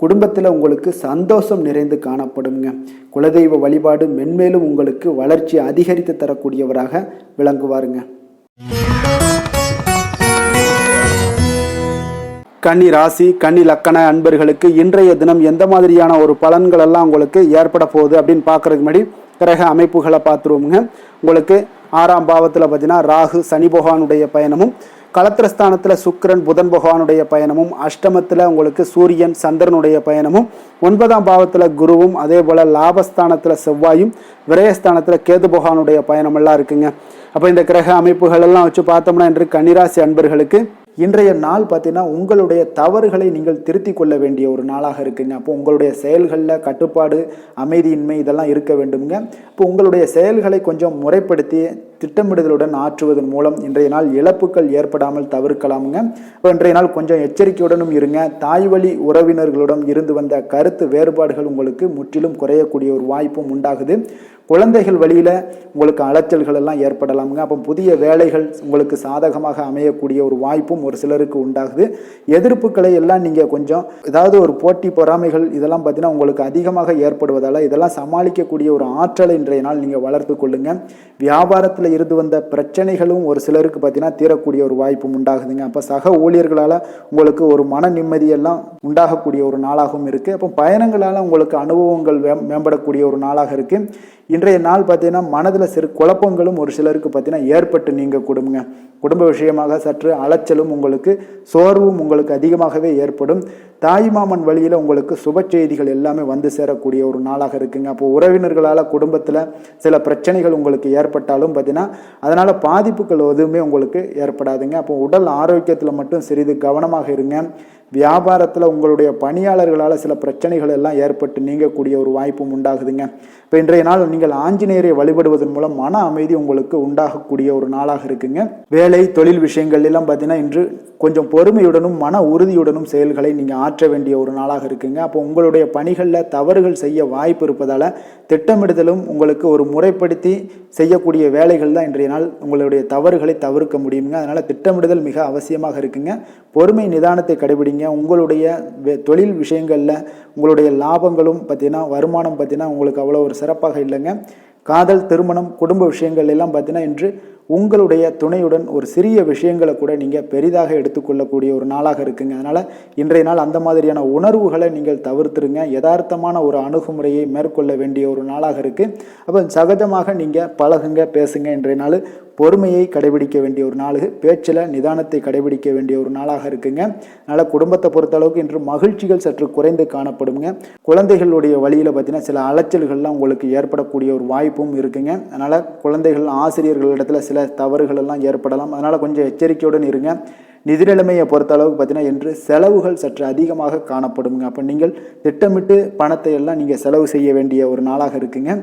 குடும்பத்தில் உங்களுக்கு சந்தோஷம் நிறைந்து காணப்படுங்க. குலதெய்வ வழிபாடு மென்மேலும் உங்களுக்கு வளர்ச்சி அதிகரித்து தரக்கூடியவராக விளங்குவாருங்க. கன்னி ராசி, கன்னி லக்கண அன்பர்களுக்கு இன்றைய தினம் எந்த மாதிரியான ஒரு பலன்கள் எல்லாம் உங்களுக்கு ஏற்பட போகுது அப்படின்னு பார்க்கறதுக்கு முன்னாடி கிரக அமைப்புகளை பார்த்துருவோமுங்க. உங்களுக்கு 6ஆம் பாவத்தில் பார்த்தீங்கன்னா ராகு சனி பகவானுடைய பயணமும், களத்திரஸ்தானத்தில் சுக்கிரன் புதன் பகவானுடைய பயணமும், அஷ்டமத்தில் உங்களுக்கு சூரியன் சந்திரனுடைய பயணமும், 9ஆம் பாவத்தில் குருவும், அதே போல் லாபஸ்தானத்தில் செவ்வாயும், விரயஸ்தானத்தில் கேது பகவானுடைய பயணமெல்லாம் இருக்குங்க. அப்போ இந்த கிரக அமைப்புகள் எல்லாம் வச்சு பார்த்தோம்னா இன்று கன்னிராசி அன்பர்களுக்கு இன்றைய நாள் பார்த்தீங்கன்னா உங்களுடைய தவறுகளை நீங்கள் திருத்தி கொள்ள வேண்டிய ஒரு நாளாக இருக்குங்க. அப்போ உங்களுடைய செயல்களில் கட்டுப்பாடு, அமைதியின்மை இதெல்லாம் இருக்க வேண்டுங்க. இப்போ உங்களுடைய செயல்களை கொஞ்சம் முறைப்படுத்தி திட்டமிடுதலுடன் ஆற்றுவதன் மூலம் இன்றைய நாள் இழப்புகள் ஏற்படாமல் தவிர்க்கலாமுங்க. இப்போ இன்றைய நாள் கொஞ்சம் எச்சரிக்கையுடனும் இருங்க. தாய் வழி உறவினர்களுடன் இருந்து வந்த கருத்து வேறுபாடுகள் உங்களுக்கு முற்றிலும் குறையக்கூடிய ஒரு வாய்ப்பும் உண்டாகுது. குழந்தைகள் வழியில் உங்களுக்கு அலைச்சல்கள் எல்லாம் ஏற்படலாமுங்க. அப்போ புதிய வேலைகள் உங்களுக்கு சாதகமாக அமையக்கூடிய ஒரு வாய்ப்பும் ஒரு சிலருக்கு உண்டாகுது. எதிர்ப்புகளை எல்லாம் நீங்கள் கொஞ்சம் ஏதாவது ஒரு போட்டி பொறாமைகள் இதெல்லாம் பார்த்தீங்கன்னா உங்களுக்கு அதிகமாக ஏற்படுவதால் இதெல்லாம் சமாளிக்கக்கூடிய ஒரு ஆற்றலை இன்றைய நாள் நீங்கள் வளர்த்து கொள்ளுங்க. வியாபாரத்தில் இருந்து வந்த பிரச்சனைகளும் ஒரு சிலருக்கு பார்த்தீங்கன்னா தீரக்கூடிய ஒரு வாய்ப்பும் உண்டாகுதுங்க. அப்போ சக ஊழியர்களால் உங்களுக்கு ஒரு மன நிம்மதியெல்லாம் உண்டாகக்கூடிய ஒரு நாளாகவும் இருக்குது. அப்போ பயணங்களால் உங்களுக்கு அனுபவங்கள் மேம்படக்கூடிய ஒரு நாளாக இருக்குது. இன்றைய நாள் பார்த்தீங்கன்னா மனதில் சிறு குழப்பங்களும் ஒரு சிலருக்கு பார்த்தீங்கன்னா ஏற்பட்டு நீங்க கொடுங்க. குடும்ப விஷயமாக சற்று அலைச்சலும் உங்களுக்கு சோர்வும் உங்களுக்கு அதிகமாகவே ஏற்படும். தாய்மாமன் வழியில் உங்களுக்கு சுப செய்திகள் எல்லாமே வந்து சேரக்கூடிய ஒரு நாளாக இருக்குங்க. அப்போ உறவினர்களால் குடும்பத்தில் சில பிரச்சனைகள் உங்களுக்கு ஏற்பட்டாலும் பார்த்தீங்கன்னா அதனால் பாதிப்புகள் எதுவுமே உங்களுக்கு ஏற்படாதுங்க. அப்போ உடல் ஆரோக்கியத்தில் மட்டும் சிறிது கவனமாக இருங்க. வியாபாரத்தில் உங்களுடைய பணியாளர்களால் சில பிரச்சனைகள் எல்லாம் ஏற்பட்டு நீங்கக்கூடிய ஒரு வாய்ப்பும் உண்டாகுதுங்க. இப்போ இன்றைய நாள் நீங்கள் ஆஞ்சநேயரை வழிபடுவதன் மூலம் மன அமைதி உங்களுக்கு உண்டாகக்கூடிய ஒரு நாளாக இருக்குங்க. வேலை தொழில் விஷயங்கள் எல்லாம் பார்த்தீங்கன்னா இன்று கொஞ்சம் பொறுமையுடனும் மன உறுதியுடனும் செயல்களை நீங்கள் ஆற்ற வேண்டிய ஒரு நாளாக இருக்குங்க. அப்போ உங்களுடைய பணிகளில் தவறுகள் செய்ய வாய்ப்பு இருப்பதால் திட்டமிடுதலும் உங்களுக்கு ஒரு முறைப்படுத்தி செய்யக்கூடிய வேலைகள் தான் இன்றைய நாள் உங்களுடைய தவறுகளை தவிர்க்க முடியுங்க. அதனால் திட்டமிடுதல் மிக அவசியமாக இருக்குங்க. பொறுமை நிதானத்தை கடைபிடிங்க. உங்களுடைய தொழில் விஷயங்களில் உங்களுடைய லாபங்களும் பார்த்தீங்கன்னா வருமானம் பார்த்தீங்கன்னா உங்களுக்கு அவ்வளோ ஒரு சிறப்பாக இல்லைங்க. காதல் திருமணம் குடும்ப விஷயங்கள் எல்லாம் பார்த்தீங்கன்னா இன்று உங்களுடைய துணையுடன் ஒரு சிறிய விஷயங்களை கூட நீங்கள் பெரிதாக எடுத்துக்கொள்ளக்கூடிய ஒரு நாளாக இருக்குங்க. அதனால் இன்றைய நாள் அந்த மாதிரியான உணர்வுகளை நீங்கள் தவிர்த்துருங்க. யதார்த்தமான ஒரு அணுகுமுறையை மேற்கொள்ள வேண்டிய ஒரு நாளாக இருக்குது. அப்போ சகஜமாக நீங்கள் பழகுங்க, பேசுங்க. இன்றைய நாள் பொறுமையை கடைபிடிக்க வேண்டிய ஒரு நாள், பேச்சில் நிதானத்தை கடைபிடிக்க வேண்டிய ஒரு நாளாக இருக்குங்க. அதனால் குடும்பத்தை பொறுத்தளவுக்கு இன்று மகிழ்ச்சிகள் சற்று குறைந்து காணப்படுங்க. குழந்தைகளுடைய வழியில் பார்த்தீங்கன்னா சில அலைச்சல்கள்லாம் உங்களுக்கு ஏற்படக்கூடிய ஒரு வாய்ப்பும் இருக்குங்க. அதனால் குழந்தைகள் ஆசிரியர்களிடத்தில் சில தவறுகள் எல்லாம் ஏற்படலாம். அதனால் கொஞ்சம் எச்சரிக்கையுடன் இருங்க. நிதி நிலைமையை பொறுத்த அளவுக்கு பார்த்தீங்கன்னா இன்று செலவுகள் சற்று அதிகமாக காணப்படுங்க. அப்போ நீங்கள் திட்டமிட்டு பணத்தை எல்லாம் நீங்கள் செலவு செய்ய வேண்டிய ஒரு நாளாக இருக்குங்க.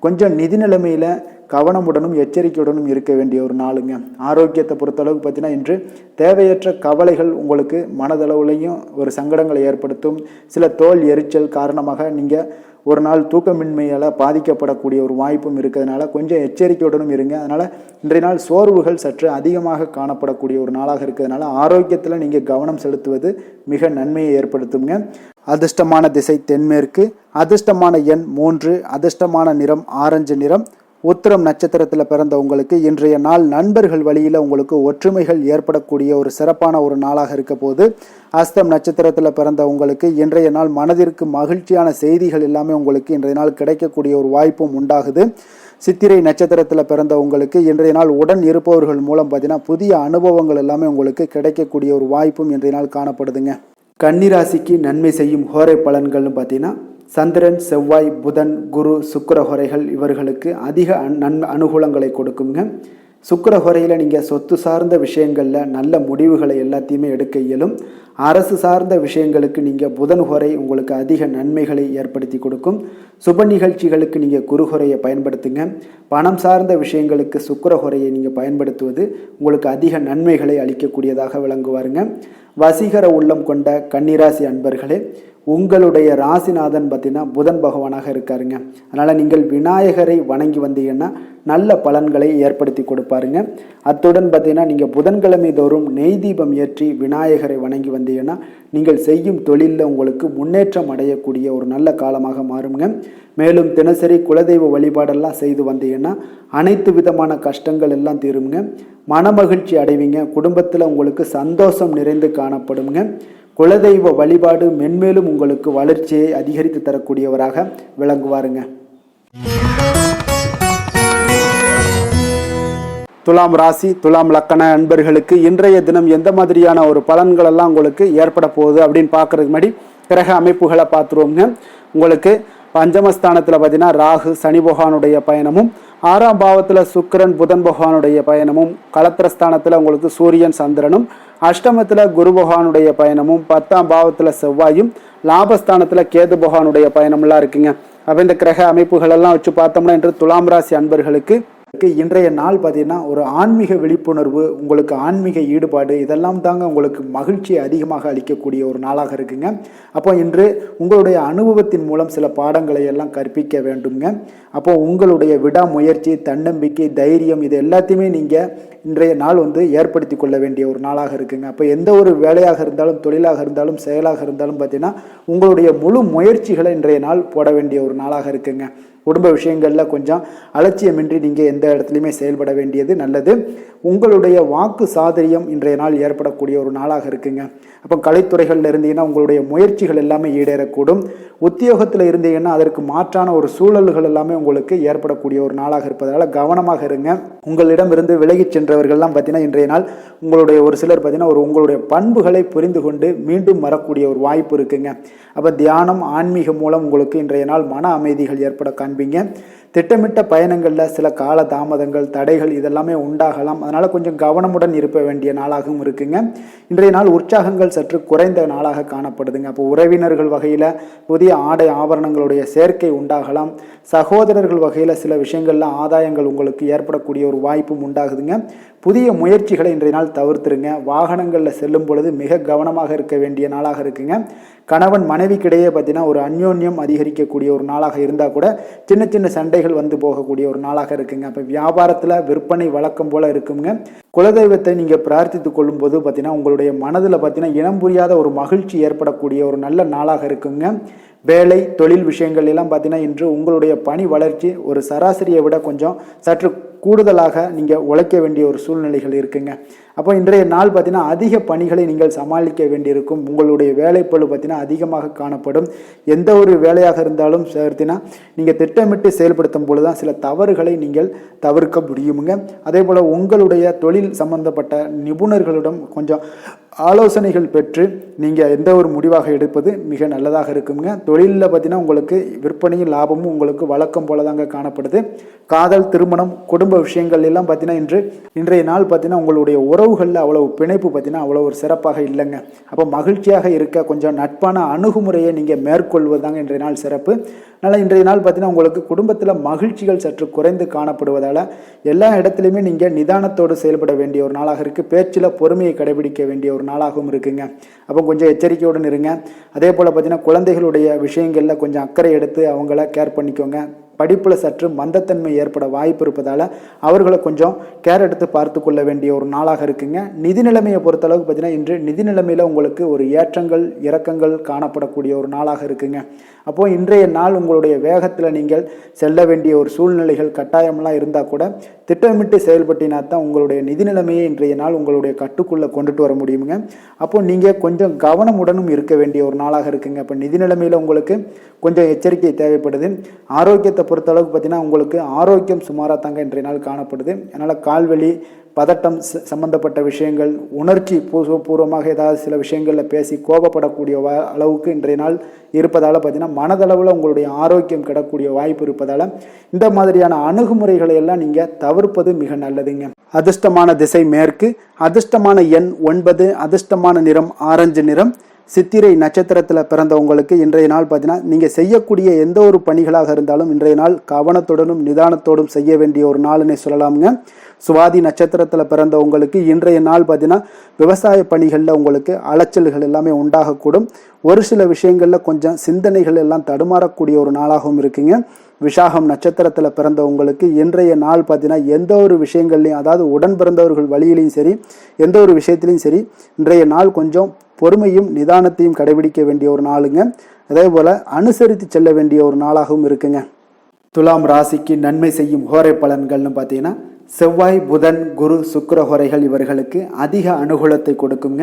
கொஞ்சம் நிதி நிலைமையில் கவனமுடனும் எச்சரிக்கையுடனும் இருக்க வேண்டிய ஒரு நாளுங்க. ஆரோக்கியத்தை பொறுத்தளவுக்கு பார்த்தீங்கன்னா இன்று தேவையற்ற கவலைகள் உங்களுக்கு மனதளவுலையும் ஒரு சங்கடங்களை ஏற்படுத்தும். சில தோல் எரிச்சல் காரணமாக நீங்கள் ஒரு நாள் தூக்கமின்மையால் பாதிக்கப்படக்கூடிய ஒரு வாய்ப்பும் இருக்கிறதுனால கொஞ்சம் எச்சரிக்கையுடனும் இருங்க. அதனால் இன்றைய நாள் சோர்வுகள் சற்று அதிகமாக காணப்படக்கூடிய ஒரு நாளாக இருக்கிறதுனால ஆரோக்கியத்தில் நீங்கள் கவனம் செலுத்துவது மிக நன்மையை ஏற்படுத்துங்க. அதிர்ஷ்டமான திசை தென்மேற்கு, அதிர்ஷ்டமான எண் 3, அதிர்ஷ்டமான நிறம் ஆரஞ்சு நிறம். உத்திரம் நட்சத்திரத்தில் பிறந்த உங்களுக்கு இன்றைய நாள் நண்பர்கள் வழியில் உங்களுக்கு ஒற்றுமைகள் ஏற்படக்கூடிய ஒரு சிறப்பான ஒரு நாளாக இருக்க போது. அஸ்தம் நட்சத்திரத்தில் பிறந்த உங்களுக்கு இன்றைய நாள் மனதிற்கு மகிழ்ச்சியான செய்திகள் எல்லாமே உங்களுக்கு இன்றைய நாள் கிடைக்கக்கூடிய ஒரு வாய்ப்பும் உண்டாகுது. சித்திரை நட்சத்திரத்தில் பிறந்த உங்களுக்கு இன்றைய நாள் உடன் இருப்பவர்கள் மூலம் பார்த்தீங்கன்னா புதிய அனுபவங்கள் எல்லாமே உங்களுக்கு கிடைக்கக்கூடிய ஒரு வாய்ப்பும் இன்றைய நாள் காணப்படுதுங்க. கன்னிராசிக்கு நன்மை செய்யும் ஹோரை பலன்கள்னு பார்த்தீங்கன்னா சந்திரன், செவ்வாய், புதன், குரு, சுக்கிர ஹோரைகள் இவர்களுக்கு அதிக அனுகூலங்களை கொடுக்குங்க. சுக்கிர ஹோரையில் நீங்கள் சொத்து சார்ந்த விஷயங்களில் நல்ல முடிவுகளை எல்லாத்தையுமே எடுக்க இயலும். அரசு சார்ந்த விஷயங்களுக்கு நீங்கள் புதன் ஹோரை உங்களுக்கு அதிக நன்மைகளை ஏற்படுத்தி கொடுக்கும். சுப நிகழ்ச்சிகளுக்கு நீங்கள் குரு ஹோரையை பயன்படுத்துங்க. பணம் சார்ந்த விஷயங்களுக்கு சுக்கிர ஹோரையை நீங்கள் பயன்படுத்துவது உங்களுக்கு அதிக நன்மைகளை அளிக்கக்கூடியதாக விளங்குவாருங்க. வசீகர உள்ளம் கொண்ட கன்னிராசி அன்பர்களே, உங்களுடைய ராசிநாதன் பார்த்தீங்கன்னா புதன் பகவானாக இருக்காருங்க. அதனால் நீங்கள் விநாயகரை வணங்கி வந்தீங்கன்னா நல்ல பலன்களை ஏற்படுத்தி கொடுப்பாருங்க. அத்துடன் பார்த்தீங்கன்னா நீங்கள் புதன்கிழமை தோறும் நெய் தீபம் ஏற்றி விநாயகரை வணங்கி வந்தீங்கன்னா நீங்கள் செய்யும் தொழிலில் உங்களுக்கு முன்னேற்றம் அடையக்கூடிய ஒரு நல்ல காலமாக மாறுங்க. மேலும் தினசரி குலதெய்வ வழிபாடெல்லாம் செய்து வந்தீங்கன்னா அனைத்து விதமான கஷ்டங்கள் எல்லாம் தீருங்க. மனமகிழ்ச்சி அடைவீங்க. குடும்பத்தில் உங்களுக்கு சந்தோஷம் நிறைந்து காணப்படுங்க. குலதெய்வ வழிபாடு மென்மேலும் உங்களுக்கு வளர்ச்சியை அதிகரித்து தரக்கூடியவராக விளங்குவாருங்க. துலாம் ராசி, துலாம் லக்கண அன்பர்களுக்கு இன்றைய தினம் எந்த மாதிரியான ஒரு பலன்கள் எல்லாம் உங்களுக்கு ஏற்பட போகுது அப்படின்னு பார்க்கறதுக்கு முன்னாடி கிரக அமைப்புகளை பார்த்துருவோங்க. உங்களுக்கு பஞ்சமஸ்தானத்தில் பார்த்தீங்கன்னா ராகு சனி பகவானுடைய பயணமும், 6ஆம் பாவத்தில் சுக்கிரன் புதன் பகவானுடைய பயணமும், களத்திரஸ்தானத்தில் உங்களுக்கு சூரியன் சந்திரனும், அஷ்டமத்தில் குரு பகவானுடைய பயணமும், 10ஆம் பாவத்தில் செவ்வாயும், லாபஸ்தானத்தில் கேது பகவானுடைய பயணம்லாம் இருக்குங்க. அப்போ இந்த கிரக அமைப்புகள் எல்லாம் வச்சு பார்த்தோம்னா இன்று துலாம் ராசி அன்பர்களுக்கு இன்றைய நாள் பார்த்தீங்கன்னா ஒரு ஆன்மீக விழிப்புணர்வு, உங்களுக்கு ஆன்மீக ஈடுபாடு இதெல்லாம் தாங்க உங்களுக்கு மகிழ்ச்சியை அதிகமாக அளிக்கக்கூடிய ஒரு நாளாக இருக்குங்க. அப்போ இன்று உங்களுடைய அனுபவத்தின் மூலம் சில பாடங்களை எல்லாம் கற்பிக்க வேண்டுங்க. அப்போ உங்களுடைய விடாமுயற்சி, தன்னம்பிக்கை, தைரியம் இது எல்லாத்தையுமே நீங்கள் இன்றைய நாள் ஏற்படுத்தி கொள்ள வேண்டிய ஒரு நாளாக இருக்குங்க. அப்போ எந்த ஒரு வேலையாக இருந்தாலும், தொழிலாக இருந்தாலும், செயலாக இருந்தாலும் பார்த்தீங்கன்னா உங்களுடைய முழு முயற்சிகளை இன்றைய நாள் போட வேண்டிய ஒரு நாளாக இருக்குங்க. குடும்ப விஷயங்களில் கொஞ்சம் அலட்சியமின்றி நீங்கள் எந்த இடத்துலையுமே செயல்பட வேண்டியது நல்லது. உங்களுடைய வாக்கு சாதுரியம் இன்றைய நாள் ஏற்படக்கூடிய ஒரு நாளாக இருக்குங்க. அப்போ கலைத்துறைகளில் இருந்தீங்கன்னா உங்களுடைய முயற்சிகள் எல்லாமே ஈடேறக்கூடும். உத்தியோகத்தில் இருந்தீங்கன்னா அதற்கு மாற்றான ஒரு சூழல்கள் எல்லாமே உங்களுக்கு ஏற்படக்கூடிய ஒரு நாளாக இருப்பதால் கவனமாக இருங்க. உங்களிடம் இருந்து விலகி சென்றவர்கள்லாம் பார்த்தீங்கன்னா இன்றைய நாள் உங்களுடைய ஒரு சிலர் பார்த்தீங்கன்னா உங்களுடைய பண்புகளை புரிந்து கொண்டு மீண்டும் வரக்கூடிய ஒரு வாய்ப்பு இருக்குங்க. அப்போ தியானம் ஆன்மீகம் மூலம் உங்களுக்கு இன்றைய நாள் மன அமைதிகள் ஏற்பட காண்பீங்க. திட்டமிட்ட பயணங்களில் சில கால தாமதங்கள் தடைகள் இதெல்லாமே உண்டாகலாம். அதனால் கொஞ்சம் கவனமுடன் இருக்க வேண்டிய நாளாகவும் இருக்குங்க. இன்றைய நாள் உற்சாகங்கள் சற்று குறைந்த நாளாக காணப்படுதுங்க. அப்போ உறவினர்கள் வகையில் புதிய ஆடை ஆபரணங்களுடைய சேர்க்கை உண்டாகலாம். சகோதரர்கள் வகையில் சில விஷயங்களில் ஆதாயங்கள் உங்களுக்கு ஏற்படக்கூடிய ஒரு வாய்ப்பும் உண்டாகுதுங்க. புதிய முயற்சிகளை இன்றைய நாள் தவிர்த்துருங்க. வாகனங்களில் செல்லும் பொழுது மிக கவனமாக இருக்க வேண்டிய நாளாக இருக்குங்க. கணவன் மனைவிக்கிடையே பார்த்தீங்கன்னா ஒரு அந்யோன்யம் அதிகரிக்கக்கூடிய ஒரு நாளாக இருந்தால் கூட சின்ன சின்ன சண்டைகள் வந்து போகக்கூடிய ஒரு நாளாக இருக்குங்க. அப்போ வியாபாரத்தில் விற்பனை வழக்கம் போல் இருக்குங்க. குலதெய்வத்தை நீங்கள் பிரார்த்தித்து கொள்ளும் போது பார்த்தீங்கன்னா உங்களுடைய மனதில் பார்த்தீங்கன்னா இனம் புரியாத ஒரு மகிழ்ச்சி ஏற்படக்கூடிய ஒரு நல்ல நாளாக இருக்குங்க. வேலை தொழில் விஷயங்கள் எல்லாம் பார்த்தீங்கன்னா இன்று உங்களுடைய பணி வளர்ச்சி ஒரு சராசரியை விட கொஞ்சம் சற்று கூடுதலாக நீங்கள் உழைக்க வேண்டிய ஒரு சூழ்நிலைகள் இருக்குங்க. அப்போ இன்றைய நாள் பார்த்தீங்கன்னா அதிக பணிகளை நீங்கள் சமாளிக்க வேண்டியிருக்கும். உங்களுடைய வேலைப்பளு பார்த்தீங்கன்னா அதிகமாக காணப்படும். எந்த ஒரு வேலையாக இருந்தாலும் சேர்த்தினா நீங்கள் திட்டமிட்டு செயல்படுத்தும் பொழுது தான் சில தவறுகளை நீங்கள் தவிர்க்க முடியுமுங்க. அதே போல் உங்களுடைய தொழில் சம்பந்தப்பட்ட நிபுணர்களிடம் கொஞ்சம் ஆலோசனைகள் பெற்று நீங்கள் எந்த ஒரு முடிவாக எடுப்பது மிக நல்லதாக இருக்குங்க. தொழிலில் பார்த்தீங்கன்னா உங்களுக்கு விற்பனையும் லாபமும் உங்களுக்கு வழக்கம் போல தாங்க காணப்படுது. காதல் திருமணம் குடும்ப விஷயங்கள் எல்லாம் பார்த்தீங்கன்னா இன்றைய நாள் பார்த்தீங்கன்னா உங்களுடைய உறவுகளில் அவ்வளவு பிணைப்பு பார்த்தீங்கன்னா அவ்வளோ ஒரு சிறப்பாக இல்லைங்க. அப்போ மகிழ்ச்சியாக இருக்க கொஞ்சம் நட்பான அணுகுமுறையை நீங்கள் மேற்கொள்வதாங்க இன்றைய நாள் சிறப்பு. அதனால் இன்றைய நாள் பார்த்தீங்கன்னா உங்களுக்கு குடும்பத்தில் மகிழ்ச்சிகள் சற்று குறைந்து காணப்படுவதால் எல்லா இடத்துலையுமே நீங்கள் நிதானத்தோடு செயல்பட வேண்டிய ஒரு நாளாக இருக்குது. பேச்சில் பொறுமையை கடைபிடிக்க வேண்டிய ஒரு நாளாகவும் இருக்குங்க. அப்போ கொஞ்சம் எச்சரிக்கையுடன் இருங்க. அதே போல் பார்த்தீங்கன்னா குழந்தைகளுடைய விஷயங்களில் கொஞ்சம் அக்கறை எடுத்து அவங்கள கேர் பண்ணிக்கோங்க. படிப்பில் சற்று மந்தத்தன்மை ஏற்பட வாய்ப்பு இருப்பதால் அவர்களை கொஞ்சம் கேர் எடுத்து பார்த்து கொள்ள வேண்டிய ஒரு நாளாக இருக்குங்க. நிதி நிலைமையை பொறுத்தளவுக்கு பார்த்தீங்கன்னா இன்று நிதி நிலைமையில் உங்களுக்கு ஒரு ஏற்றங்கள் இறக்கங்கள் காணப்படக்கூடிய ஒரு நாளாக இருக்குங்க. அப்போது இன்றைய நாள் உங்களுடைய வேகத்தில் நீங்கள் செல்ல வேண்டிய ஒரு சூழ்நிலைகள் கட்டாயமெல்லாம் இருந்தால் கூட திட்டமிட்டு செயல்பட்டினா தான் உங்களுடைய நிதி நிலைமையை இன்றைய நாள் உங்களுடைய கட்டுக்குள்ளே கொண்டுட்டு வர முடியுங்க. அப்போது நீங்கள் கொஞ்சம் கவனமுடனும் இருக்க வேண்டிய ஒரு நாளாக இருக்குங்க. அப்போ நிதி நிலைமையில் உங்களுக்கு கொஞ்சம் எச்சரிக்கை தேவைப்படுது. ஆரோக்கியத்தை பொறுத்தளவுக்கு பார்த்தீங்கன்னா உங்களுக்கு ஆரோக்கியம் சுமாராக தாங்க இன்றைய நாள் காணப்படுது. அதனால் கால்வலி பதட்டம் சம்பந்தப்பட்ட விஷயங்கள் உணர்ச்சி பூர்வமாக ஏதாவது சில விஷயங்களில் பேசி கோபப்படக்கூடிய அளவுக்கு இன்றைய நாள் இருப்பதால் பார்த்தீங்கன்னா மனதளவில் உங்களுடைய ஆரோக்கியம் கிடக்கூடிய வாய்ப்பு இருப்பதால் இந்த மாதிரியான அணுகுமுறைகளை எல்லாம் நீங்கள் தவிர்ப்பது மிக நல்லதுங்க. அதிர்ஷ்டமான திசை மேற்கு, அதிர்ஷ்டமான எண் 9, அதிர்ஷ்டமான நிறம் ஆரஞ்சு நிறம். சித்திரை நட்சத்திரத்தில் பிறந்தவங்களுக்கு இன்றைய நாள் பார்த்தீங்கன்னா நீங்கள் செய்யக்கூடிய எந்த ஒரு பணிகளாக இருந்தாலும் இன்றைய நாள் கவனத்துடனும் நிதானத்தோடும் செய்ய வேண்டிய ஒரு நாள்னே சொல்லலாமுங்க. சுவாதி நட்சத்திரத்தில் பிறந்தவங்களுக்கு இன்றைய நாள் பார்த்தீங்கன்னா விவசாய பணிகளில் உங்களுக்கு அலைச்சல்கள் எல்லாமே உண்டாகக்கூடும். ஒரு சில விஷயங்களில் கொஞ்சம் சிந்தனைகள் எல்லாம் தடுமாறக்கூடிய ஒரு நாளாகவும் இருக்குங்க. விசாகம் நட்சத்திரத்தில் பிறந்தவங்களுக்கு இன்றைய நாள் பார்த்தீங்கன்னா எந்த ஒரு விஷயங்கள்லையும் அதாவது உடன் பிறந்தவர்கள் வழியிலையும் சரி எந்த ஒரு விஷயத்திலையும் சரி இன்றைய நாள் கொஞ்சம் பொறுமையும் நிதானத்தையும் கடைபிடிக்க வேண்டிய ஒரு நாளுங்க. அதே போல் அனுசரித்து செல்ல வேண்டிய ஒரு நாளாகவும் இருக்குங்க. துலாம் ராசிக்கு நன்மை செய்யும் ஹோரை பலன்கள்னு பார்த்தீங்கன்னா செவ்வாய் புதன் குரு சுக்கிர ஹோரைகள் இவர்களுக்கு அதிக அனுகூலத்தை கொடுக்குங்க.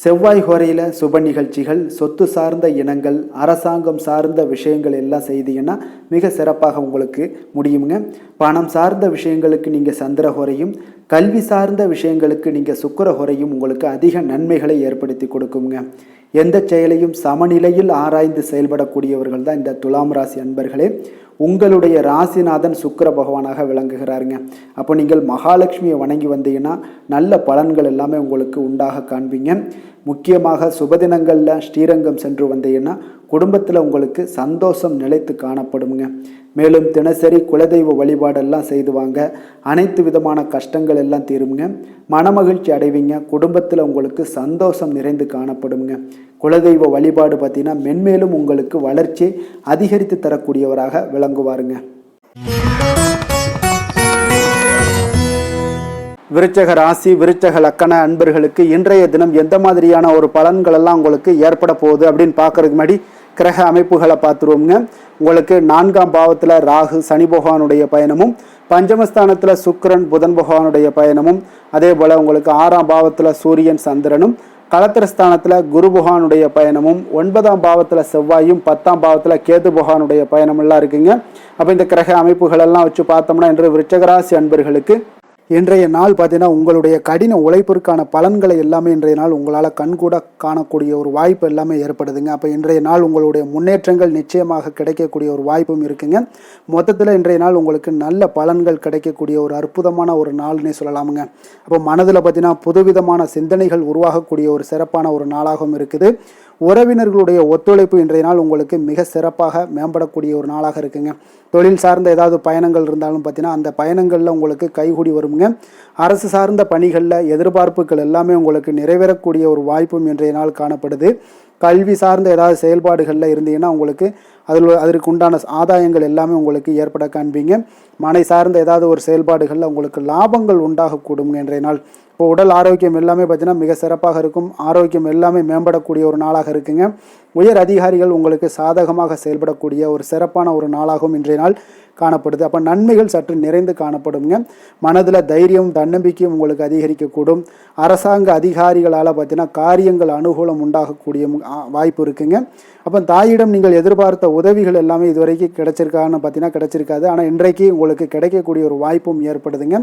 செவ்வாய் ஹோரையில் சுப நிகழ்ச்சிகள் சொத்து சார்ந்த இனங்கள் அரசாங்கம் சார்ந்த விஷயங்கள் எல்லாம் செய்தீங்கன்னா மிக சிறப்பாக உங்களுக்கு முடியுங்க. பணம் சார்ந்த விஷயங்களுக்கு நீங்கள் சந்திர ஹோரையும் கல்வி சார்ந்த விஷயங்களுக்கு நீங்கள் சுக்கிர ஹோரையும் உங்களுக்கு அதிக நன்மைகளை ஏற்படுத்தி கொடுக்குங்க. எந்த செயலையும் சமநிலையில் ஆராய்ந்து செயல்படக்கூடியவர்கள் தான் இந்த துலாம் ராசி அன்பர்களே. உங்களுடைய ராசிநாதன் சுக்கிர பகவானாக விளங்குகிறாருங்க. அப்போ நீங்கள் மகாலட்சுமியை வணங்கி வந்தீங்கன்னா நல்ல பலன்கள் எல்லாமே உங்களுக்கு உண்டாக காண்பீங்க. முக்கியமாக சுபதினங்களில் ஸ்ரீரங்கம் சென்று வந்தீங்கன்னா குடும்பத்தில் உங்களுக்கு சந்தோஷம் நிலைத்து காணப்படுங்க. மேலும் தினசரி குலதெய்வ வழிபாடெல்லாம் செய்துவாங்க. அனைத்து விதமான கஷ்டங்கள் எல்லாம் தீருங்க. மனமகிழ்ச்சி அடைவீங்க. குடும்பத்தில் உங்களுக்கு சந்தோஷம் நிறைந்து காணப்படுங்க. குலதெய்வ வழிபாடு பார்த்தீங்கன்னா மென்மேலும் உங்களுக்கு வளர்ச்சி அதிகரித்து தரக்கூடியவராக விளங்குவாருங்க. விருச்சக ராசி விருச்சக லக்கண அன்பர்களுக்கு இன்றைய தினம் எந்த மாதிரியான ஒரு பலன்கள் எல்லாம் உங்களுக்கு ஏற்பட போகுது அப்படின்னு பார்க்கறதுக்கு முன்னாடி கிரக அமைப்புகளை பார்த்துருவோங்க. உங்களுக்கு 4ஆம் பாவத்தில் ராகு சனி பகவானுடைய பயணமும், பஞ்சமஸ்தானத்தில் சுக்கிரன் புதன் பகவானுடைய பயணமும், அதே போல் உங்களுக்கு 6ஆம் பாவத்தில் சூரியன் சந்திரனும், களத்திரஸ்தானத்தில் குரு பகவானுடைய பயணமும், 9ஆம் பாவத்தில் செவ்வாயும், 10ஆம் பாவத்தில் கேது பகவானுடைய பயணமெல்லாம் இருக்குங்க. அப்போ இந்த கிரக அமைப்புகள் எல்லாம் வச்சு பார்த்தோம்னா இன்று விருச்சிகராசி அன்பர்களுக்கு இன்றைய நாள் பார்த்தீங்கன்னா உங்களுடைய கடின உழைப்பிற்கான பலன்களை எல்லாமே இன்றைய நாள் உங்களால் கண்கூட காணக்கூடிய ஒரு வாய்ப்பு எல்லாமே ஏற்படுதுங்க. அப்போ இன்றைய நாள் உங்களுடைய முன்னேற்றங்கள் நிச்சயமாக கிடைக்கக்கூடிய ஒரு வாய்ப்பும் இருக்குங்க. மொத்தத்தில் இன்றைய நாள் உங்களுக்கு நல்ல பலன்கள் கிடைக்கக்கூடிய ஒரு அற்புதமான ஒரு நாள்னே சொல்லலாமுங்க. அப்போ மனதில் பார்த்தீங்கன்னா புதுவிதமான சிந்தனைகள் உருவாகக்கூடிய ஒரு சிறப்பான ஒரு நாளாகவும் இருக்குது. உறவினர்களுடைய ஒத்துழைப்பு இன்றைய நாள் உங்களுக்கு மிக சிறப்பாக மேம்படக்கூடிய ஒரு நாளாக இருக்குங்க. தொழில் சார்ந்த ஏதாவது பயணங்கள் இருந்தாலும் பார்த்தீங்கன்னா அந்த பயணங்களில் உங்களுக்கு கைகூடி வருங்க. அரசு சார்ந்த பணிகளில் எதிர்பார்ப்புகள் எல்லாமே உங்களுக்கு நிறைவேறக்கூடிய ஒரு வாய்ப்பும் இன்றைய நாள் காணப்படுது. கல்வி சார்ந்த ஏதாவது செயல்பாடுகளில் இருந்தீங்கன்னா உங்களுக்கு அதற்கு உண்டான ஆதாயங்கள் எல்லாமே உங்களுக்கு ஏற்பட காண்பீங்க. மனை சார்ந்த ஏதாவது ஒரு செயல்பாடுகளில் உங்களுக்கு லாபங்கள் உண்டாகக்கூடுங்க இன்றைய நாள். இப்போ உடல் ஆரோக்கியம் எல்லாமே பார்த்தீங்கன்னா மிக சிறப்பாக இருக்கும். ஆரோக்கியம் எல்லாமே மேம்படக்கூடிய ஒரு நாளாக இருக்குங்க. உயர் அதிகாரிகள் உங்களுக்கு சாதகமாக செயல்படக்கூடிய ஒரு சிறப்பான ஒரு நாளாகவும் இன்றைய நாள் காணப்படுது. அப்போ நன்மைகள் சற்று நிறைந்து காணப்படுங்க. மனதில் தைரியம் தன்னம்பிக்கையும் உங்களுக்கு அதிகரிக்கக்கூடும். அரசாங்க அதிகாரிகளால் பார்த்தீங்கன்னா காரியங்கள் அனுகூலம் உண்டாகக்கூடிய வாய்ப்பு இருக்குங்க. அப்போ தாயிடம் நீங்கள் எதிர்பார்த்த உதவிகள் எல்லாமே இதுவரைக்கும் கிடைச்சிருக்கான்னு பார்த்தீங்கன்னா கிடைச்சிருக்காது. ஆனால் இன்றைக்கு உங்களுக்கு கிடைக்கக்கூடிய ஒரு வாய்ப்பும் ஏற்படுதுங்க.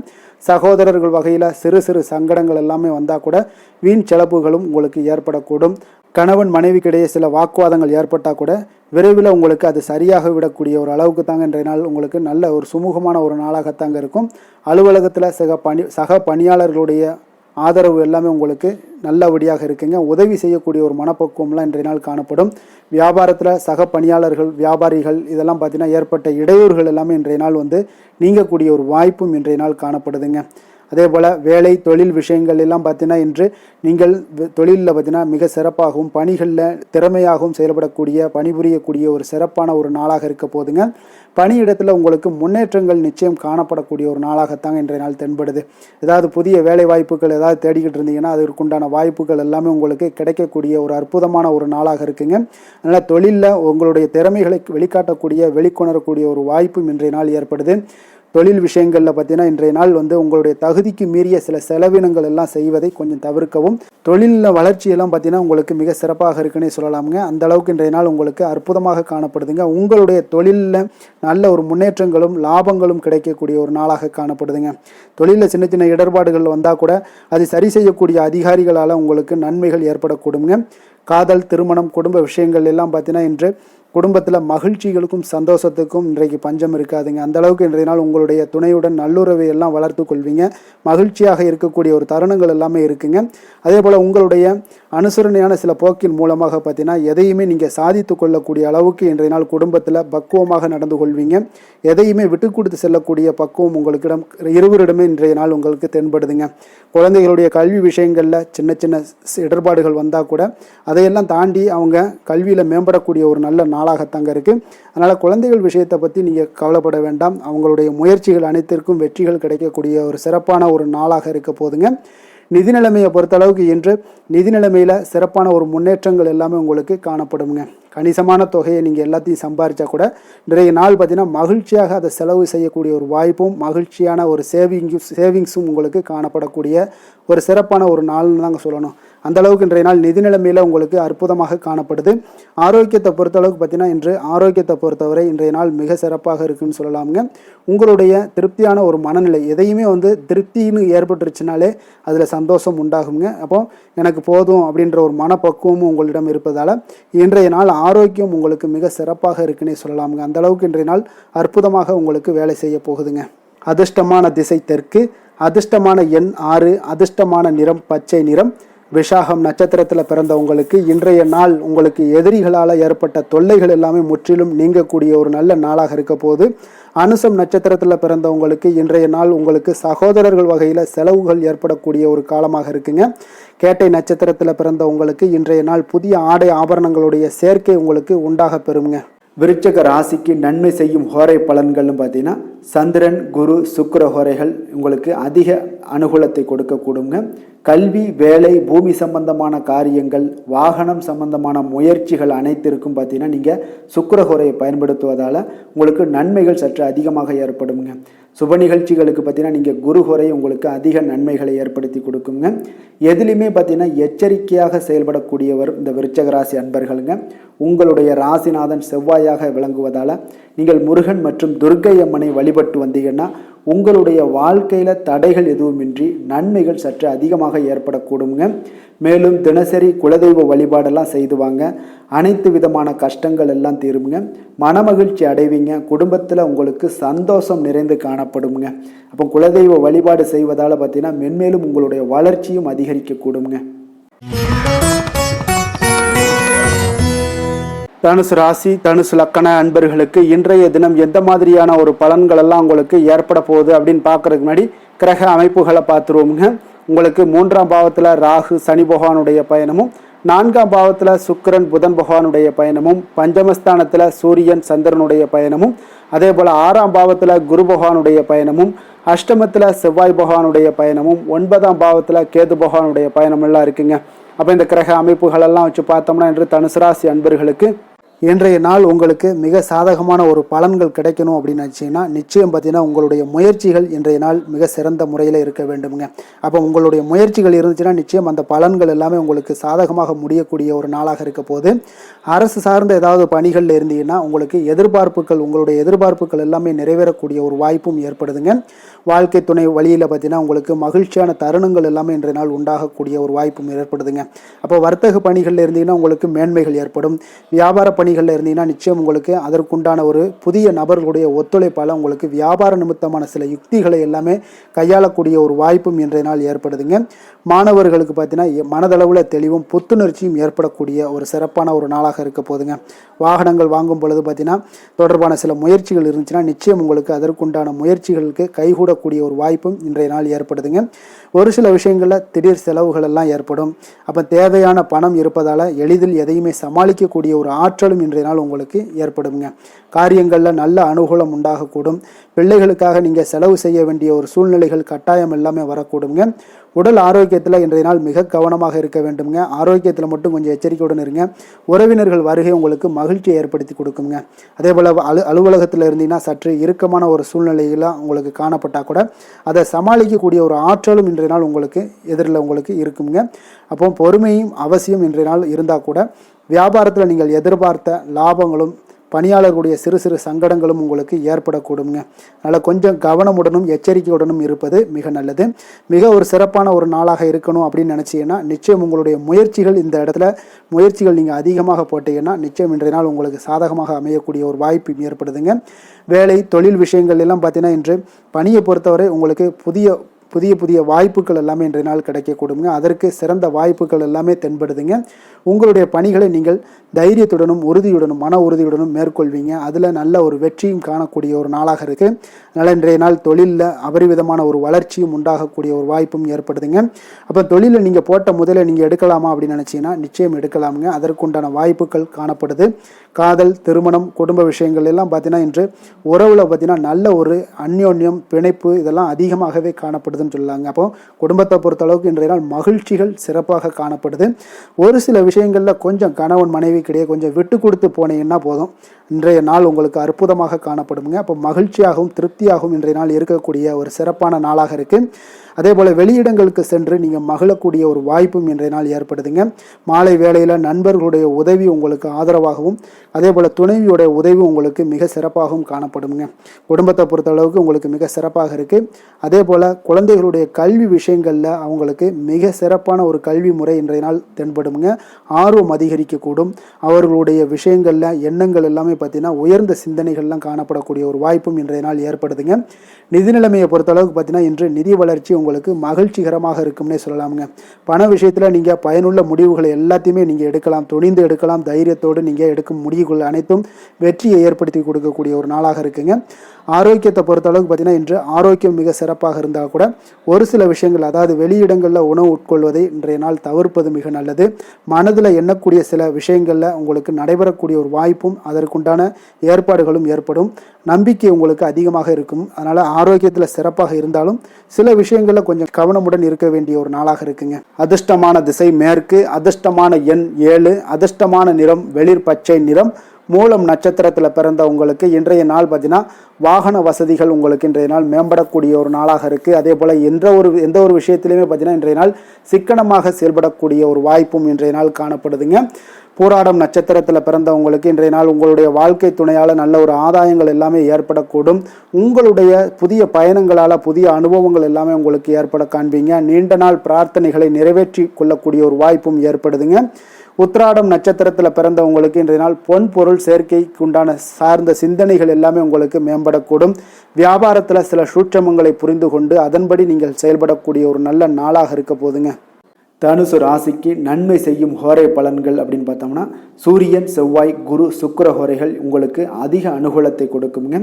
சகோதரர்கள் வகையில் சிறு சிறு சங்கடங்கள் எல்லாமே வந்தால் கூட வீண் செலவுகளும் உங்களுக்கு ஏற்படக்கூடும். கணவன் மனைவிக்கிடையே சில வாக்குவாதங்கள் ஏற்பட்டால் கூட விரைவில் உங்களுக்கு அது சரியாக விடக்கூடிய ஒரு அளவுக்கு தாங்க இன்றைய நாள் உங்களுக்கு நல்ல ஒரு சுமூகமான ஒரு நாளாகத்தாங்க இருக்கும். அலுவலகத்தில் சக பணியாளர்களுடைய ஆதரவு எல்லாமே உங்களுக்கு நல்லபடியாக இருக்குங்க. உதவி செய்யக்கூடிய ஒரு மனப்பக்குவம்லாம் இன்றைய நாள் காணப்படும். வியாபாரத்தில் சக பணியாளர்கள் வியாபாரிகள் இதெல்லாம் பார்த்தீங்கன்னா ஏற்பட்ட இடையூறுகள் எல்லாமே இன்றைய நாள் நீங்கக்கூடிய ஒரு வாய்ப்பும் இன்றைய நாள் காணப்படுதுங்க. அதே போல் வேலை தொழில் விஷயங்கள் எல்லாம் பார்த்தீங்கன்னா இன்று நீங்கள் தொழிலில் பார்த்தீங்கன்னா மிக சிறப்பாகவும் பணிகளில் திறமையாகவும் செயல்படக்கூடிய பணிபுரியக்கூடிய ஒரு சிறப்பான ஒரு நாளாக இருக்க போதுங்க. பணியிடத்தில் உங்களுக்கு முன்னேற்றங்கள் நிச்சயம் காணப்படக்கூடிய ஒரு நாளாகத்தாங்க இன்றைய நாள் தென்படுது. ஏதாவது புதிய வேலை வாய்ப்புகள் ஏதாவது தேடிக்கிட்டு இருந்தீங்கன்னா அதற்குண்டான வாய்ப்புகள் எல்லாமே உங்களுக்கு கிடைக்கக்கூடிய ஒரு அற்புதமான ஒரு நாளாக இருக்குங்க. அதனால் தொழிலில் உங்களுடைய திறமைகளை வெளிக்காட்டக்கூடிய வெளிக்கொணரக்கூடிய ஒரு வாய்ப்பும் இன்றைய நாள் ஏற்படுது. தொழில் விஷயங்களில் பார்த்தீங்கன்னா இன்றைய நாள் உங்களுடைய தகுதிக்கு மீறிய சில செலவினங்கள் எல்லாம் செய்வதை கொஞ்சம் தவிர்க்கவும். தொழிலில் வளர்ச்சியெல்லாம் பார்த்தீங்கன்னா உங்களுக்கு மிக சிறப்பாக இருக்குன்னே சொல்லலாமுங்க. அந்த அளவுக்கு இன்றைய நாள் உங்களுக்கு அற்புதமாக காணப்படுதுங்க. உங்களுடைய தொழிலில் நல்ல ஒரு முன்னேற்றங்களும் லாபங்களும் கிடைக்கக்கூடிய ஒரு நாளாக காணப்படுதுங்க. தொழிலில் சின்ன சின்ன இடர்பாடுகள் வந்தால் கூட அது சரி செய்யக்கூடிய அதிகாரிகளால் உங்களுக்கு நன்மைகள் ஏற்படக்கூடுங்க. காதல் திருமணம் குடும்ப விஷயங்கள் எல்லாம் பார்த்தீங்கன்னா இன்று குடும்பத்தில் மகிழ்ச்சிகளுக்கும் சந்தோஷத்துக்கும் இன்றைக்கு பஞ்சம் இருக்காதுங்க. அந்த அளவுக்கு இன்றைய நாள் உங்களுடைய துணையுடன் நல்லுறவை எல்லாம் வளர்த்து கொள்வீங்க. மகிழ்ச்சியாக இருக்கக்கூடிய ஒரு தருணங்கள் எல்லாமே இருக்குங்க. அதே போல் உங்களுடைய அனுசரணையான சில போக்கின் மூலமாக பார்த்தீங்கன்னா எதையுமே நீங்கள் சாதித்து கொள்ளக்கூடிய அளவுக்கு இன்றைய நாள் குடும்பத்தில் பக்குவமாக நடந்து கொள்வீங்க. எதையுமே விட்டு கொடுத்து செல்லக்கூடிய பக்குவம் உங்களுக்கிடம் இருவரிடமே இன்றைய நாள் உங்களுக்கு தென்படுதுங்க. குழந்தைகளுடைய கல்வி விஷயங்களில் சின்ன சின்ன இடர்பாடுகள் வந்தால் கூட அதையெல்லாம் தாண்டி அவங்க கல்வியில் மேம்படக்கூடிய ஒரு நல்ல நாளாகத்தாங்க இருக்குது. அதனால் குழந்தைகள் விஷயத்தை பற்றி நீங்கள் கவலைப்பட வேண்டாம். அவங்களுடைய முயற்சிகள் அனைத்திற்கும் வெற்றிகள் கிடைக்கக்கூடிய ஒரு சிறப்பான ஒரு நாளாக இருக்க போதுங்க. நிதி நிலைமையை பொறுத்தளவுக்கு இன்று நிதி நிலைமையில் சிறப்பான ஒரு முன்னேற்றங்கள் எல்லாமே உங்களுக்கு காணப்படுங்க. கணிசமான தொகையை நீங்கள் எல்லாத்தையும் சம்பாதிச்சா கூட நிறைய நாள் பார்த்தீங்கன்னா மகிழ்ச்சியாக அதை செலவு செய்யக்கூடிய ஒரு வாய்ப்பும் மகிழ்ச்சியான ஒரு சேவிங்ஸும் உங்களுக்கு காணப்படக்கூடிய ஒரு சிறப்பான ஒரு நாள்னு தாங்க சொல்லணும். அந்த அளவுக்கு இன்றைய நாள் நிதி நிலைமையில் உங்களுக்கு அற்புதமாக காணப்படுது. ஆரோக்கியத்தை பொறுத்தளவுக்கு பார்த்தீங்கன்னா இன்று ஆரோக்கியத்தை பொறுத்தவரை இன்றைய நாள் மிக சிறப்பாக இருக்குன்னு சொல்லலாமுங்க. உங்களுடைய திருப்தியான ஒரு மனநிலை எதையுமே திருப்தின்னு ஏற்பட்டுருச்சுனாலே அதில் சந்தோஷம் உண்டாகுங்க. அப்போ எனக்கு போதும் அப்படின்ற ஒரு மனப்பக்குவமும் உங்களிடம் இருப்பதால் இன்றைய நாள் ஆரோக்கியம் உங்களுக்கு மிக சிறப்பாக இருக்குன்னே சொல்லலாமுங்க. அந்த அளவுக்கு இன்றைய நாள் அற்புதமாக உங்களுக்கு வேலை செய்ய போகுதுங்க. அதிர்ஷ்டமான திசை தெற்கு, அதிர்ஷ்டமான எண் 6, அதிர்ஷ்டமான நிறம் பச்சை நிறம். விஷாகம் நட்சத்திரத்தில் பிறந்தவங்களுக்கு இன்றைய நாள் உங்களுக்கு எதிரிகளால் ஏற்பட்ட தொல்லைகள் எல்லாமே முற்றிலும் நீங்கக்கூடிய ஒரு நல்ல நாளாக இருக்க போது. அனுசம் நட்சத்திரத்தில் பிறந்தவங்களுக்கு இன்றைய நாள் உங்களுக்கு சகோதரர்கள் வகையில் செலவுகள் ஏற்படக்கூடிய ஒரு காலமாக இருக்குங்க. கேட்டை நட்சத்திரத்தில் பிறந்தவங்களுக்கு இன்றைய நாள் புதிய ஆடை ஆபரணங்களுடைய சேர்க்கை உங்களுக்கு உண்டாக பெறுங்க. விருச்சக ராசிக்கு நன்மை செய்யும் ஹோரை பலன்கள்னு பார்த்தீங்கன்னா சந்திரன் குரு சுக்கிர ஹோரைகள் உங்களுக்கு அதிக அனுகூலத்தை கொடுக்கக்கூடுங்க. கல்வி வேலை பூமி சம்பந்தமான காரியங்கள் வாகனம் சம்பந்தமான முயற்சிகள் அனைத்திற்கும் பார்த்தீங்கன்னா நீங்கள் சுக்கிர ஹோரையை பயன்படுத்துவதால் உங்களுக்கு நன்மைகள் சற்று அதிகமாக ஏற்படுங்க. சுப நிகழ்ச்சிகளுக்கு பார்த்தீங்கன்னா நீங்கள் குரு ஹோரை உங்களுக்கு அதிக நன்மைகளை ஏற்படுத்தி கொடுக்குங்க. எதுலையுமே பார்த்தீங்கன்னா எச்சரிக்கையாக செயல்படக்கூடியவர் இந்த விருச்சக ராசி அன்பர்களுங்க. உங்களுடைய ராசிநாதன் செவ்வாயாக விளங்குவதால் நீங்கள் முருகன் மற்றும் துர்க்கை அம்மனை வழிபட்டு வந்தீங்கன்னா உங்களுடைய வாழ்க்கையில் தடைகள் எதுவுமின்றி நன்மைகள் சற்று அதிகமாக ஏற்படக்கூடுங்க. மேலும் தினசரி குலதெய்வ வழிபாடெல்லாம் செய்து வாங்க, அனைத்து விதமான கஷ்டங்கள் எல்லாம் தீருங்க, மனமகிழ்ச்சி அடைவீங்க, குடும்பத்தில் உங்களுக்கு சந்தோஷம் நிறைந்து காணப்படுங்க. அப்போ குலதெய்வ வழிபாடு செய்வதால் பார்த்தீங்கன்னா மென்மேலும் உங்களுடைய வளர்ச்சியும் அதிகரிக்கக்கூடுங்க. தனுசு ராசி தனுசு லக்கண அன்பர்களுக்கு இன்றைய தினம் எந்த மாதிரியான ஒரு பலன்கள் எல்லாம் உங்களுக்கு ஏற்பட போகுது அப்படின்னு பார்க்கறதுக்கு முன்னாடி கிரக அமைப்புகளை பார்த்துருவோமுங்க. உங்களுக்கு 3ஆம் பாவத்தில் ராகு சனி பகவானுடைய பயணமும், 4ஆம் பாவத்தில் சுக்கிரன் புதன் பகவானுடைய பயணமும், பஞ்சமஸ்தானத்தில் சூரியன் சந்திரனுடைய பயணமும், அதே போல் 6ஆம் பாவத்தில் குரு பகவானுடைய பயணமும், அஷ்டமத்தில் செவ்வாய் பகவானுடைய பயணமும், 9ஆம் பாவத்தில் கேது பகவானுடைய பயணம் எல்லாம் இருக்குங்க. அப்போ இந்த கிரக அமைப்புகளெல்லாம் வச்சு பார்த்தோம்னா இன்று தனுசு ராசி அன்பர்களுக்கு இன்றைய நாள் உங்களுக்கு மிக சாதகமான ஒரு பலன்கள் கிடைக்கணும் அப்படின்னு நினச்சிங்கன்னா நிச்சயம் பார்த்தீங்கன்னா உங்களுடைய முயற்சிகள் இன்றைய நாள் மிக சிறந்த முறையில் இருக்க வேண்டுமுங்க. அப்போ உங்களுடைய முயற்சிகள் இருந்துச்சுன்னா நிச்சயம் அந்த பலன்கள் எல்லாமே உங்களுக்கு சாதகமாக முடியக்கூடிய ஒரு நாளாக இருக்க போது. அரசு சார்ந்த ஏதாவது பணிகளில் இருந்தீங்கன்னா உங்களுக்கு உங்களுடைய எதிர்பார்ப்புகள் எல்லாமே நிறைவேறக்கூடிய ஒரு வாய்ப்பும் ஏற்படுதுங்க. வாழ்க்கை துணை வழியில் பார்த்தீங்கன்னா உங்களுக்கு மகிழ்ச்சியான தருணங்கள் எல்லாமே இன்றைய நாள் உண்டாகக்கூடிய ஒரு வாய்ப்பும் ஏற்படுதுங்க. அப்போ வர்த்தக பணிகளில் இருந்தீங்கன்னா உங்களுக்கு மேன்மைகள் ஏற்படும். வியாபார பணிகளில் இருந்தீங்கன்னா நிச்சயம் உங்களுக்கு அதற்குண்டான ஒரு புதிய நபர்களுடைய ஒத்துழைப்பால் உங்களுக்கு வியாபார நிமித்தமான சில யுக்திகளை எல்லாமே கையாளக்கூடிய ஒரு வாய்ப்பும் இன்றைய நாள் ஏற்படுதுங்க. மாணவர்களுக்கு பார்த்தீங்கன்னா மனதளவில் தெளிவும் புத்துணர்ச்சியும் ஏற்படக்கூடிய ஒரு சிறப்பான ஒரு நாளாக இருக்க போதுங்க. வாகனங்கள் வாங்கும் பொழுது பார்த்தீங்கன்னா தொடர்பான சில முயற்சிகள் இருந்துச்சுன்னா நிச்சயம் உங்களுக்கு அதற்குண்டான முயற்சிகளுக்கு கைகூடக்கூடிய ஒரு வாய்ப்பும் இன்றைய நாள் ஏற்படுதுங்க. ஒரு சில விஷயங்களில் திடீர் செலவுகள் எல்லாம் ஏற்படும். அப்போ தேவையான பணம் இருப்பதால் எளிதில் எதையுமே சமாளிக்கக்கூடிய ஒரு ஆற்றலும் இன்றைய நாள் உங்களுக்கு ஏற்படுங்க. காரியங்களில் நல்ல அனுகூலம் உண்டாகக்கூடும். பிள்ளைகளுக்காக நீங்கள் செலவு செய்ய வேண்டிய ஒரு சூழ்நிலைகள் கட்டாயம் எல்லாமே வரக்கூடுங்க. உடல் ஆரோக்கியத்தில் இன்றைய நாள் மிக கவனமாக இருக்க வேண்டுங்க. ஆரோக்கியத்தில் மட்டும் கொஞ்சம் எச்சரிக்கையுடன் இருங்க. உறவினர்கள் வருகை உங்களுக்கு மகிழ்ச்சியை ஏற்படுத்தி கொடுக்குங்க. அதே போல் அலுவலகத்தில் இருந்தீங்கன்னா சற்று இறுக்கமான ஒரு சூழ்நிலையெல்லாம் உங்களுக்கு காணப்பட்டால் கூட அதை சமாளிக்கக்கூடிய ஒரு ஆற்றலும் இன்றைய நாள் உங்களுக்கு எதிரில் உங்களுக்கு இருக்குங்க. அப்போ பொறுமையும் அவசியம் இன்றைய நாள் இருந்தால் கூட வியாபாரத்தில் நீங்கள் எதிர்பார்த்த லாபங்களும் பணியாளர்களுடைய சிறு சிறு சங்கடங்களும் உங்களுக்கு ஏற்படக்கூடுங்க. அதனால் கொஞ்சம் கவனமுடனும் எச்சரிக்கையுடனும் இருப்பது மிக நல்லது. மிக ஒரு சிறப்பான ஒரு நாளாக இருக்கணும் அப்படின்னு நினச்சிங்கன்னா நிச்சயம் உங்களுடைய முயற்சிகள் இந்த இடத்துல நீங்கள் அதிகமாக போட்டீங்கன்னா நிச்சயம் இன்றைய நாள் உங்களுக்கு சாதகமாக அமையக்கூடிய ஒரு வாய்ப்பு ஏற்படுதுங்க. வேலை தொழில் விஷயங்கள் எல்லாம் பார்த்தீங்கன்னா இன்று பணியை பொறுத்தவரை உங்களுக்கு புதிய வாய்ப்புகள் எல்லாமே இன்றைய நாள் கிடைக்கக்கூடுங்க. அதற்கு சிறந்த வாய்ப்புகள் எல்லாமே தென்படுதுங்க. உங்களுடைய பணிகளை நீங்கள் தைரியத்துடனும் உறுதியுடனும் மன உறுதியுடனும் மேற்கொள்வீங்க. அதில் நல்ல ஒரு வெற்றியும் காணக்கூடிய ஒரு நாளாக இருக்குது. அதனால் இன்றைய நாள் தொழிலில் அபரிவிதமான ஒரு வளர்ச்சியும் உண்டாகக்கூடிய ஒரு வாய்ப்பும் ஏற்படுதுங்க. அப்போ தொழிலில் நீங்கள் போட்ட முதல்ல நீங்கள் எடுக்கலாமா அப்படின்னு நினச்சிங்கன்னா நிச்சயம் எடுக்கலாமுங்க. அதற்குண்டான வாய்ப்புகள் காணப்படுது. காதல் திருமணம் குடும்ப விஷயங்கள் எல்லாம் பார்த்தீங்கன்னா இன்று உறவில் பார்த்தீங்கன்னா நல்ல ஒரு அந்யோன்யம் பிணைப்பு இதெல்லாம் அதிகமாகவே காணப்படுதுன்னு சொல்லலாங்க. அப்போ குடும்பத்தை பொறுத்தளவுக்கு இன்றைய நாள் மகிழ்ச்சிகள் சிறப்பாக காணப்படுது. ஒரு சில விஷயங்களில் கொஞ்சம் கணவன் மனைவிக்கிடையே கொஞ்சம் விட்டு கொடுத்து போனீங்கன்னா போதும், இன்றைய நாள் உங்களுக்கு அற்புதமாக காணப்படுங்க. அப்போ மகிழ்ச்சியாகவும் திருப்தியாகவும் இன்றைய நாள் இருக்கக்கூடிய ஒரு சிறப்பான நாளாக இருக்குது. அதே போல் வெளியிடங்களுக்கு சென்று நீங்கள் மகிழக்கூடிய ஒரு வாய்ப்பும் இன்றைய நாள் ஏற்படுதுங்க. மாலை வேளையில் நண்பர்களுடைய உதவி உங்களுக்கு ஆதரவாகவும் அதே போல் துணைவியுடைய உதவி உங்களுக்கு மிக சிறப்பாகவும் காணப்படுங்க. குடும்பத்தை பொறுத்தளவுக்கு உங்களுக்கு மிக சிறப்பாக இருக்குது. அதே போல் குழந்தைகளுடைய கல்வி விஷயங்களில் அவங்களுக்கு மிக சிறப்பான ஒரு கல்வி முறை இன்றைய நாள் தென்படுங்க. ஆர்வம் அதிகரிக்கக்கூடும். அவர்களுடைய விஷயங்களில் எண்ணங்கள் எல்லாமே பார்த்தீங்கன்னா உயர்ந்த சிந்தனைகள்லாம் காணப்படக்கூடிய ஒரு வாய்ப்பும் இன்றைய நாள் ஏற்படுதுங்க. நிதி நிலைமையை பொறுத்தளவுக்கு பார்த்தீங்கன்னா இன்று நிதி வளர்ச்சி உங்களுக்கு மகிழ்ச்சிகரமாக இருக்கும்னே சொல்லலாமுங்க. பண விஷயத்தில் நீங்கள் பயனுள்ள முடிவுகளை எல்லாத்தையுமே நீங்கள் எடுக்கலாம், துணிந்து எடுக்கலாம். தைரியத்தோடு நீங்கள் எடுக்கும் முடிவுகள் அனைத்தும் வெற்றியை ஏற்படுத்தி கொடுக்கக்கூடிய ஒரு நாளாக இருக்குங்க. ஆரோக்கியத்தை பொறுத்தளவுக்கு பார்த்தீங்கன்னா இன்று ஆரோக்கியம் மிக சிறப்பாக இருந்தால் கூட ஒரு சில விஷயங்கள், அதாவது வெளியிடங்களில் உணவு உட்கொள்வதை இன்றைய நாள் தவிர்ப்பது மிக நல்லது. மனதில் எண்ணக்கூடிய சில விஷயங்களில் உங்களுக்கு நடைபெறக்கூடிய ஒரு வாய்ப்பும் அதற்குண்டான ஏற்பாடுகளும் ஏற்படும். நம்பிக்கை உங்களுக்கு அதிகமாக இருக்கும். அதனால் ஆரோக்கியத்தில் சிறப்பாக இருந்தாலும் சில விஷயங்களில் கொஞ்சம் கவனமுடன் இருக்க வேண்டிய ஒரு நாளாக இருக்குங்க. அதிர்ஷ்டமான திசை மேற்கு, அதிர்ஷ்டமான எண் 7, அதிர்ஷ்டமான நிறம் வெளிர் பச்சை நிறம். மூலம் நட்சத்திரத்தில் பிறந்த உங்களுக்கு இன்றைய நாள் பார்த்தீங்கன்னா வாகன வசதிகள் உங்களுக்கு இன்றைய நாள் மேம்படக்கூடிய ஒரு நாளாக இருக்குது. அதே போல் எந்த ஒரு விஷயத்திலையுமே பார்த்தீங்கன்னா இன்றைய நாள் சிக்கனமாக செயல்படக்கூடிய ஒரு வாய்ப்பும் இன்றைய நாள் காணப்படுதுங்க. பூராடம் நட்சத்திரத்தில் பிறந்தவங்களுக்கு இன்றைய நாள் உங்களுடைய வாழ்க்கை துணையால் நல்ல ஒரு ஆதாயங்கள் எல்லாமே ஏற்படக்கூடும். உங்களுடைய புதிய பயணங்களால் புதிய அனுபவங்கள் எல்லாமே உங்களுக்கு ஏற்பட காண்பீங்க. நீண்ட நாள் பிரார்த்தனைகளை நிறைவேற்றி கொள்ளக்கூடிய ஒரு வாய்ப்பும் ஏற்படுதுங்க. உத்திராடம் நட்சத்திரத்தில் பிறந்தவங்களுக்கு இன்றைய நாள் பொன் பொருள் சேர்க்கைக்கு உண்டான சார்ந்த சிந்தனைகள் எல்லாமே உங்களுக்கு மேம்படக்கூடும். வியாபாரத்தில் சில சூட்சமங்களை புரிந்து கொண்டு அதன்படி நீங்கள் செயல்படக்கூடிய ஒரு நல்ல நாளாக இருக்க போதுங்க. தனுசு ராசிக்கு நன்மை செய்யும் ஹோரை பலன்கள் அப்படின்னு பார்த்தோம்னா சூரியன், செவ்வாய், குரு, சுக்கிர ஹோரைகள் உங்களுக்கு அதிக அனுகூலத்தை கொடுக்குங்க.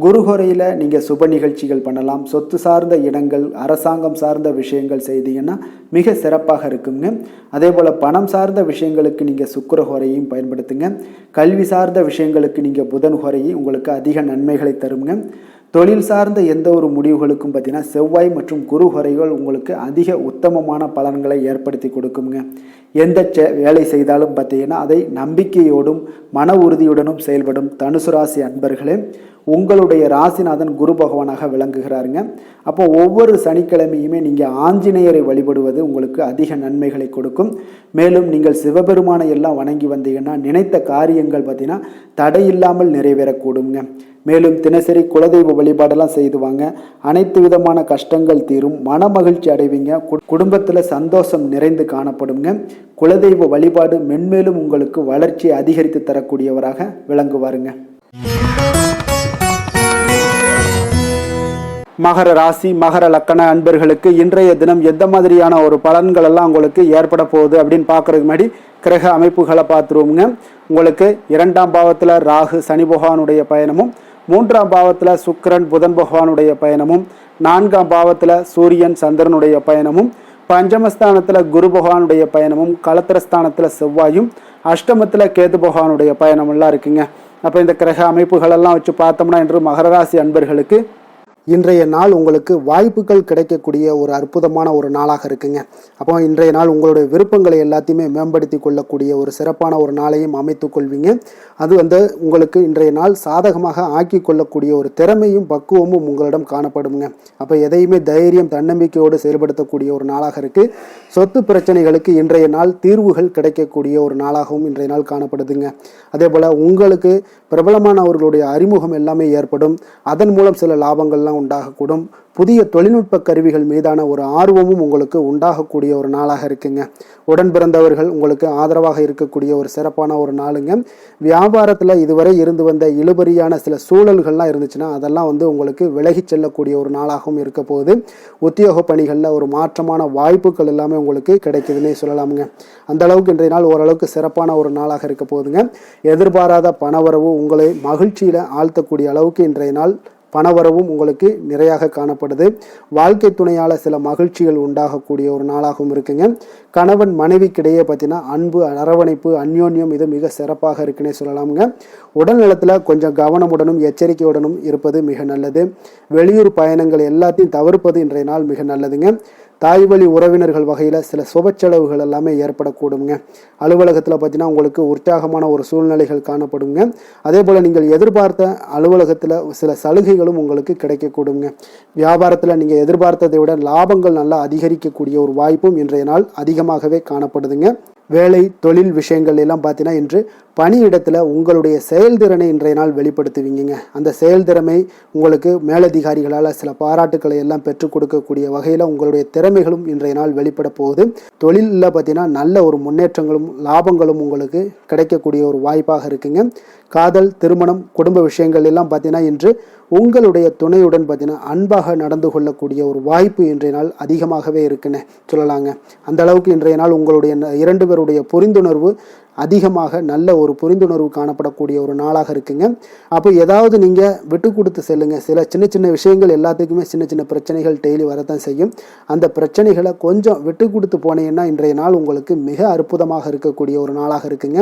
குரு ஹோரையில் நீங்கள் சுப நிகழ்ச்சிகள் பண்ணலாம். சொத்து சார்ந்த இடங்கள், அரசாங்கம் சார்ந்த விஷயங்கள் செய்தீங்கன்னா மிக சிறப்பாக இருக்குங்க. அதே போல் பணம் சார்ந்த விஷயங்களுக்கு நீங்கள் சுக்கிர ஹோரையும் பயன்படுத்துங்க. கல்வி சார்ந்த விஷயங்களுக்கு நீங்கள் புதன் ஹோரையை உங்களுக்கு அதிக நன்மைகளை தருங்க. தொழில் சார்ந்த எந்த ஒரு முடிவுகளுக்கும் பார்த்தீங்கன்னா செவ்வாய் மற்றும் குரு ஹோரைகள் உங்களுக்கு அதிக உத்தமமான பலன்களை ஏற்படுத்தி கொடுக்குங்க. எந்த வேலை செய்தாலும் பார்த்தீங்கன்னா அதை நம்பிக்கையோடும் மன உறுதியுடனும் செயல்படும் தனுசு ராசி அன்பர்களே, உங்களுடைய ராசிநாதன் குரு பகவானாக விளங்குகிறாருங்க. அப்போ ஒவ்வொரு சனிக்கிழமையுமே நீங்கள் ஆஞ்சநேயரை வழிபடுவது உங்களுக்கு அதிக நன்மைகளை கொடுக்கும். மேலும் நீங்கள் சிவபெருமானை எல்லாம் வணங்கி வந்தீங்கன்னா நினைத்த காரியங்கள் பார்த்தீங்கன்னா தடையில்லாமல் நிறைவேறக்கூடுங்க. மேலும் தினசரி குலதெய்வ வழிபாடெல்லாம் செய்துவாங்க. அனைத்து விதமான கஷ்டங்கள் தீரும், மன மகிழ்ச்சி அடைவீங்க, குடும்பத்தில் சந்தோஷம் நிறைந்து காணப்படுங்க. குலதெய்வ வழிபாடு மென்மேலும் உங்களுக்கு வளர்ச்சியை அதிகரித்து தரக்கூடியவராக விளங்குவாருங்க. மகர ராசி, மகர லக்கண அன்பர்களுக்கு இன்றைய தினம் எந்த மாதிரியான ஒரு பலன்கள் எல்லாம் உங்களுக்கு ஏற்பட போகுது அப்படின்னு பார்க்கறதுக்கு முன்னாடி கிரக அமைப்புகளை பார்த்துருவோங்க. உங்களுக்கு 2ஆம் பாவத்தில் ராகு சனி பகவானுடைய பயணமும், 3ஆம் பாவத்தில் சுக்கிரன் புதன் பகவானுடைய பயணமும், 4ஆம் பாவத்தில் சூரியன் சந்திரனுடைய பயணமும், பஞ்சமஸ்தானத்தில் குரு பகவானுடைய பயணமும், களத்திரஸ்தானத்தில் செவ்வாயும், அஷ்டமத்தில் கேது பகவானுடைய பயணமெல்லாம் இருக்குங்க. அப்போ இந்த கிரக அமைப்புகளெல்லாம் வச்சு பார்த்தோம்னா இன்று மகர ராசி அன்பர்களுக்கு இன்றைய நாள் உங்களுக்கு வாய்ப்புகள் கிடைக்கக்கூடிய ஒரு அற்புதமான ஒரு நாளாக இருக்குங்க. அப்போ இன்றைய நாள் உங்களுடைய விருப்பங்களை எல்லாத்தையுமே மேம்படுத்தி கொள்ளக்கூடிய ஒரு சிறப்பான ஒரு நாளையும் அமைத்து கொள்வீங்க. அது உங்களுக்கு இன்றைய நாள் சாதகமாக ஆக்கி கொள்ளக்கூடிய ஒரு திறமையும் பக்குவமும் உங்களிடம் காணப்படுங்க. அப்போ எதையுமே தைரியம் தன்னம்பிக்கையோடு செயல்படுத்தக்கூடிய ஒரு நாளாக இருக்குது. சொத்து பிரச்சனைகளுக்கு இன்றைய நாள் தீர்வுகள் கிடைக்கக்கூடிய ஒரு நாளாகவும் இன்றைய நாள் காணப்படுதுங்க. அதே போல் உங்களுக்கு பிரபலமானவர்களுடைய அறிமுகம் எல்லாமே ஏற்படும். அதன் மூலம் சில லாபங்கள்லாம் உண்டாகக்கூடும். புதிய தொழில்நுட்ப கருவிகள் மீதான ஒரு ஆர்வமும் உங்களுக்கு உண்டாகக்கூடிய ஒரு நாளாக இருக்குங்க. உடன் பிறந்தவர்கள் உங்களுக்கு ஆதரவாக இருக்கக்கூடிய ஒரு சிறப்பான ஒரு நாளுங்க. வியாபாரத்தில் இதுவரை இருந்து வந்த இழுபறியான சில சூழல்கள்லாம் இருந்துச்சுன்னா அதெல்லாம் உங்களுக்கு விலகி செல்லக்கூடிய ஒரு நாளாகவும் இருக்க போகுது. உத்தியோக பணிகளில் ஒரு மாற்றமான வாய்ப்புகள் எல்லாமே உங்களுக்கு கிடைக்குதுன்னே சொல்லலாமுங்க. அந்த அளவுக்கு இன்றைய நாள் ஓரளவுக்கு சிறப்பான ஒரு நாளாக இருக்க போகுதுங்க. எதிர்பாராத பணவரவு உங்களை மகிழ்ச்சியில் ஆழ்த்தக்கூடிய அளவுக்கு இன்றைய நாள் பணவரவும் உங்களுக்கு நிறையாக காணப்படுது. வாழ்க்கை துணையால் சில மகிழ்ச்சிகள் உண்டாகக்கூடிய ஒரு நாளாகவும் இருக்குங்க. கணவன் மனைவிக்கிடையே பார்த்தீங்கன்னா அன்பு, அரவணைப்பு, அந்யோன்யம் இது மிக சிறப்பாக இருக்குன்னே சொல்லலாமுங்க. உடல் நலத்தில் கொஞ்சம் கவனமுடனும் எச்சரிக்கையுடனும் இருப்பது மிக நல்லது. வெளியூர் பயணங்கள் எல்லாத்தையும் தவிர்ப்பது இன்றைய நாள் மிக நல்லதுங்க. தாய் வழி உறவினர்கள் வகையில் சில சுப செலவுகள் எல்லாமே ஏற்படக்கூடுங்க. அலுவலகத்தில் பார்த்தீங்கன்னா உங்களுக்கு உற்சாகமான ஒரு சூழ்நிலைகள் காணப்படுங்க. அதே போல் நீங்கள் எதிர்பார்த்த அலுவலகத்தில் சில சலுகைகளும் உங்களுக்கு கிடைக்கக்கூடுங்க. வியாபாரத்தில் நீங்கள் எதிர்பார்த்ததை விட லாபங்கள் நல்லா அதிகரிக்கக்கூடிய ஒரு வாய்ப்பும் இன்றைய நாள் அதிகமாகவே காணப்படுதுங்க. வேலை தொழில் விஷயங்கள் எல்லாம் பார்த்தீங்கன்னா இன்று பணியிடத்தில் உங்களுடைய செயல்திறனை இன்றைய நாள் வெளிப்படுத்துவீங்க. அந்த செயல்திறமை உங்களுக்கு மேலதிகாரிகளால் சில பாராட்டுக்களை எல்லாம் பெற்றுக் கொடுக்கக்கூடிய வகையில் உங்களுடைய திறமைகளும் இன்றைய நாள் வெளிப்பட போகுது. தொழிலில் பார்த்தீங்கன்னா நல்ல ஒரு முன்னேற்றங்களும் லாபங்களும் உங்களுக்கு கிடைக்கக்கூடிய ஒரு வாய்ப்பாக இருக்குங்க. காதல், திருமணம், குடும்ப விஷயங்கள் எல்லாம் பார்த்தீங்கன்னா இன்று உங்களுடைய துணையுடன் பார்த்தீங்கன்னா அன்பாக நடந்து கொள்ளக்கூடிய ஒரு வாய்ப்பு இன்றைய நாள் அதிகமாகவே இருக்குன்னு சொல்லலாங்க. அந்த அளவுக்கு இன்றைய நாள் உங்களுடைய 2 பேருடைய புரிந்துணர்வு அதிகமாக நல்ல ஒரு புரிந்துணர்வு காணப்படக்கூடிய ஒரு நாளாக இருக்குங்க. அப்போ ஏதாவது நீங்கள் விட்டு கொடுத்து செல்லுங்கள். சில சின்ன சின்ன விஷயங்கள் எல்லாத்துக்குமே சின்ன சின்ன பிரச்சனைகள் டெய்லி வரத்தான் செய்யும். அந்த பிரச்சனைகளை கொஞ்சம் விட்டு கொடுத்து போனீங்கன்னா இன்றைய நாள் உங்களுக்கு மிக அற்புதமாக இருக்கக்கூடிய ஒரு நாளாக இருக்குங்க.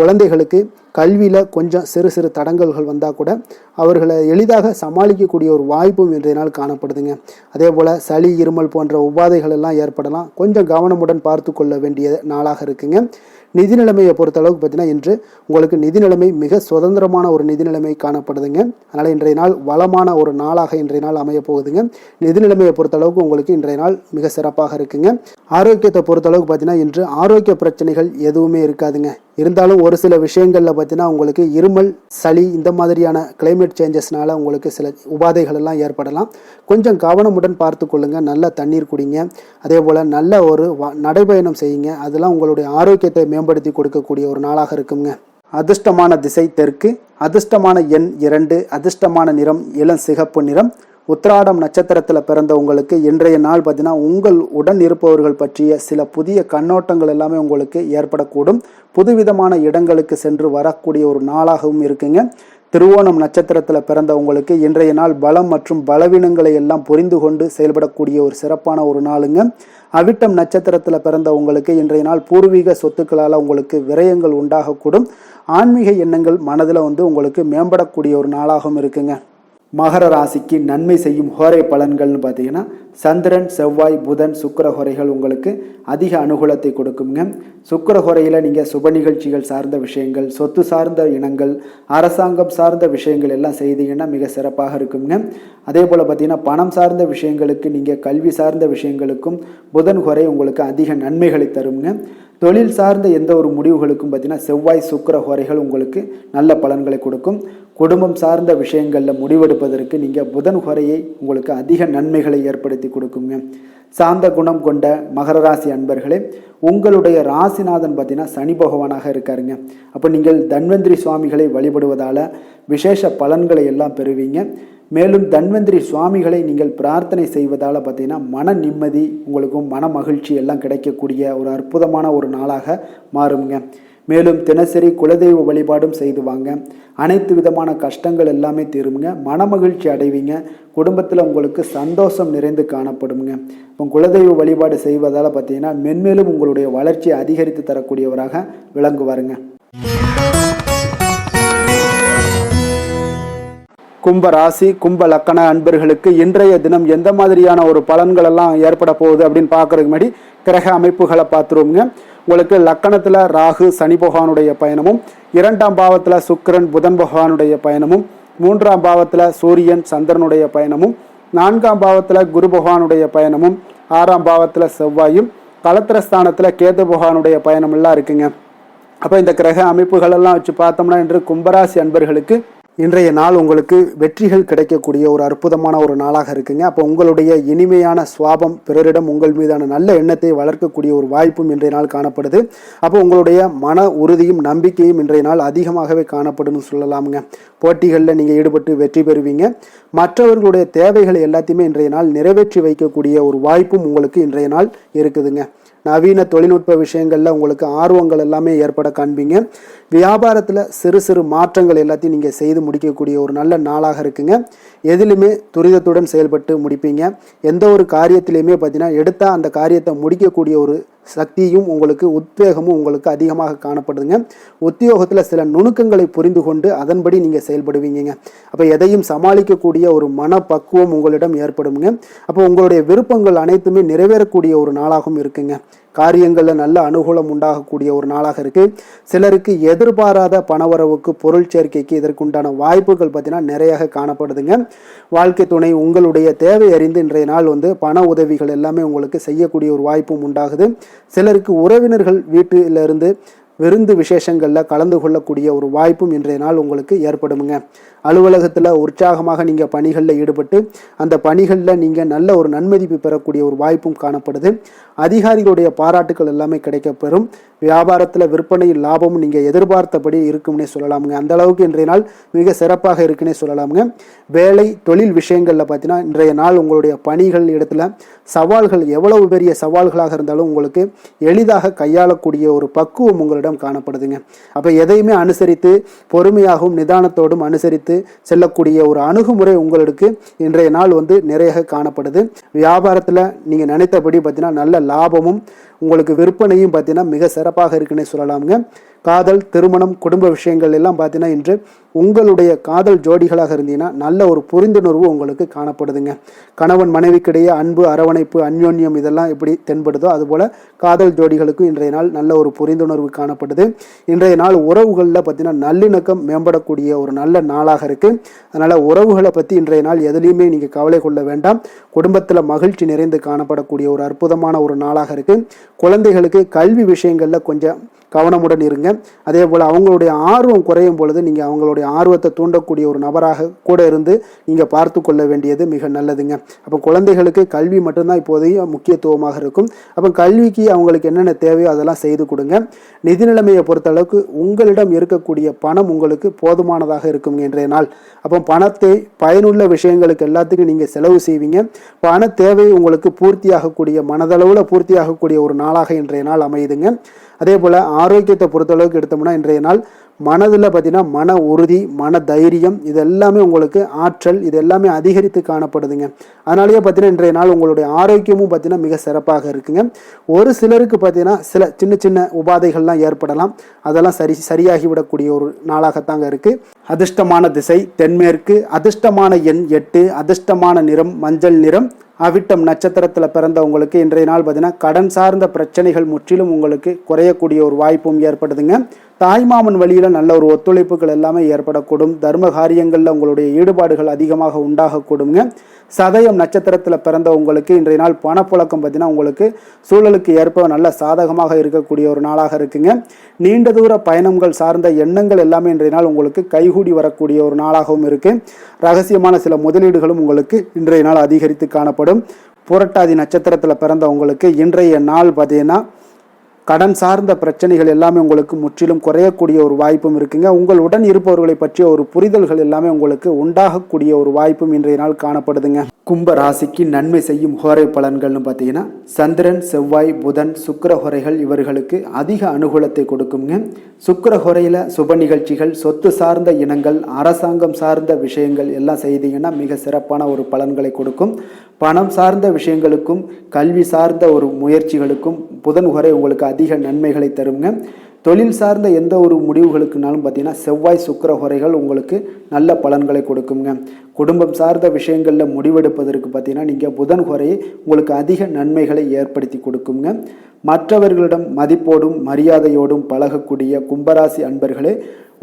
குழந்தைகளுக்கு கல்வியில் கொஞ்சம் சிறு சிறு தடங்கல்கள் வந்தால் கூட அவர்களை எளிதாக சமாளிக்கக்கூடிய ஒரு வாய்ப்பும் இன்றைய நாள் காணப்படுதுங்க. அதே போல் சளி இருமல் போன்ற உபாதைகள் எல்லாம் ஏற்படலாம். கொஞ்சம் கவனமுடன் பார்த்து கொள்ள வேண்டிய நாளாக இருக்குங்க. நிதி நிலைமையை பொறுத்தளவுக்கு பார்த்தீங்கன்னா இன்று உங்களுக்கு நிதி நிலைமை மிக சுதந்திரமான ஒரு நிதி நிலைமை காணப்படுதுங்க. அதனால் இன்றைய நாள் வளமான ஒரு நாளாக இன்றைய நாள் அமைய போகுதுங்க. நிதி நிலைமையை பொறுத்தளவுக்கு உங்களுக்கு இன்றைய நாள் மிக சிறப்பாக இருக்குங்க. ஆரோக்கியத்தை பொறுத்தளவுக்கு பார்த்தீங்கன்னா இன்று ஆரோக்கிய பிரச்சனைகள் எதுவுமே இருக்காதுங்க. இருந்தாலும் ஒரு சில விஷயங்களில் பார்த்தீங்கன்னா உங்களுக்கு இருமல் சளி இந்த மாதிரியான கிளைமேட் சேஞ்சஸ்னால உங்களுக்கு சில உபாதைகள் எல்லாம் ஏற்படலாம். கொஞ்சம் கவனமுடன் பார்த்து கொள்ளுங்க. நல்ல தண்ணீர் குடிங்க. அதே போல் நல்ல ஒரு நடைபயணம் செய்யுங்க. அதெல்லாம் உங்களுடைய ஆரோக்கியத்தை மேம்படுத்தி கொடுக்கக்கூடிய ஒரு நாளாக இருக்குங்க. அதிர்ஷ்டமான திசை தெற்கு, அதிர்ஷ்டமான எண் 2, அதிர்ஷ்டமான நிறம் இளம் சிகப்பு நிறம். உத்திராடம் நட்சத்திரத்தில் பிறந்த உங்களுக்கு இன்றைய நாள் பார்த்தீங்கன்னா உங்கள் உடன் இருப்பவர்கள் பற்றிய சில புதிய கண்ணோட்டங்கள் எல்லாமே உங்களுக்கு ஏற்படக்கூடும். புதுவிதமான இடங்களுக்கு சென்று வரக்கூடிய ஒரு நாளாகவும் இருக்குங்க. திருவோணம் நட்சத்திரத்தில் பிறந்த உங்களுக்கு இன்றைய நாள் பலம் மற்றும் பலவீனங்களை எல்லாம் புரிந்து கொண்டு செயல்படக்கூடிய ஒரு சிறப்பான ஒரு நாளுங்க. அவிட்டம் நட்சத்திரத்தில் பிறந்த உங்களுக்கு இன்றைய நாள் பூர்வீக சொத்துக்களால் உங்களுக்கு விரயங்கள் உண்டாகக்கூடும். ஆன்மீக எண்ணங்கள் மனதில் உங்களுக்கு மேம்படக்கூடிய ஒரு நாளாகவும் இருக்குங்க. மகர ராசிக்கு நன்மை செய்யும் ஹோரை பலன்கள்னு பார்த்தீங்கன்னா சந்திரன் செவ்வாய் புதன் சுக்கிர ஹோரைகள் உங்களுக்கு அதிக அனுகூலத்தை கொடுக்குங்க. சுக்கிர ஹோரையில் நீங்கள் சுப நிகழ்ச்சிகள் சார்ந்த விஷயங்கள், சொத்து சார்ந்த இனங்கள், அரசாங்கம் சார்ந்த விஷயங்கள் எல்லாம் செய்தீங்கன்னா மிக சிறப்பாக இருக்குங்க. அதே போல் பார்த்தீங்கன்னா பணம் சார்ந்த விஷயங்களுக்கு, நீங்கள் கல்வி சார்ந்த விஷயங்களுக்கும் புதன் ஹோரை உங்களுக்கு அதிக நன்மைகளை தருங்க. தொழில் சார்ந்த எந்த ஒரு முடிவுகளுக்கும் பார்த்தீங்கன்னா செவ்வாய் சுக்கிர ஹோரைகள் உங்களுக்கு நல்ல பலன்களை கொடுக்கும். குடும்பம் சார்ந்த விஷயங்களில் முடிவெடுப்பதற்கு நீங்கள் புதன் ஹோரையை உங்களுக்கு அதிக நன்மைகளை ஏற்படுத்தி கொடுக்குங்க. சாந்த குணம் கொண்ட மகர ராசி அன்பர்களே, உங்களுடைய ராசிநாதன் பார்த்தீங்கன்னா சனி பகவானாக இருக்காருங்க. அப்போ நீங்கள் தன்வந்திரி சுவாமிகளை வழிபடுவதால் விசேஷ பலன்களை எல்லாம் பெறுவீங்க. மேலும் தன்வந்திரி சுவாமிகளை நீங்கள் பிரார்த்தனை செய்வதால் பார்த்தீங்கன்னா மன நிம்மதி உங்களுக்கும் மன மகிழ்ச்சி எல்லாம் கிடைக்கக்கூடிய ஒரு அற்புதமான ஒரு நாளாக மாறுங்க. மேலும் தினசரி குலதெய்வ வழிபாடும் செய்து வாங்க. அனைத்து விதமான கஷ்டங்கள் எல்லாமே தீருங்க. மன மகிழ்ச்சி அடைவீங்க. குடும்பத்தில் உங்களுக்கு சந்தோஷம் நிறைந்து காணப்படுங்க. இப்போ குலதெய்வ வழிபாடு செய்வதால் பார்த்தீங்கன்னா மென்மேலும் உங்களுடைய வளர்ச்சியை அதிகரித்து தரக்கூடியவராக விளங்குவாருங்க. கும்ப ராசி கும்ப லக்கண அன்பர்களுக்கு இன்றைய தினம் எந்த மாதிரியான ஒரு பலன்கள் எல்லாம் ஏற்பட போகுது அப்படின்னு பார்க்கறதுக்கு முன்னாடி கிரக அமைப்புகளை பார்த்துருவோங்க. உங்களுக்கு லக்கணத்தில் ராகு சனி பகவானுடைய பயணமும், 2ஆம் பாவத்தில் சுக்கிரன் புதன் பகவானுடைய பயணமும், 3ஆம் பாவத்தில் சூரியன் சந்திரனுடைய பயணமும், 4ஆம் பாவத்தில் குரு பகவானுடைய பயணமும், 6ஆம் பாவத்தில் செவ்வாயும், களத்திரஸ்தானத்தில் கேது பகவானுடைய பயணம் எல்லாம் இருக்குங்க. அப்போ இந்த கிரக அமைப்புகள் எல்லாம் வச்சு பார்த்தோம்னா இன்று கும்பராசி அன்பர்களுக்கு இன்றைய நாள் உங்களுக்கு வெற்றிகள் கிடைக்கக்கூடிய ஒரு அற்புதமான ஒரு நாளாக இருக்குங்க. அப்போ உங்களுடைய இனிமையான சுவாபம் பிறரிடம் உங்கள் மீதான நல்ல எண்ணத்தை வளர்க்கக்கூடிய ஒரு வாய்ப்பும் இன்றைய நாள் காணப்படுது. அப்போ உங்களுடைய மன உறுதியும் நம்பிக்கையும் இன்றைய நாள் அதிகமாகவே காணப்படும்னு சொல்லலாமுங்க. போட்டிகளில் நீங்கள் ஈடுபட்டு வெற்றி பெறுவீங்க. மற்றவர்களுடைய தேவைகளை எல்லாத்தையுமே இன்றைய நாள் நிறைவேற்றி வைக்கக்கூடிய ஒரு வாய்ப்பும் உங்களுக்கு இன்றைய நாள் இருக்குதுங்க. நவீன தொழில்நுட்ப விஷயங்களில் உங்களுக்கு ஆர்வங்கள் எல்லாமே ஏற்பட காண்பீங்க. வியாபாரத்தில் சிறு சிறு மாற்றங்கள் எல்லாத்தையும் நீங்கள் செய்து முடிக்கக்கூடிய ஒரு நல்ல நாளாக இருக்குங்க. எதிலுமே துரிதத்துடன் செயல்பட்டு முடிப்பீங்க. எந்த ஒரு காரியத்திலையுமே பார்த்தீங்கன்னா எடுத்தால் அந்த காரியத்தை முடிக்கக்கூடிய ஒரு சக்தியும் உங்களுக்கு உத்வேகமும் உங்களுக்கு அதிகமாக காணப்படுதுங்க. உத்தியோகத்தில் சில நுணுக்கங்களை புரிந்து கொண்டு அதன்படி நீங்கள் செயல்படுவீங்க. அப்போ எதையும் சமாளிக்கக்கூடிய ஒரு மனப்பக்குவம் உங்களிடம் ஏற்படுங்க. அப்போ உங்களுடைய விருப்பங்கள் அனைத்துமே நிறைவேறக்கூடிய ஒரு நாளாகவும் இருக்குங்க. காரியங்களில் நல்ல அனுகூலம் உண்டாகக்கூடிய ஒரு நாளாக இருக்குது. சிலருக்கு எதிர்பாராத பணவரவுக்கு பொருள் சேர்க்கைக்கு இதற்குண்டான வாய்ப்புகள் பார்த்தீங்கன்னா நிறைய காணப்படுதுங்க. வாழ்க்கை துணை உங்களுடைய தேவை அறிந்து இன்றைய நாள் பண உதவிகள் எல்லாமே உங்களுக்கு செய்யக்கூடிய ஒரு வாய்ப்பும் உண்டாகுது. சிலருக்கு உறவினர்கள் வீட்டிலிருந்து விருந்து விசேஷங்களில் கலந்து கொள்ளக்கூடிய ஒரு வாய்ப்பும் இன்றைய நாள் உங்களுக்கு ஏற்படுமுங்க. அலுவலகத்தில் உற்சாகமாக நீங்கள் பணிகளில் ஈடுபட்டு அந்த பணிகளில் நீங்கள் நல்ல ஒரு நன்மதிப்பு பெறக்கூடிய ஒரு வாய்ப்பும் காணப்படுது. அதிகாரிகளுடைய பாராட்டுக்கள் எல்லாமே கிடைக்கப்பெறும். வியாபாரத்தில் விற்பனையில் லாபமும் நீங்கள் எதிர்பார்த்தபடி இருக்கும்னே சொல்லலாமுங்க. அந்த அளவுக்கு இன்றைய நாள் மிக சிறப்பாக இருக்குன்னே சொல்லலாமுங்க. வேலை தொழில் விஷயங்களில் பார்த்தீங்கன்னா இன்றைய நாள் உங்களுடைய பணிகள் இடத்துல சவால்கள் எவ்வளவு பெரிய சவால்களாக இருந்தாலும் உங்களுக்கு எளிதாக கையாளக்கூடிய ஒரு பக்குவம் உங்களிடம் காணப்படுதுங்க. அப்போ எதையுமே அனுசரித்து பொறுமையாகவும் நிதானத்தோடும் அனுசரித்து செல்லக்கூடிய ஒரு அணுகுமுறை உங்களுக்கு இன்றைய நாள் நிறைய காணப்படுது. வியாபாரத்தில் நீங்கள் நினைத்தபடி பார்த்தீங்கன்னா நல்ல லாபமும் உங்களுக்கு விற்பனையும் பார்த்தீங்கன்னா மிக சிறப்பாக இருக்குன்னே சொல்லலாமுங்க. காதல், திருமணம், குடும்ப விஷயங்கள் எல்லாம் பார்த்தீங்கன்னா இன்று உங்களுடைய காதல் ஜோடிகளாக இருந்தீங்கன்னா நல்ல ஒரு புரிந்துணர்வு உங்களுக்கு காணப்படுதுங்க. கணவன் மனைவிக்கிடையே அன்பு, அரவணைப்பு, அந்யோன்யம் இதெல்லாம் எப்படி தென்படுதோ அதுபோல் காதல் ஜோடிகளுக்கும் இன்றைய நாள் நல்ல ஒரு புரிந்துணர்வு காணப்படுது. இன்றைய நாள் உறவுகளில் பார்த்தீங்கன்னா நல்லிணக்கம் மேம்படக்கூடிய ஒரு நல்ல நாளாக இருக்குது. அதனால் உறவுகளை பற்றி இன்றைய நாள் எதுலேயுமே நீங்கள் கவலை கொள்ள வேண்டாம். குடும்பத்தில் மகிழ்ச்சி நிறைந்து காணப்படக்கூடிய ஒரு அற்புதமான ஒரு நாளாக இருக்குது. குழந்தைகளுக்கு கல்வி விஷயங்களில் கொஞ்சம் கவனமுடன் இருங்க. அதே போல் அவங்களுடைய ஆர்வம் குறையும் பொழுது நீங்கள் அவங்களுடைய ஆர்வத்தை தூண்டக்கூடிய ஒரு நபராக கூட இருந்து நீங்கள் பார்த்து கொள்ள வேண்டியது மிக நல்லதுங்க. அப்போ குழந்தைகளுக்கு கல்வி மட்டும்தான் இப்போதைய முக்கியத்துவமாக இருக்கும். அப்போ கல்விக்கு அவங்களுக்கு என்னென்ன தேவையோ அதெல்லாம் செய்து கொடுங்க. நிதி நிலைமையை பொறுத்தளவுக்கு உங்களிடம் இருக்கக்கூடிய பணம் உங்களுக்கு போதுமானதாக இருக்கும் இன்றைய நாள். அப்போ பணத்தை பயனுள்ள விஷயங்களுக்கு எல்லாத்துக்கும் நீங்கள் செலவு செய்வீங்க. பண தேவை உங்களுக்கு பூர்த்தியாகக்கூடிய மனதளவில் பூர்த்தியாகக்கூடிய ஒரு நாளாக இன்றைய நாள் அமையுதுங்க. அதே போல் ஆரோக்கியத்தை பொறுத்தளவுக்கு எடுத்தோம்னா இன்றைய நாள் மனதில் பார்த்தீங்கன்னா மன உறுதி, மன தைரியம் இது எல்லாமே உங்களுக்கு ஆற்றல் இது எல்லாமே அதிகரித்து காணப்படுதுங்க. அதனாலேயே பார்த்தீங்கன்னா இன்றைய நாள் உங்களுடைய ஆரோக்கியமும் பார்த்தீங்கன்னா மிக சிறப்பாக இருக்குங்க. ஒரு சிலருக்கு பார்த்தீங்கன்னா சில சின்ன சின்ன உபாதைகள்லாம் ஏற்படலாம். அதெல்லாம் சரியாகிவிடக்கூடிய ஒரு நாளாகத்தாங்க இருக்குது. அதிர்ஷ்டமான திசை தென்மேற்கு, அதிர்ஷ்டமான எண் 8, அதிர்ஷ்டமான நிறம் மஞ்சள் நிறம். அவிட்டம் நட்சத்திரத்தில் பிறந்தவங்களுக்கு இன்றைய நாள் பார்த்தீங்கன்னா கடன் சார்ந்த பிரச்சனைகள் முற்றிலும் உங்களுக்கு குறையக்கூடிய ஒரு வாய்ப்பும் ஏற்படுதுங்க. தாய்மாமன் வழியில் நல்ல ஒரு ஒத்துழைப்புகள் எல்லாமே ஏற்படக்கூடும். தர்ம காரியங்களில் உங்களுடைய ஈடுபாடுகள் அதிகமாக உண்டாகக்கூடுங்க. சதயம் நட்சத்திரத்தில் பிறந்த உங்களுக்கு இன்றைய நாள் பணப்புழக்கம் பார்த்தீங்கன்னா உங்களுக்கு சூழலுக்கு ஏற்ப நல்ல சாதகமாக இருக்கக்கூடிய ஒரு நாளாக இருக்குங்க. நீண்ட தூர பயணங்கள் சார்ந்த எண்ணங்கள் எல்லாமே இன்றைய நாள் உங்களுக்கு கைகூடி வரக்கூடிய ஒரு நாளாகவும் இருக்குது. ரகசியமான சில முதலீடுகளும் உங்களுக்கு இன்றைய நாள் அதிகரித்து காணப்படும். புரட்டாதி நட்சத்திரத்தில் பிறந்த உங்களுக்கு இன்றைய நாள் பார்த்தீங்கன்னா கடன் சார்ந்த பிரச்சனைகள் எல்லாமே உங்களுக்கு முற்றிலும் குறையக்கூடிய ஒரு வாய்ப்பும் இருக்குங்க. உங்களுடன் இருப்பவர்களை பற்றிய ஒரு புரிதல்கள் எல்லாமே உங்களுக்கு உண்டாகக்கூடிய ஒரு வாய்ப்பும் இன்றைய நாள் காணப்படுதுங்க. கும்ப ராசிக்கு நன்மை செய்யும் ஹோரை பலன்கள்னு பார்த்தீங்கன்னா சந்திரன், செவ்வாய், புதன், சுக்கிர ஹோரைகள் இவர்களுக்கு அதிக அனுகூலத்தை கொடுக்குங்க. சுக்கிர ஹோரையில் சுப நிகழ்ச்சிகள், சொத்து சார்ந்த இனங்கள், அரசாங்கம் சார்ந்த விஷயங்கள் எல்லாம் செய்தீங்கன்னா மிக சிறப்பான ஒரு பலன்களை கொடுக்கும். பணம் சார்ந்த விஷயங்களுக்கும் கல்வி சார்ந்த ஒரு முயற்சிகளுக்கும் புதன் ஹோரை உங்களுக்கு அதிக நன்மைகளை தருங்க. தொழில் சார்ந்த எந்த ஒரு முடிவுகளுக்குனாலும் பார்த்தீங்கன்னா செவ்வாய், சுக்கிர ஹோரைகள் உங்களுக்கு நல்ல பலன்களை கொடுக்குங்க. குடும்பம் சார்ந்த விஷயங்களில் முடிவெடுப்பதற்கு பார்த்தீங்கன்னா நீங்கள் புதன் ஹோரையை உங்களுக்கு அதிக நன்மைகளை ஏற்படுத்தி கொடுக்குங்க. மற்றவர்களிடம் மதிப்போடும் மரியாதையோடும் பழகக்கூடிய கும்பராசி அன்பர்களே,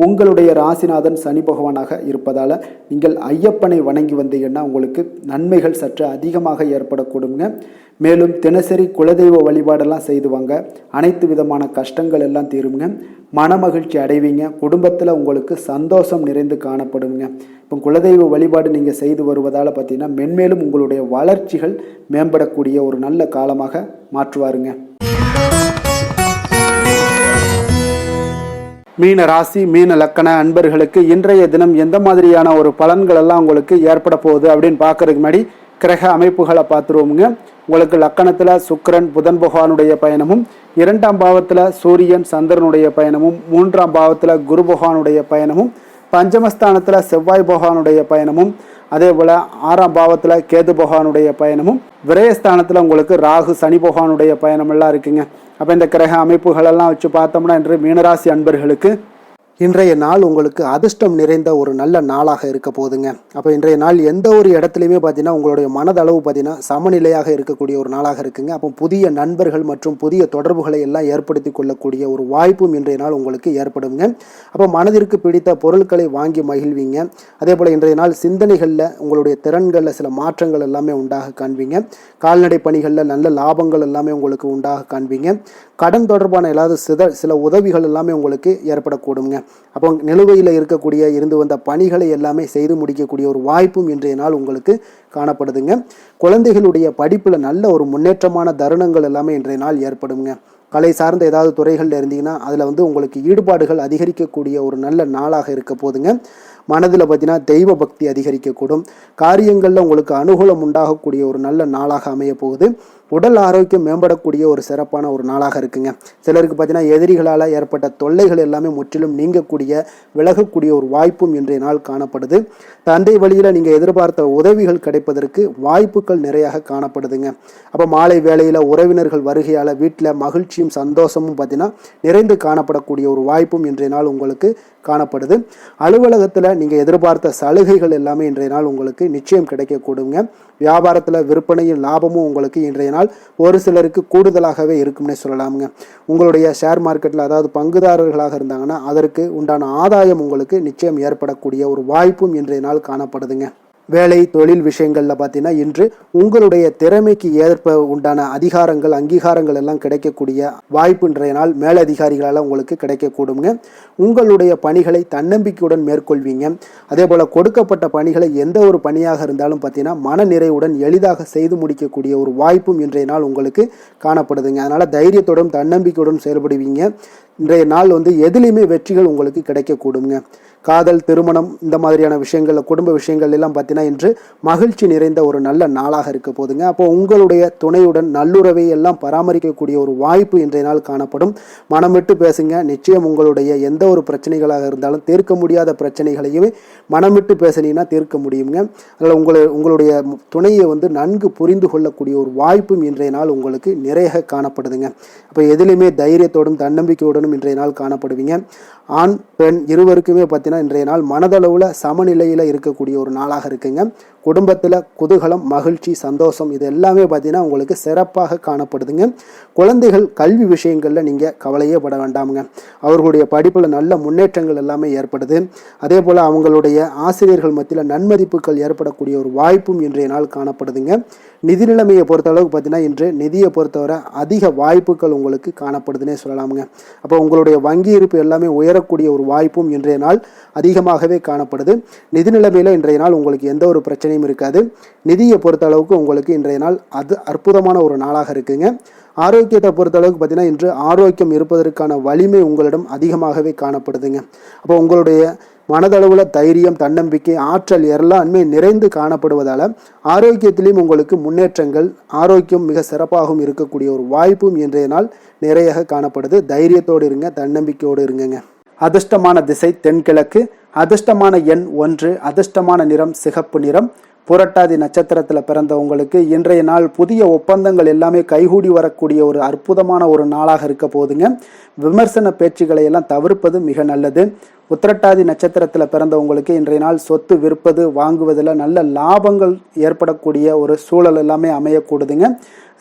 உங்களுடைய ராசிநாதன் சனி பகவானாக இருப்பதால் நீங்கள் ஐயப்பனை வணங்கி வந்தீங்கன்னா உங்களுக்கு நன்மைகள் சற்று அதிகமாக ஏற்படக்கூடுங்க. மேலும் தினசரி குலதெய்வ வழிபாடெல்லாம் செய்துவாங்க. அனைத்து விதமான கஷ்டங்கள் எல்லாம் தீருங்க. மனமகிழ்ச்சி அடைவீங்க. குடும்பத்தில் உங்களுக்கு சந்தோஷம் நிறைந்து காணப்படுங்க. இப்போ குலதெய்வ வழிபாடு நீங்கள் செய்து வருவதால் பார்த்தீங்கன்னா மென்மேலும் உங்களுடைய வளர்ச்சிகள் மேம்படக்கூடிய ஒரு நல்ல காலமாக மாற்றுவாருங்க. மீன ராசி, மீன லக்கண அன்பர்களுக்கு இன்றைய தினம் எந்த மாதிரியான ஒரு பலன்கள் எல்லாம் உங்களுக்கு ஏற்பட போகுது அப்படின்னு பார்க்கறதுக்கு முன்னாடி கிரக அமைப்புகளை பார்த்துருவோமுங்க. உங்களுக்கு லக்கணத்தில் சுக்கிரன் புதன் பகவானுடைய பயணமும், 2ஆம் பாவத்தில் சூரியன் சந்திரனுடைய பயணமும், 3ஆம் பாவத்தில் குரு பகவானுடைய பயணமும், பஞ்சமஸ்தானத்தில் செவ்வாய் பகவானுடைய பயணமும், அதே போல் 6ஆம் பாவத்தில் கேது பகவானுடைய பயணமும், விரயஸ்தானத்தில் உங்களுக்கு ராகு சனி பகவானுடைய பயணம் எல்லாம் இருக்குங்க. அப்போ இந்த கிரக அமைப்புகளெல்லாம் வச்சு பார்த்தோம்னா இன்று மீனராசி அன்பர்களுக்கு இன்றைய நாள் உங்களுக்கு அதிர்ஷ்டம் நிறைந்த ஒரு நல்ல நாளாக இருக்க போகுதுங்க. அப்போ இன்றைய நாள் எந்த ஒரு இடத்துலையுமே பார்த்தீங்கன்னா உங்களுடைய மனதளவு பார்த்தீங்கன்னா சமநிலையாக இருக்கக்கூடிய ஒரு நாளாக இருக்குங்க. அப்போ புதிய நண்பர்கள் மற்றும் புதிய தொடர்புகளை எல்லாம் ஏற்படுத்தி கொள்ளக்கூடிய ஒரு வாய்ப்பும் இன்றைய நாள் உங்களுக்கு ஏற்படுங்க. அப்போ மனதிற்கு பிடித்த பொருட்களை வாங்கி மகிழ்வீங்க. அதே போல் இன்றைய நாள் சிந்தனைகளில் உங்களுடைய திறன்களில் சில மாற்றங்கள் எல்லாமே உண்டாக காண்பீங்க. கால்நடை பணிகளில் நல்ல லாபங்கள் எல்லாமே உங்களுக்கு உண்டாக காண்பீங்க. கடன் தொடர்பான ஏதாவது சில உதவிகள் எல்லாமே உங்களுக்கு ஏற்படக்கூடுங்க. அப்போ நிலுவையில் இருந்து வந்த பணிகளை எல்லாமே செய்து முடிக்கக்கூடிய ஒரு வாய்ப்பும் இன்றைய நாள் உங்களுக்கு காணப்படுதுங்க. குழந்தைகளுடைய படிப்பில் நல்ல ஒரு முன்னேற்றமான தருணங்கள் எல்லாமே இன்றைய நாள் ஏற்படுங்க. கலை சார்ந்த ஏதாவது துறைகளில் இருந்தீங்கன்னா அதில் வந்து உங்களுக்கு ஈடுபாடுகள் அதிகரிக்கக்கூடிய ஒரு நல்ல நாளாக இருக்க போதுங்க. மனதில் பார்த்தீங்கன்னா தெய்வ பக்தி அதிகரிக்கக்கூடும். காரியங்களில் உங்களுக்கு அனுகூலம் உண்டாகக்கூடிய ஒரு நல்ல நாளாக அமைய போகுது. உடல் ஆரோக்கியம் மேம்படக்கூடிய ஒரு சிறப்பான ஒரு நாளாக இருக்குங்க. சிலருக்கு பார்த்தீங்கன்னா எதிரிகளால் ஏற்பட்ட தொல்லைகள் எல்லாமே முற்றிலும் நீங்கக்கூடிய விலகக்கூடிய ஒரு வாய்ப்பும் இன்றைய நாள் காணப்படுது. தந்தை வழியில் நீங்கள் எதிர்பார்த்த உதவிகள் கிடைப்பதற்கு வாய்ப்புகள் நிறையாக காணப்படுதுங்க. அப்போ மாலை வேளையில் உறவினர்கள் வருகையால் வீட்டில் மகிழ்ச்சியும் சந்தோஷமும் பார்த்தீங்கன்னா நிறைந்து காணப்படக்கூடிய ஒரு வாய்ப்பும் இன்றைய நாள் உங்களுக்கு காணப்படுது. அலுவலகத்தில் நீங்கள் எதிர்பார்த்த சலுகைகள் எல்லாமே இன்றைய நாள் உங்களுக்கு நிச்சயம் கிடைக்கக்கூடுங்க. வியாபாரத்தில் விற்பனையும் லாபமும் உங்களுக்கு இன்றைய நாள் ஒரு சிலருக்கு கூடுதலாகவே இருக்கும்னே சொல்லலாமுங்க. உங்களுடைய ஷேர் மார்க்கெட்டில் அதாவது பங்குதாரர்களாக இருந்தாங்கன்னா அதற்கு உண்டான ஆதாயம் உங்களுக்கு நிச்சயம் ஏற்படக்கூடிய ஒரு வாய்ப்பும் இன்றைய நாள் காணப்படுதுங்க. வேலை தொழில் விஷயங்களில் பார்த்தீங்கன்னா இன்று உங்களுடைய திறமைக்கு ஏற்ப உண்டான அதிகாரங்கள் அங்கீகாரங்கள் எல்லாம் கிடைக்கக்கூடிய வாய்ப்பு இன்றைய நாள் மேலதிகாரிகளால் உங்களுக்கு கிடைக்கக்கூடுங்க. உங்களுடைய பணிகளை தன்னம்பிக்கையுடன் மேற்கொள்வீங்க. அதே போல் கொடுக்கப்பட்ட பணிகளை எந்த ஒரு பணியாக இருந்தாலும் பார்த்தீங்கன்னா மன நிறைவுடன் எளிதாக செய்து முடிக்கக்கூடிய ஒரு வாய்ப்பும் இன்றைய நாள் உங்களுக்கு காணப்படுதுங்க. அதனால் தைரியத்துடன் தன்னம்பிக்கையுடன் செயல்படுவீங்க. இன்றைய நாள் வந்து எதிலையுமே வெற்றிகள் உங்களுக்கு கிடைக்கக்கூடுங்க. காதல் திருமணம் இந்த மாதிரியான விஷயங்கள் குடும்ப விஷயங்கள் எல்லாம் பார்த்தீங்கன்னா இன்று மகிழ்ச்சி நிறைந்த ஒரு நல்ல நாளாக இருக்க போதுங்க. அப்போ உங்களுடைய துணையுடன் நல்லுறவை எல்லாம் பராமரிக்கக்கூடிய ஒரு வாய்ப்பு இன்றைய நாள் காணப்படும். மனம் விட்டு பேசுங்க. நிச்சயம் உங்களுடைய எந்த ஒரு பிரச்சனைகளாக இருந்தாலும் தீர்க்க முடியாத பிரச்சனைகளையுமே மனம் விட்டு பேசினீங்கன்னா தீர்க்க முடியுங்க. அதனால் உங்களுடைய துணையை வந்து நன்கு புரிந்து கொள்ளக்கூடிய ஒரு வாய்ப்பும் இன்றைய நாள் உங்களுக்கு நிறைய காணப்படுதுங்க. அப்போ எதிலுமே தைரியத்தோடும் தன்னம்பிக்கையோடும் இன்றைய நாள் காணப்படுவீங்க. ஆண் பெண் இருவருக்குமே பார்த்தீங்கன்னா இன்றைய நாள் மனதளவில் சமநிலையில் இருக்கக்கூடிய ஒரு நாளாக இருக்குங்க. குடும்பத்தில் குதூகலம் மகிழ்ச்சி சந்தோஷம் இது எல்லாமே பார்த்தீங்கன்னா உங்களுக்கு சிறப்பாக காணப்படுதுங்க. குழந்தைகள் கல்வி விஷயங்களில் நீங்கள் கவலையே பட வேண்டாமுங்க. அவர்களுடைய படிப்பில் நல்ல முன்னேற்றங்கள் எல்லாமே ஏற்படுது. அதே போல் அவங்களுடைய ஆசிரியர்கள் மத்தியில் நன்மதிப்புகள் ஏற்படக்கூடிய ஒரு வாய்ப்பும் இன்றைய நாள் காணப்படுதுங்க. நிதி நிலைமையை பொறுத்தளவுக்கு பார்த்தீங்கன்னா இன்று நிதியை பொறுத்தவரை அதிக வாய்ப்புகள் உங்களுக்கு காணப்படுதுன்னே சொல்லலாமுங்க. அப்போ உங்களுடைய வங்கி இருப்பு எல்லாமே உயரக்கூடிய ஒரு வாய்ப்பும் இன்றைய நாள் அதிகமாகவே காணப்படுது. நிதி நிலைமையில் இன்றைய நாள் உங்களுக்கு எந்த ஒரு பிரச்சனையும் இருக்காது. நிதியை பொறுத்த அளவுக்கு உங்களுக்கு இன்றைய நாள் அது அற்புதமான ஒரு நாளாக இருக்குங்க. ஆரோக்கியத்தை பொறுத்தளவுக்கு பார்த்தீங்கன்னா இன்று ஆரோக்கியம் இருப்பதற்கான வலிமை உங்களிடம் அதிகமாகவே காணப்படுதுங்க. அப்போ உங்களுடைய மனதளவில் தைரியம் தன்னம்பிக்கை ஆற்றல் எல்லாமே நிறைந்து காணப்படுவதால் ஆரோக்கியத்திலையும் உங்களுக்கு முன்னேற்றங்கள் ஆரோக்கியம் மிக சிறப்பாகவும் இருக்கக்கூடிய ஒரு வாய்ப்பும் இன்றைய நாள் நிறைய காணப்படுது. தைரியத்தோடு இருங்க, தன்னம்பிக்கையோடு இருங்க. அதிர்ஷ்டமான திசை தென்கிழக்கு. அதிர்ஷ்டமான எண் 1. அதிர்ஷ்டமான நிறம் சிகப்பு நிறம். புரட்டாதி நட்சத்திரத்தில் பிறந்த உங்களுக்கு இன்றைய நாள் புதிய ஒப்பந்தங்கள் எல்லாமே கைகூடி வரக்கூடிய ஒரு அற்புதமான ஒரு நாளாக இருக்க போதுங்க. விமர்சன பேச்சுக்களை எல்லாம் தவிர்ப்பது மிக நல்லது. உத்திரட்டாதி நட்சத்திரத்தில் பிறந்த உங்களுக்கு இன்றைய நாள் சொத்து விற்பது வாங்குவதில் நல்ல லாபங்கள் ஏற்படக்கூடிய ஒரு சூழல் எல்லாமே அமையக்கூடுதுங்க.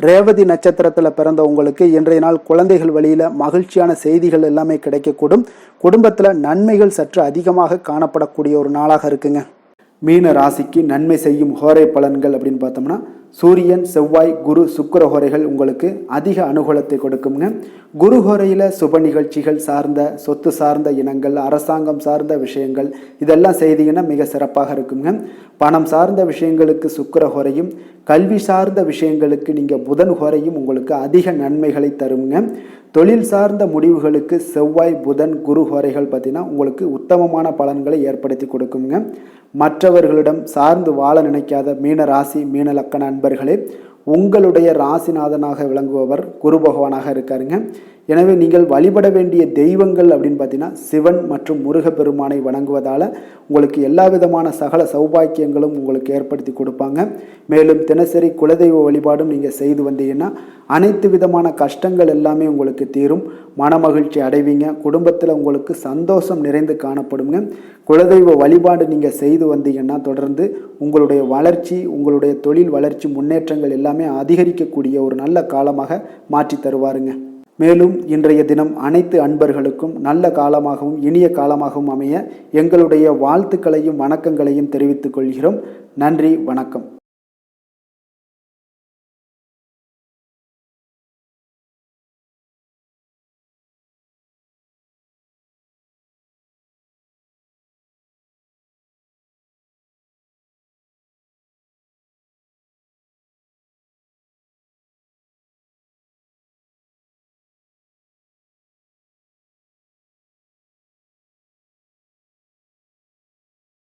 ரேவதி நட்சத்திரத்தில் பிறந்த உங்களுக்கு இன்றைய நாள் குழந்தைகள் வழியில் மகிழ்ச்சியான செய்திகள் எல்லாமே கிடைக்கக்கூடும். குடும்பத்தில் நன்மைகள் சற்று அதிகமாக காணப்படக்கூடிய ஒரு நாளாக இருக்குங்க. மீன ராசிக்கு நன்மை செய்யும் ஹோரை பலன்கள் அப்படின்னு பார்த்தோம்னா சூரியன் செவ்வாய் குரு சுக்கிர ஹோரைகள் உங்களுக்கு அதிக அனுகூலத்தை கொடுக்குங்க. குரு ஹோரையில் சுப நிகழ்ச்சிகள் சார்ந்த சொத்து சார்ந்த இனங்கள் அரசாங்கம் சார்ந்த விஷயங்கள் இதெல்லாம் செய்தீங்கன்னா மிக சிறப்பாக இருக்குங்க. பணம் சார்ந்த விஷயங்களுக்கு சுக்கிர ஹோரையும் கல்வி சார்ந்த விஷயங்களுக்கு நீங்கள் புதன் ஹோரையும் உங்களுக்கு அதிக நன்மைகளை தருங்க. தொழில் சார்ந்த முடிவுகளுக்கு செவ்வாய் புதன் குரு ஹோரைகள் பார்த்தீங்கன்னா உங்களுக்கு உத்தமமான பலன்களை ஏற்படுத்தி கொடுக்குங்க. மற்றவர்களிடம் சார்ந்து வாழ நினைக்காத மீன ராசி மீன லக்கண அன்பர்களே, உங்களுடைய ராசிநாதனாக விளங்குபவர் குரு பகவானாக இருக்காருங்க. எனவே நீங்கள் வழிபட வேண்டிய தெய்வங்கள் அப்படின்னு பார்த்தீங்கன்னா சிவன் மற்றும் முருகப்பெருமானை வணங்குவதால் உங்களுக்கு எல்லா விதமான சகல சௌபாக்கியங்களும் உங்களுக்கு ஏற்படுத்தி கொடுப்பாங்க. மேலும் தினசரி குலதெய்வ வழிபாடும் நீங்கள் செய்து வந்தீங்கன்னா அனைத்து விதமான கஷ்டங்கள் எல்லாமே உங்களுக்கு தீரும். மனமகிழ்ச்சி அடைவீங்க. குடும்பத்தில் உங்களுக்கு சந்தோஷம் நிறைந்து காணப்படுங்க. குலதெய்வ வழிபாடு நீங்கள் செய்து வந்தீங்கன்னா தொடர்ந்து உங்களுடைய வளர்ச்சி உங்களுடைய தொழில் வளர்ச்சி முன்னேற்றங்கள் எல்லாமே அதிகரிக்கக்கூடிய ஒரு நல்ல காலமாக மாற்றி தருவாருங்க. மேலும் இன்றைய தினம் அனைத்து அன்பர்களுக்கும் நல்ல காலமாகவும் இனிய காலமாகவும் அமைய எங்களுடைய வாழ்த்துக்களையும் வணக்கங்களையும் தெரிவித்துக் கொள்கிறோம். நன்றி, வணக்கம்.